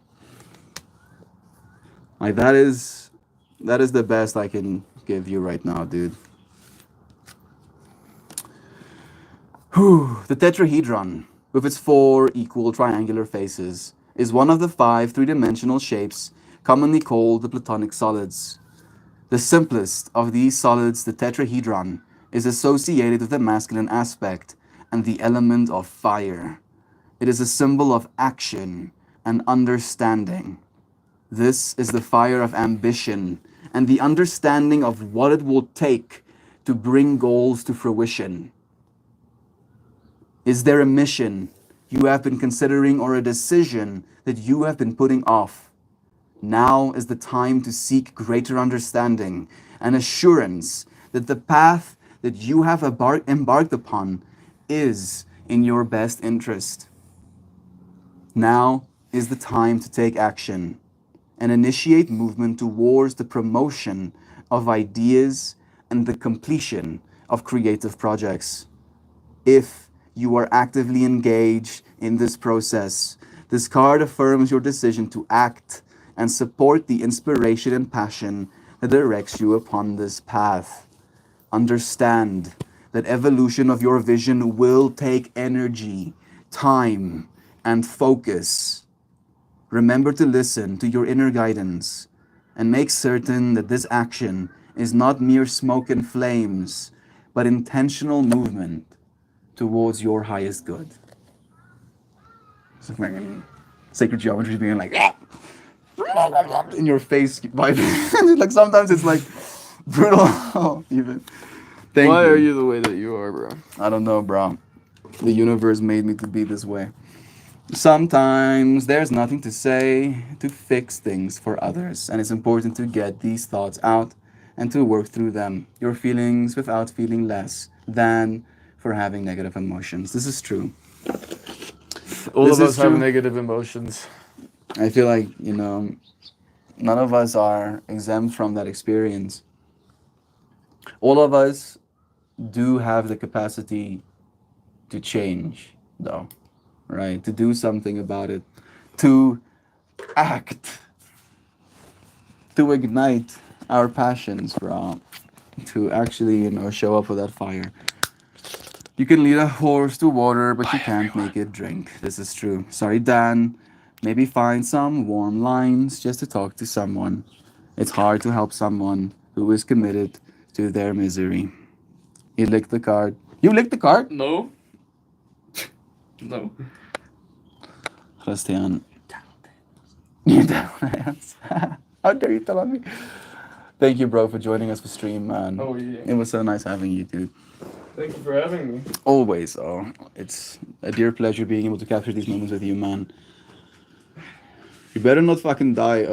S1: Like, that is the best I can give you right now, dude. Whew. The tetrahedron, with its 4 equal triangular faces, is one of the 5 three-dimensional shapes commonly called the Platonic solids. The simplest of these solids, the tetrahedron, is associated with the masculine aspect and the element of fire. It is a symbol of action and understanding. This is the fire of ambition and the understanding of what it will take to bring goals to fruition. Is there a mission you have been considering or a decision that you have been putting off? Now is the time to seek greater understanding and assurance that the path that you have embarked upon is in your best interest. Now is the time to take action and initiate movement towards the promotion of ideas and the completion of creative projects. If you are actively engaged in this process, this card affirms your decision to act and support the inspiration and passion that directs you upon this path. Understand that evolution of your vision will take energy, time, and focus. Remember to listen to your inner guidance and make certain that this action is not mere smoke and flames, but intentional movement towards your highest good. It's like fucking sacred geometry being like in your face. Like sometimes it's like brutal even.
S2: Why are you the way that you are, bro?
S1: I don't know, bro. The universe made me to be this way. Sometimes there's nothing to say to fix things for others, and it's important to get these thoughts out and to work through them. Your feelings without feeling less than for having negative emotions. This is true.
S2: All
S1: This
S2: of
S1: is
S2: us have
S1: true.
S2: negative emotions.
S1: I feel like, none of us are exempt from that experience. All of us do have the capacity to change, though, right? To do something about it, to act, to ignite our passions, bro, to actually, show up for that fire. You can lead a horse to water, but you can't make it drink. This is true. Sorry, Dan. Maybe find some warm lines just to talk to someone. It's hard to help someone who is committed to their misery. He licked the card. You licked the card?
S2: No. No.
S1: Christian. You dance. How dare you tell on me? Thank you, bro, for joining us for stream, man.
S2: Oh, yeah.
S1: It was so nice having you, dude.
S2: Thank you for having me.
S1: Always, it's a dear pleasure being able to capture these moments with you, man. You better not fucking die, I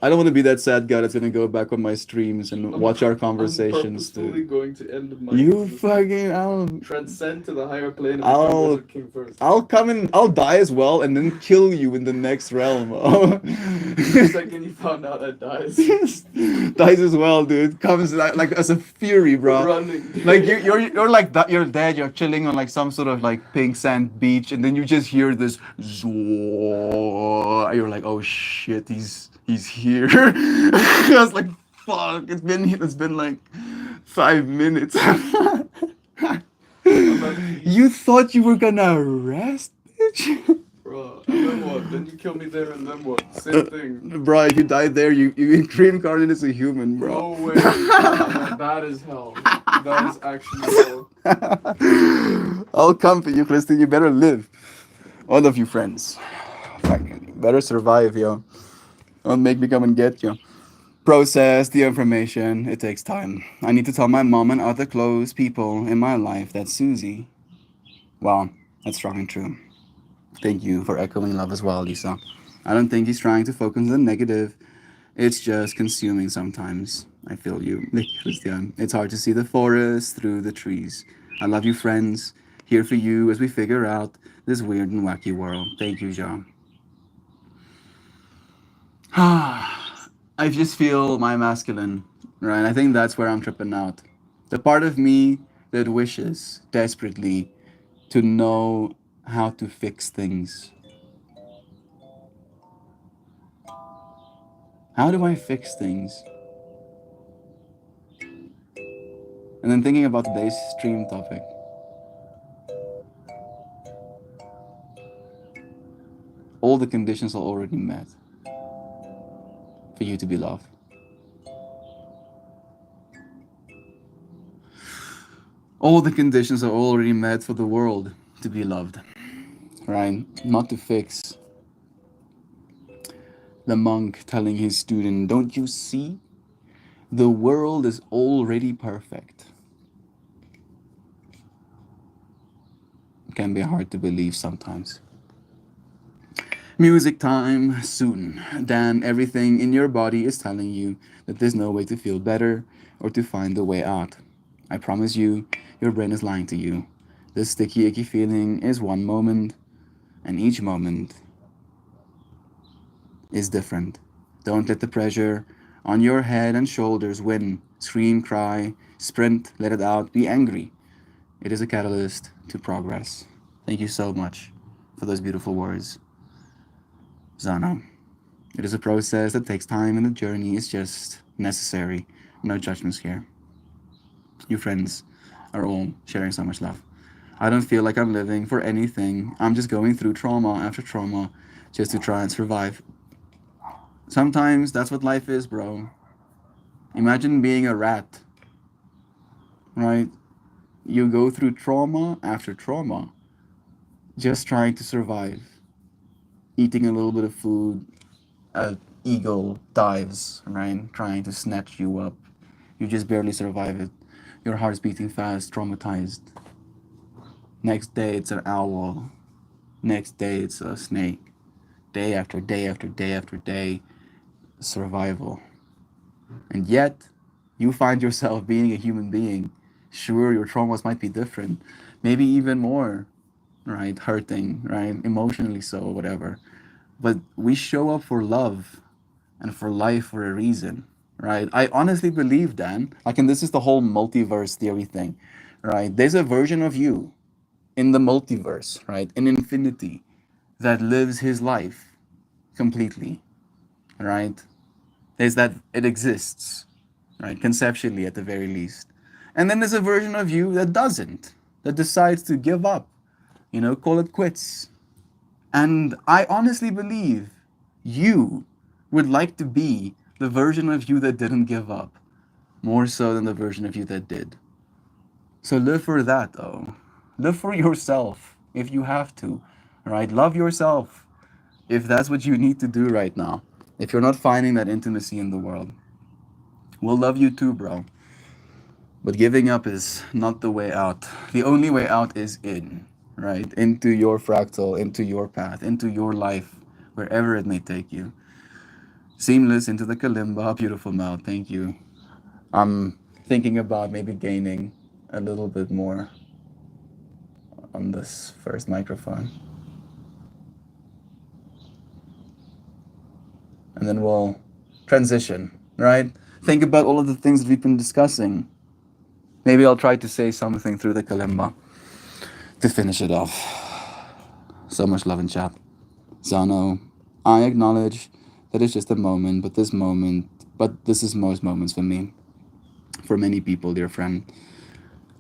S1: don't want to be that sad guy that's gonna go back on my streams and watch our conversations,
S2: I'm purposefully
S1: dude.
S2: going to end my
S1: You
S2: existence.
S1: fucking, I'll
S2: Transcend to the higher plane and
S1: I'll-
S2: become Desert King first.
S1: I'll come and I'll die as well and then kill you in the next realm.
S2: The second you found out I dies.
S1: Dies as well, dude. Comes like as a fury, bro.
S2: Running.
S1: Like you're like that. You're dead. You're chilling on like some sort of like pink sand beach, and then you just hear this. You're like, oh shit, he's here. I was like, fuck. It's been like 5 minutes. You thought you were gonna rest, bitch?
S2: Bro, and then what? Then you kill me there and then what? Same thing.
S1: Bro, if you died there, you reincarnated as a human, bro.
S2: No way. That is hell. That is actually hell.
S1: I'll come for you, Kristen. You better live. All of you friends. Fucking, you better survive, yo. Don't make me come and get you. Process the information. It takes time. I need to tell my mom and other close people in my life that Susie. Well, that's strong and true. Thank you for echoing love as well, Lisa. I don't think he's trying to focus on the negative. It's just consuming sometimes. I feel you, Christian. It's hard to see the forest through the trees. I love you, friends. Here for you as we figure out this weird and wacky world. Thank you, John. I just feel my masculine, right? I think that's where I'm tripping out. The part of me that wishes desperately to know how to fix things. How do I fix things? And then thinking about today's stream topic. All the conditions are already met for you to be loved. All the conditions are already met for the world to be loved, right? Not to fix. The monk telling his student, "Don't you see? The world is already perfect." It can be hard to believe sometimes. Music time soon. Dan, everything in your body is telling you that there's no way to feel better or to find a way out. I promise you, your brain is lying to you. This sticky, icky feeling is one moment, and each moment is different. Don't let the pressure on your head and shoulders win. Scream, cry, sprint, let it out, be angry. It is a catalyst to progress. Thank you so much for those beautiful words, Zana. It is a process that takes time, and the journey is just necessary. No judgments here. You friends are all sharing so much love. I don't feel like I'm living for anything. I'm just going through trauma after trauma just to try and survive. Sometimes that's what life is, bro. Imagine being a rat, right? You go through trauma after trauma just trying to survive. Eating a little bit of food, an eagle dives, right? Trying to snatch you up. You just barely survive it. Your heart's beating fast, traumatized. Next day it's an owl. Next day it's a snake. Day after day after day after day, survival. And yet, you find yourself being a human being. Sure, your traumas might be different, maybe even more, right? Hurting, right? Emotionally so, whatever. But we show up for love and for life for a reason, right? I honestly believe, Dan, like, and this is the whole multiverse theory thing, right? There's a version of you in the multiverse, right? In infinity that lives his life completely, right? There's that it exists, right? Conceptually, at the very least. And then there's a version of you that doesn't, that decides to give up, call it quits. And I honestly believe you would like to be the version of you that didn't give up, more so than the version of you that did. So live for that, though. Live for yourself if you have to, right? Love yourself if that's what you need to do right now. If you're not finding that intimacy in the world, we'll love you too, bro. But giving up is not the way out. The only way out is in, right? Into your fractal, into your path, into your life, wherever it may take you. Seamless into the kalimba, beautiful mouth. Thank you. I'm thinking about maybe gaining a little bit more on this first microphone. And then we'll transition, right? Think about all of the things that we've been discussing. Maybe I'll try to say something through the kalimba to finish it off. So much love and chat. Zano, I acknowledge that it's just a moment, but this is most moments for me. For many people, dear friend.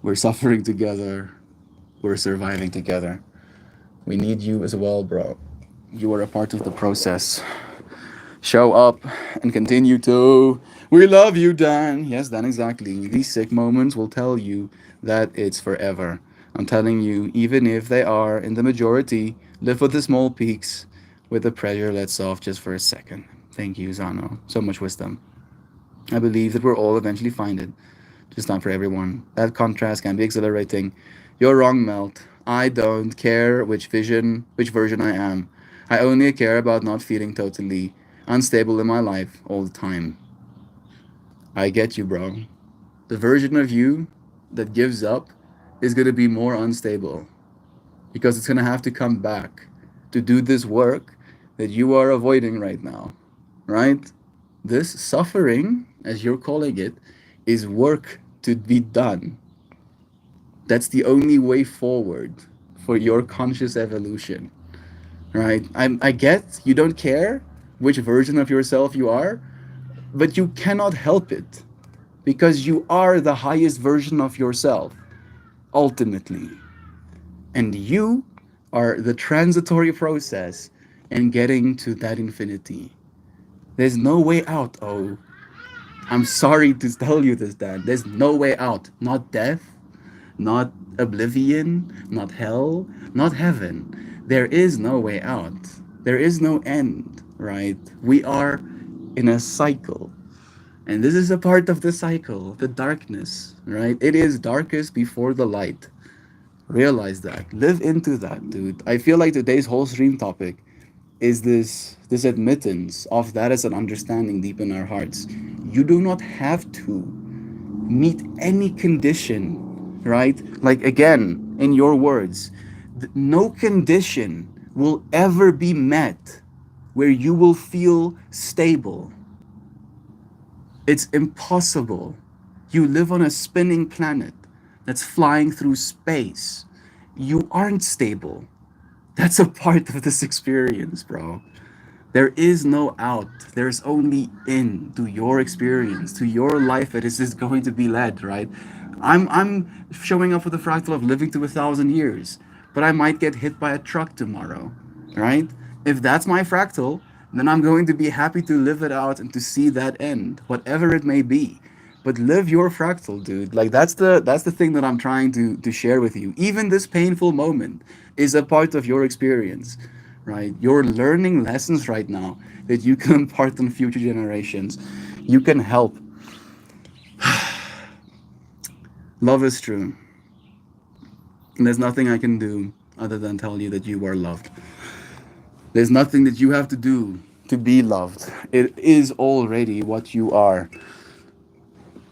S1: We're suffering together. We're surviving together. We need you as well, bro. You are a part of the process. Show up and continue to. We love you, Dan. Yes, Dan, exactly. These sick moments will tell you that it's forever. I'm telling you, even if they are in the majority, live with the small peaks with the pressure lets off just for a second. Thank you, Zano. So much wisdom. I believe that we'll all eventually find it. Just not for everyone. That contrast can be exhilarating. You're wrong, Melt. I don't care which version I am. I only care about not feeling totally unstable in my life all the time. I get you, bro. The version of you that gives up is going to be more unstable because it's going to have to come back to do this work that you are avoiding right now, right? This suffering, as you're calling it, is work to be done. That's the only way forward for your conscious evolution, right? I get you don't care which version of yourself you are, but you cannot help it because you are the highest version of yourself, ultimately. And you are the transitory process in getting to that infinity. There's no way out, I'm sorry to tell you this, Dan. There's no way out. Not death, not oblivion, not hell, not heaven. There is no way out. There is no end, right? We are in a cycle. And this is a part of the cycle, the darkness, right? It is darkest before the light. Realize that. Live into that, dude. I feel like today's whole stream topic is this admittance of that as an understanding deep in our hearts. You do not have to meet any condition, right? Like again, in your words, no condition will ever be met where you will feel stable. It's impossible. You live on a spinning planet that's flying through space. You aren't stable. That's a part of this experience, bro. There is no out. There's only in to your experience, to your life that is just going to be led, right? I'm showing up for the fractal of living to 1,000 years, but I might get hit by a truck tomorrow, right? If that's my fractal, then I'm going to be happy to live it out and to see that end, whatever it may be. But live your fractal, dude. Like that's the thing that I'm trying to share with you. Even this painful moment is a part of your experience, right? You're learning lessons right now that you can impart on future generations. You can help. Love is true. And there's nothing I can do other than tell you that you are loved. There's nothing that you have to do to be loved. It is already what you are.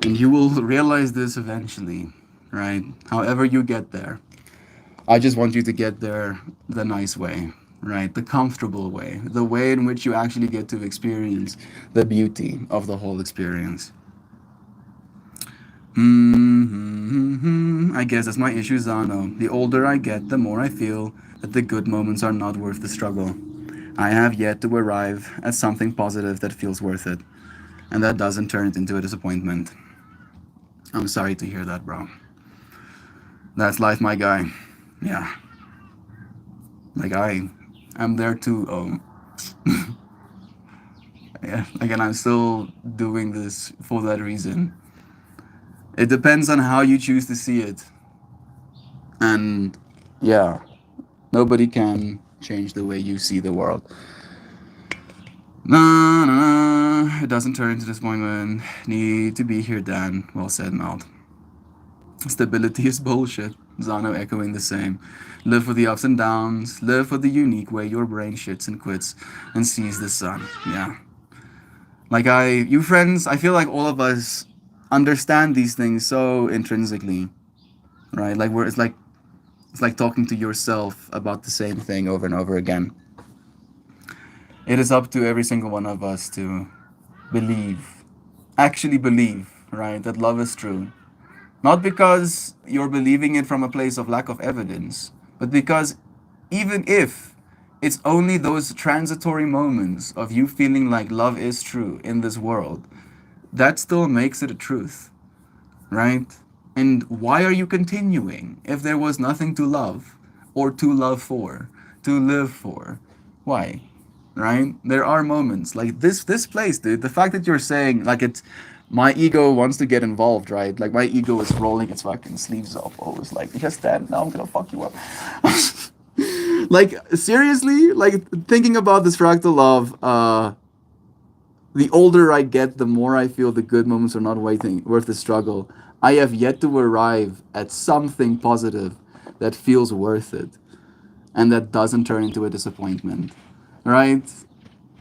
S1: And you will realize this eventually, right? However you get there. I just want you to get there the nice way, right? The comfortable way, the way in which you actually get to experience the beauty of the whole experience. I guess that's my issue, Zano. The older I get, the more I feel that the good moments are not worth the struggle. I have yet to arrive at something positive that feels worth it, and that doesn't turn it into a disappointment. I'm sorry to hear that, bro. That's life, my guy. Yeah. Like I'm there too. Yeah. Again, I'm still doing this for that reason. It depends on how you choose to see it. And yeah, nobody can change the way you see the world. Nah, nah, it doesn't turn into disappointment. Need to be here, Dan. Well said, Meld. Stability is bullshit. Zano echoing the same. Live for the ups and downs. Live for the unique way your brain shits and quits and sees the sun. Yeah. Like you friends, I feel like all of us understand these things so intrinsically, right? Like it's like talking to yourself about the same thing over and over again. It is up to every single one of us to believe, actually believe, right, that love is true. Not because you're believing it from a place of lack of evidence, but because even if it's only those transitory moments of you feeling like love is true in this world, that still makes it a truth, right? And why are you continuing if there was nothing to love or to love for, to live for? Why? Right? There are moments like this place, dude. The fact that you're saying like it's my ego wants to get involved, right? Like my ego is rolling its fucking sleeves up, always like just stand now, I'm gonna fuck you up. Like seriously, like thinking about this fractal of the older I get, the more I feel the good moments are not worth the struggle. I have yet to arrive at something positive that feels worth it and that doesn't turn into a disappointment. Right?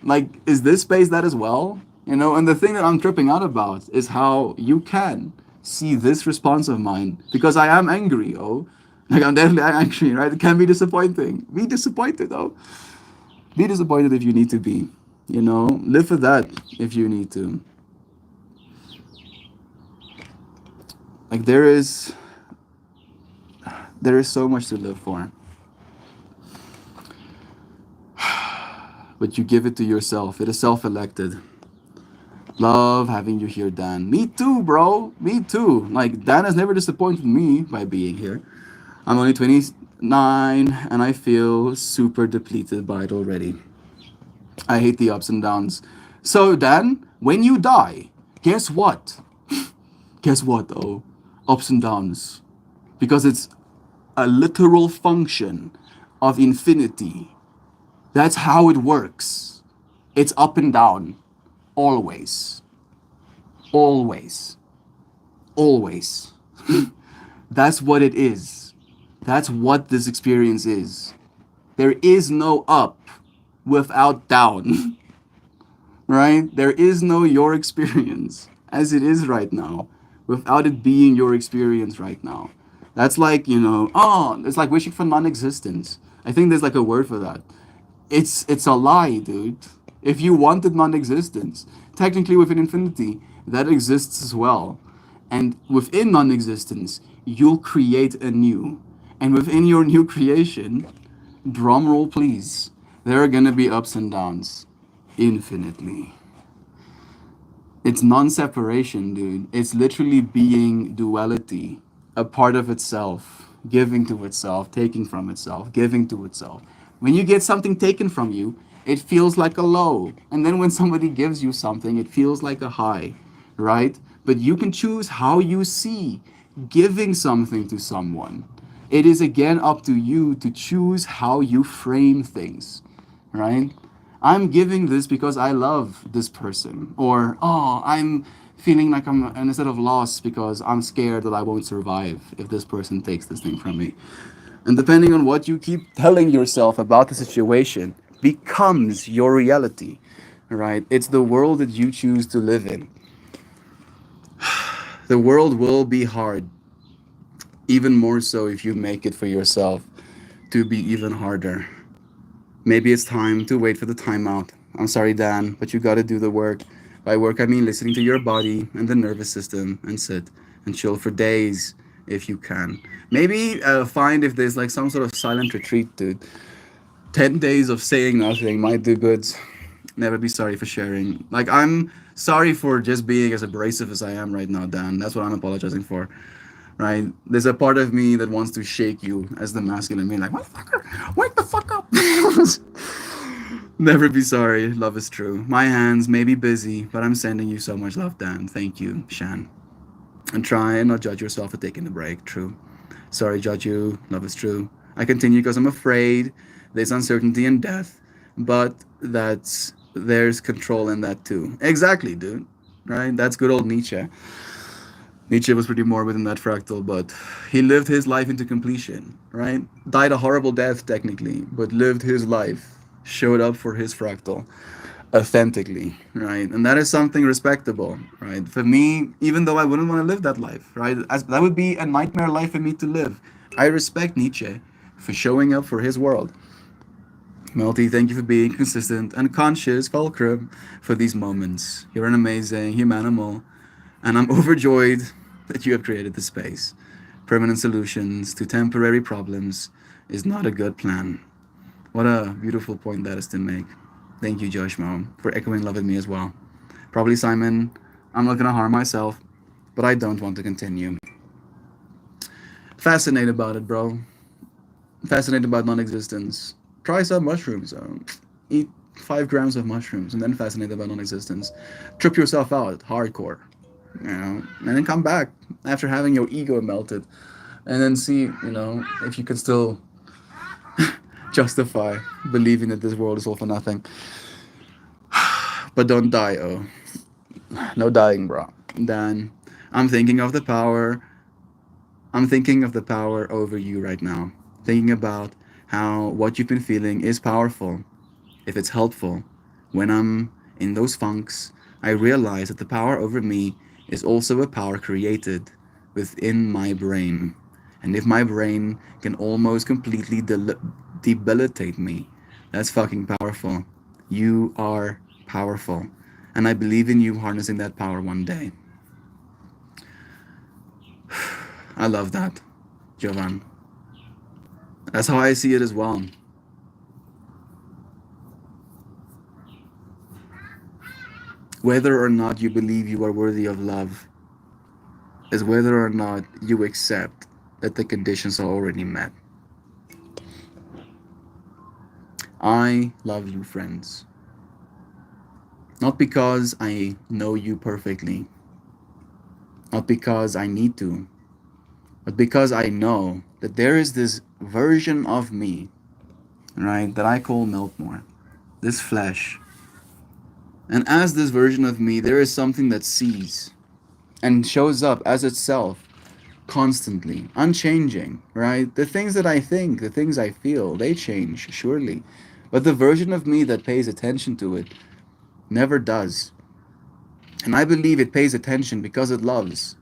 S1: Like, is this space that as well? You know, and the thing that I'm tripping out about is how you can see this response of mine because I am angry, oh. Like, I'm definitely angry, right? It can be disappointing. Be disappointed, though. Be disappointed if you need to be. You know, live for that if you need to. Like there is so much to live for. But you give it to yourself. It is self-elected. Love having you here, Dan. Me too, bro. Me too. Like Dan has never disappointed me by being here. I'm only 29 and I feel super depleted by it already. I hate the ups and downs. So, Dan, when you die, guess what? Guess what, though? Ups and downs. because it's a literal function of infinity. That's how it works. It's up and down, always, always, always. That's what it is. That's what this experience is. There is no up without down, right? There is no your experience as it is right now without it being your experience right now. That's like, oh, it's like wishing for non existence. I think there's like a word for that. It's a lie, dude. If you wanted non-existence, technically within infinity, that exists as well. And within non-existence, you'll create a new. And within your new creation, drum roll please, there are gonna be ups and downs. Infinitely. It's non-separation, dude. It's literally being duality, a part of itself, giving to itself, taking from itself, giving to itself. When you get something taken from you, it feels like a low. And then when somebody gives you something, it feels like a high, right? But you can choose how you see giving something to someone. It is again up to you to choose how you frame things, right? I'm giving this because I love this person. Or, oh, I'm feeling like I'm in a state of loss because I'm scared that I won't survive if this person takes this thing from me. And depending on what you keep telling yourself about the situation, becomes your reality, right? It's the world that you choose to live in. The world will be hard, even more so if you make it for yourself to be even harder. Maybe it's time to wait for the timeout. I'm sorry, Dan, but you gotta do the work. By work, I mean listening to your body and the nervous system and sit and chill for days if you can. Maybe find if there's like some sort of silent retreat, dude. 10 days of saying nothing might do good. Never be sorry for sharing. Like, I'm sorry for just being as abrasive as I am right now, Dan. That's what I'm apologizing for, right? There's a part of me that wants to shake you as the masculine me, like, motherfucker, wake the fuck up. Never be sorry. Love is true. My hands may be busy, but I'm sending you so much love, Dan. Thank you, Shan. And try and not judge yourself for taking the break. True. Sorry, judge you. Love is true. I continue because I'm afraid there's uncertainty and death, but there's control in that too. Exactly, dude. Right? That's good old Nietzsche. Nietzsche was pretty morbid in that fractal, but he lived his life into completion, right? Died a horrible death, technically, but lived his life, showed up for his fractal authentically, right? And that is something respectable, right? For me, even though I wouldn't want to live that life, right? That would be a nightmare life for me to live. I respect Nietzsche for showing up for his world. Melty, thank you for being consistent and conscious, Fulcrum, for these moments. You're an amazing humanimal, and I'm overjoyed that you have created the space. Permanent solutions to temporary problems is not a good plan. What a beautiful point that is to make. Thank you, Josh Mo, for echoing love with me as well. Probably Simon, I'm not gonna harm myself, but I don't want to continue. Fascinated about it, bro. Fascinated about non-existence. Try some mushrooms. Eat 5 grams of mushrooms, and then fascinated about non-existence. Trip yourself out, hardcore, and then come back after having your ego melted, and then see, if you can still justify believing that this world is all for nothing. But don't die, oh. No dying, bro. Then I'm thinking of the power. I'm thinking of the power over you right now. Thinking about how what you've been feeling is powerful. If it's helpful, when I'm in those funks, I realize that the power over me is also a power created within my brain. And if my brain can almost completely debilitate me, that's fucking powerful. You are powerful. And I believe in you harnessing that power one day. I love that, Jovan. That's how I see it as well. Whether or not you believe you are worthy of love is whether or not you accept that the conditions are already met. I love you, friends. Not because I know you perfectly, not because I need to, but because I know that there is this version of me, right, that I call Milkmore, this flesh. And as this version of me, there is something that sees and shows up as itself constantly, unchanging, right? The things that I think, the things I feel, they change, surely. But the version of me that pays attention to it never does. And I believe it pays attention because it loves.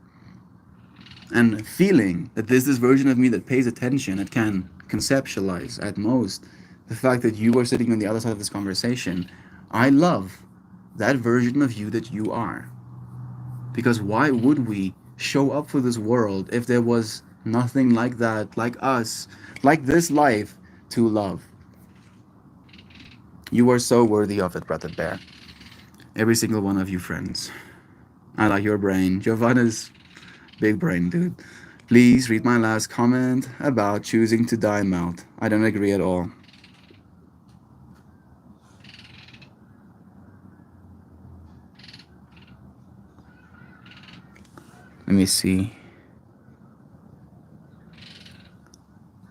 S1: And feeling that there's this version of me that pays attention, it can conceptualize at most the fact that you are sitting on the other side of this conversation. I love that version of you that you are. Because why would we show up for this world if there was nothing like that, like us, like this life to love? You are so worthy of it, Brother Bear. Every single one of you, friends. I like your brain. Giovanna's big brain, dude. Please read my last comment about choosing to die melt. I don't agree at all. Let me see.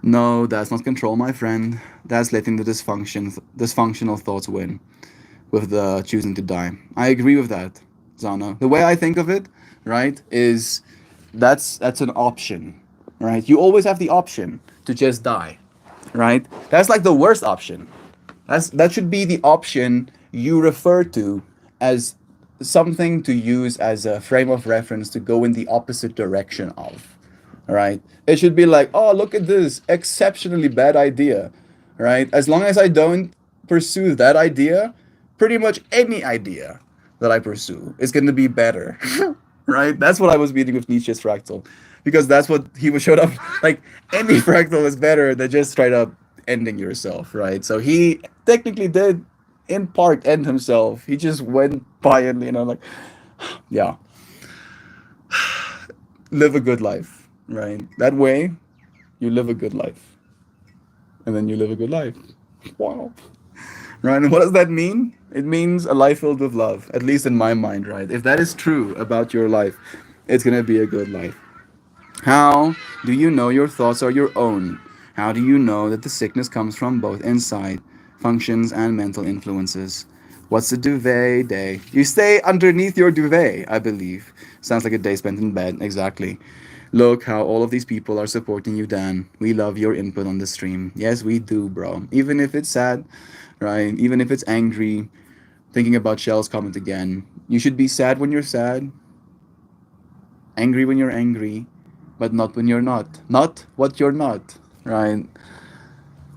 S1: No, that's not control, my friend. That's letting the dysfunctional thoughts win with the choosing to die. I agree with that, Zana. The way I think of it, right, is that's an option, right? You always have the option to just die, right? That's like the worst option. That should be the option you refer to as something to use as a frame of reference to go in the opposite direction of, right? It should be like, oh, look at this exceptionally bad idea, right? As long as I don't pursue that idea, pretty much any idea that I pursue is going to be better, right? That's what I was meaning with Nietzsche's fractal, because that's what he was showed up like. Any fractal is better than just straight up ending yourself, right? So he technically did, in part, end himself. He just went by and like, yeah, live a good life, right? That way, you live a good life, and then you live a good life. Wow. Right? And what does that mean? It means a life filled with love, at least in my mind, right? If that is true about your life, it's gonna be a good life. How do you know your thoughts are your own? How do you know that the sickness comes from both inside functions and mental influences? What's a duvet day? You stay underneath your duvet, I believe. Sounds like a day spent in bed, exactly. Look how all of these people are supporting you, Dan. We love your input on the stream. Yes, we do, bro. Even if it's sad, right? Even if it's angry, thinking about Shell's comment again. You should be sad when you're sad, angry when you're angry, but not when you're not. Not what you're not, right?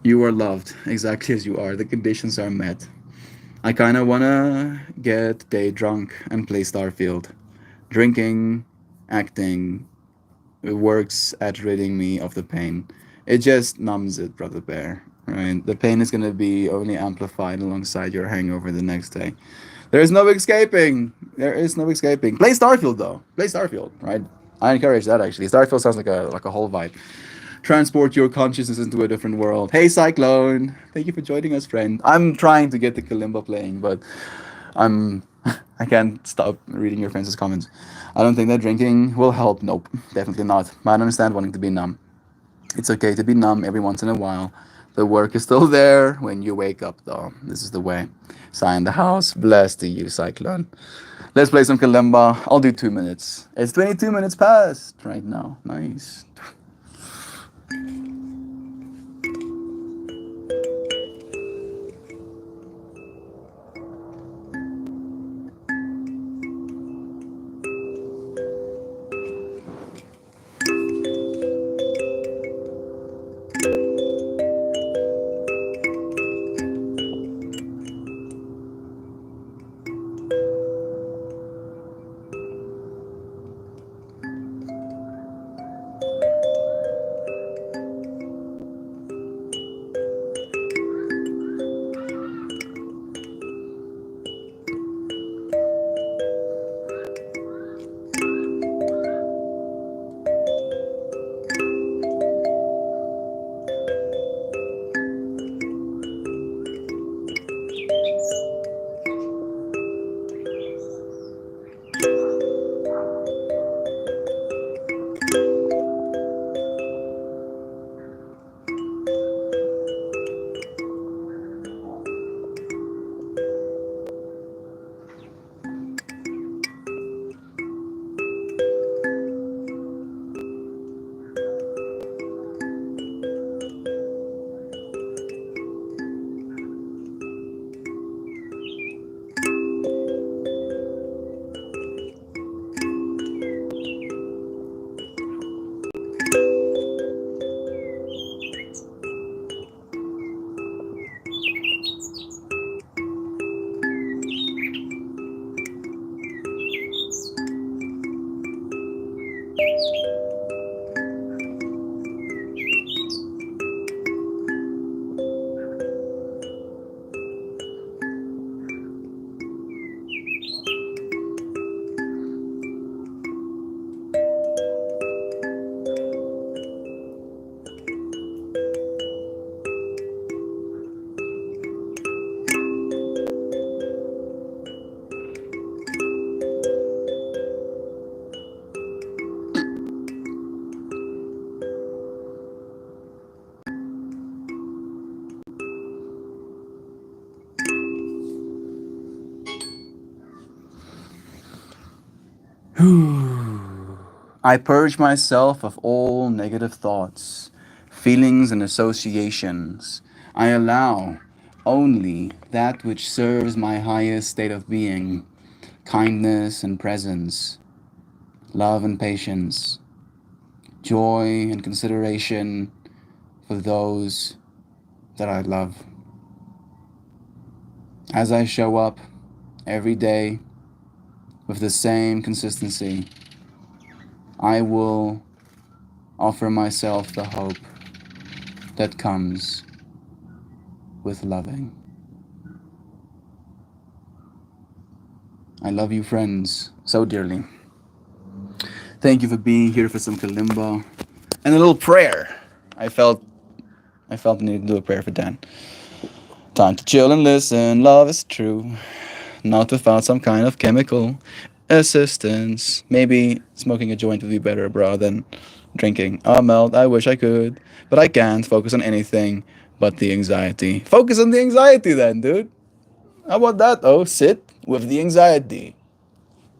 S1: You are loved exactly as you are. The conditions are met. I kind of want to get day drunk and play Starfield. Drinking, acting, it works at ridding me of the pain. It just numbs it, Brother Bear. Right? The pain is going to be only amplified alongside your hangover the next day. There is no escaping. There is no escaping. Play Starfield though. Play Starfield, right? I encourage that actually. Starfield sounds like a whole vibe. Transport your consciousness into a different world. Hey Cyclone, thank you for joining us, friend. I'm trying to get the Kalimba playing, but I'm I can't stop reading your friends' comments. I don't think that drinking will help. Nope, definitely not. I don't understand wanting to be numb. It's okay to be numb every once in a while. The work is still there when you wake up, though. This is the way. Sign the house. Bless to you, Cyclone. Let's play some Kalimba. I'll do 2 minutes. It's 22 minutes past right now. Nice. I purge myself of all negative thoughts, feelings, and associations. I allow only that which serves my highest state of being, kindness and presence, love and patience, joy and consideration for those that I love. As I show up every day with the same consistency, I will offer myself the hope that comes with loving. I love you, friends, so dearly. Thank you for being here for some kalimba and a little prayer. I felt I felt the need to do a prayer for Dan. Time to chill and listen. Love is true. Not without some kind of chemical assistance. Maybe smoking a joint would be better, bro, than drinking. Oh, Melt, I wish I could. But I can't focus on anything but the anxiety. Focus on the anxiety then, dude. How about that? Oh, sit with the anxiety.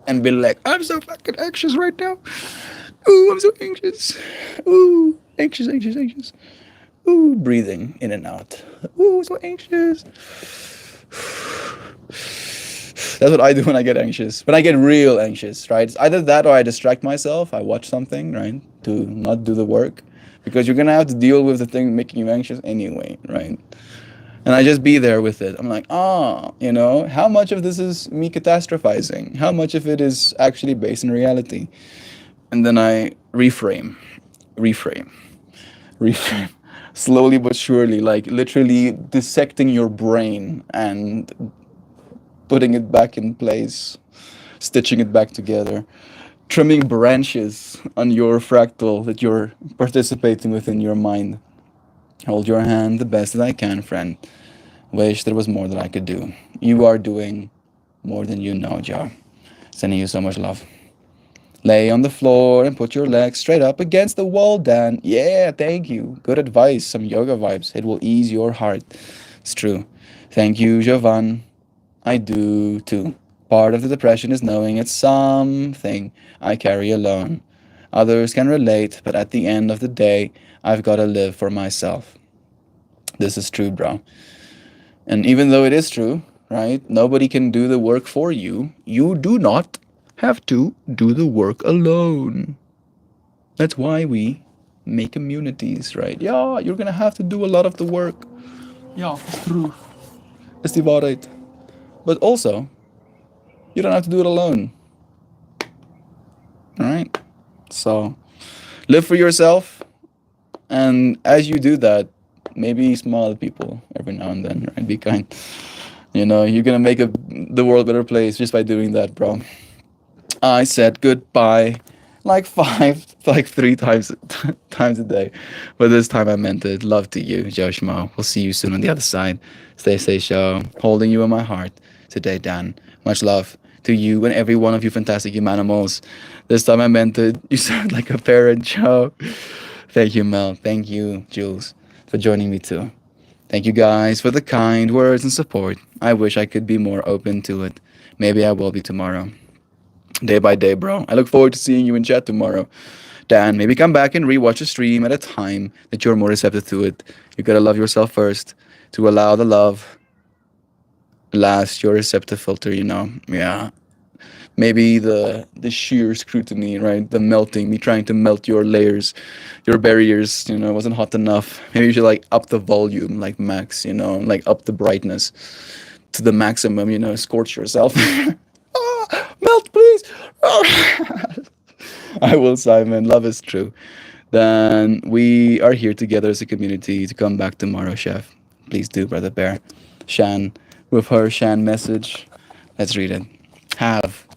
S1: And be like, I'm so fucking anxious right now. Ooh, I'm so anxious. Ooh, anxious, anxious, anxious. Ooh, breathing in and out. Ooh, so anxious. That's what I do when I get anxious. When I get real anxious, right? It's either that or I distract myself. I watch something, right? To not do the work. Because you're going to have to deal with the thing making you anxious anyway, right? And I just be there with it. I'm like, how much of this is me catastrophizing? How much of it is actually based in reality? And then I reframe, slowly but surely, like literally dissecting your brain and putting it back in place, stitching it back together, trimming branches on your fractal that you're participating with in your mind. Hold your hand the best that I can, friend. Wish there was more that I could do. You are doing more than you know, Joe. Sending you so much love. Lay on the floor and put your legs straight up against the wall, Dan. Yeah, thank you. Good advice. Some yoga vibes. It will ease your heart. It's true. Thank you, Jovan. I do too. Part of the depression is knowing it's something I carry alone. Others can relate, but at the end of the day, I've got to live for myself. This is true, bro. And even though it is true, right? Nobody can do the work for you. You do not have to do the work alone. That's why we make communities, right? Yeah, you're gonna have to do a lot of the work. Yeah, it's true. It's the waarheid. But also, you don't have to do it alone. All right? So, live for yourself. And as you do that, maybe smile at people every now and then, right? Be kind. You're gonna make the world a better place just by doing that, bro. I said goodbye like three times times a day, but this time I meant it. Love to you, Joshmo. We'll see you soon on the other side. Stay show. Holding you in my heart today, Dan. Much love to you and every one of you fantastic humanimals. This time I meant it. You sound like a parent, Joe. Thank you, Mel. Thank you, Jules, for joining me too. Thank you guys for the kind words and support. I wish I could be more open to it. Maybe I will be tomorrow. Day by day, bro. I look forward to seeing you in chat tomorrow. Dan, maybe come back and rewatch a stream at a time that you're more receptive to it. You gotta love yourself first to allow the love last your receptive filter, Yeah. Maybe the sheer scrutiny, right? The melting, me trying to melt your layers, your barriers, wasn't hot enough. Maybe you should like up the volume, like max, like up the brightness to the maximum, scorch yourself. Melt, please. I will, Simon. Love is true. Then we are here together as a community to come back tomorrow, Chef. Please do, Brother Bear. Shan, with her Shan message. Let's read it. Have,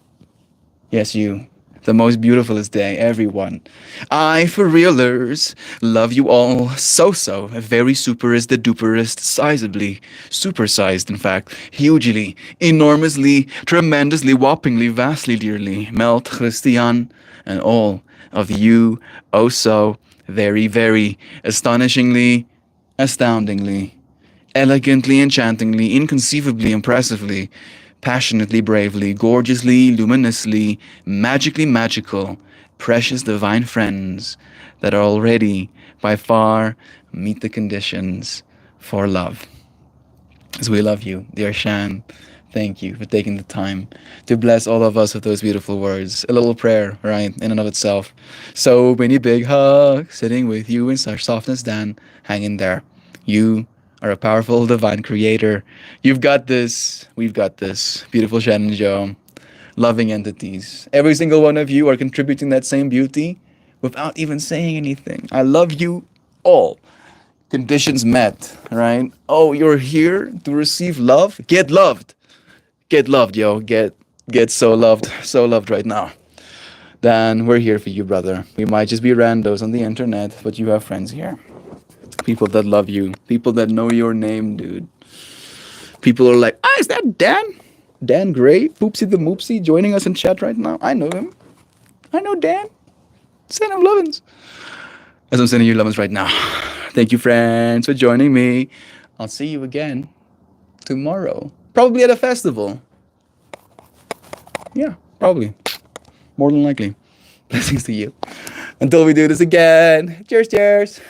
S1: yes, you, the most beautifulest day, everyone. I, for realers, love you all so. Very super is the duperest, sizably, supersized, in fact, hugely, enormously, tremendously, whoppingly, vastly, dearly, Melt, Christian, and all of you, oh so, very, astonishingly, astoundingly, elegantly, enchantingly, inconceivably, impressively, passionately, bravely, gorgeously, luminously, magically magical, precious divine friends that are already by far meet the conditions for love. As we love you, dear Shan. Thank you for taking the time to bless all of us with those beautiful words. A little prayer, right, in and of itself. So many big hugs sitting with you in such softness, Dan. Hang in there. You are a powerful divine creator. You've got this. We've got this. Beautiful Shan and Joe. Loving entities. Every single one of you are contributing that same beauty without even saying anything. I love you all. Conditions met, right? Oh, you're here to receive love? Get loved. Get loved, yo. Get so loved right now. Dan, we're here for you, brother. We might just be randos on the internet, but you have friends here. People that love you. People that know your name, dude. People are like, is that Dan? Dan Gray? Poopsie the Moopsie joining us in chat right now. I know him. I know Dan. Send him lovins. As I'm sending you lovins right now. Thank you, friends, for joining me. I'll see you again tomorrow. Probably at a festival. Yeah, probably. More than likely. Blessings to you. Until we do this again. Cheers, cheers.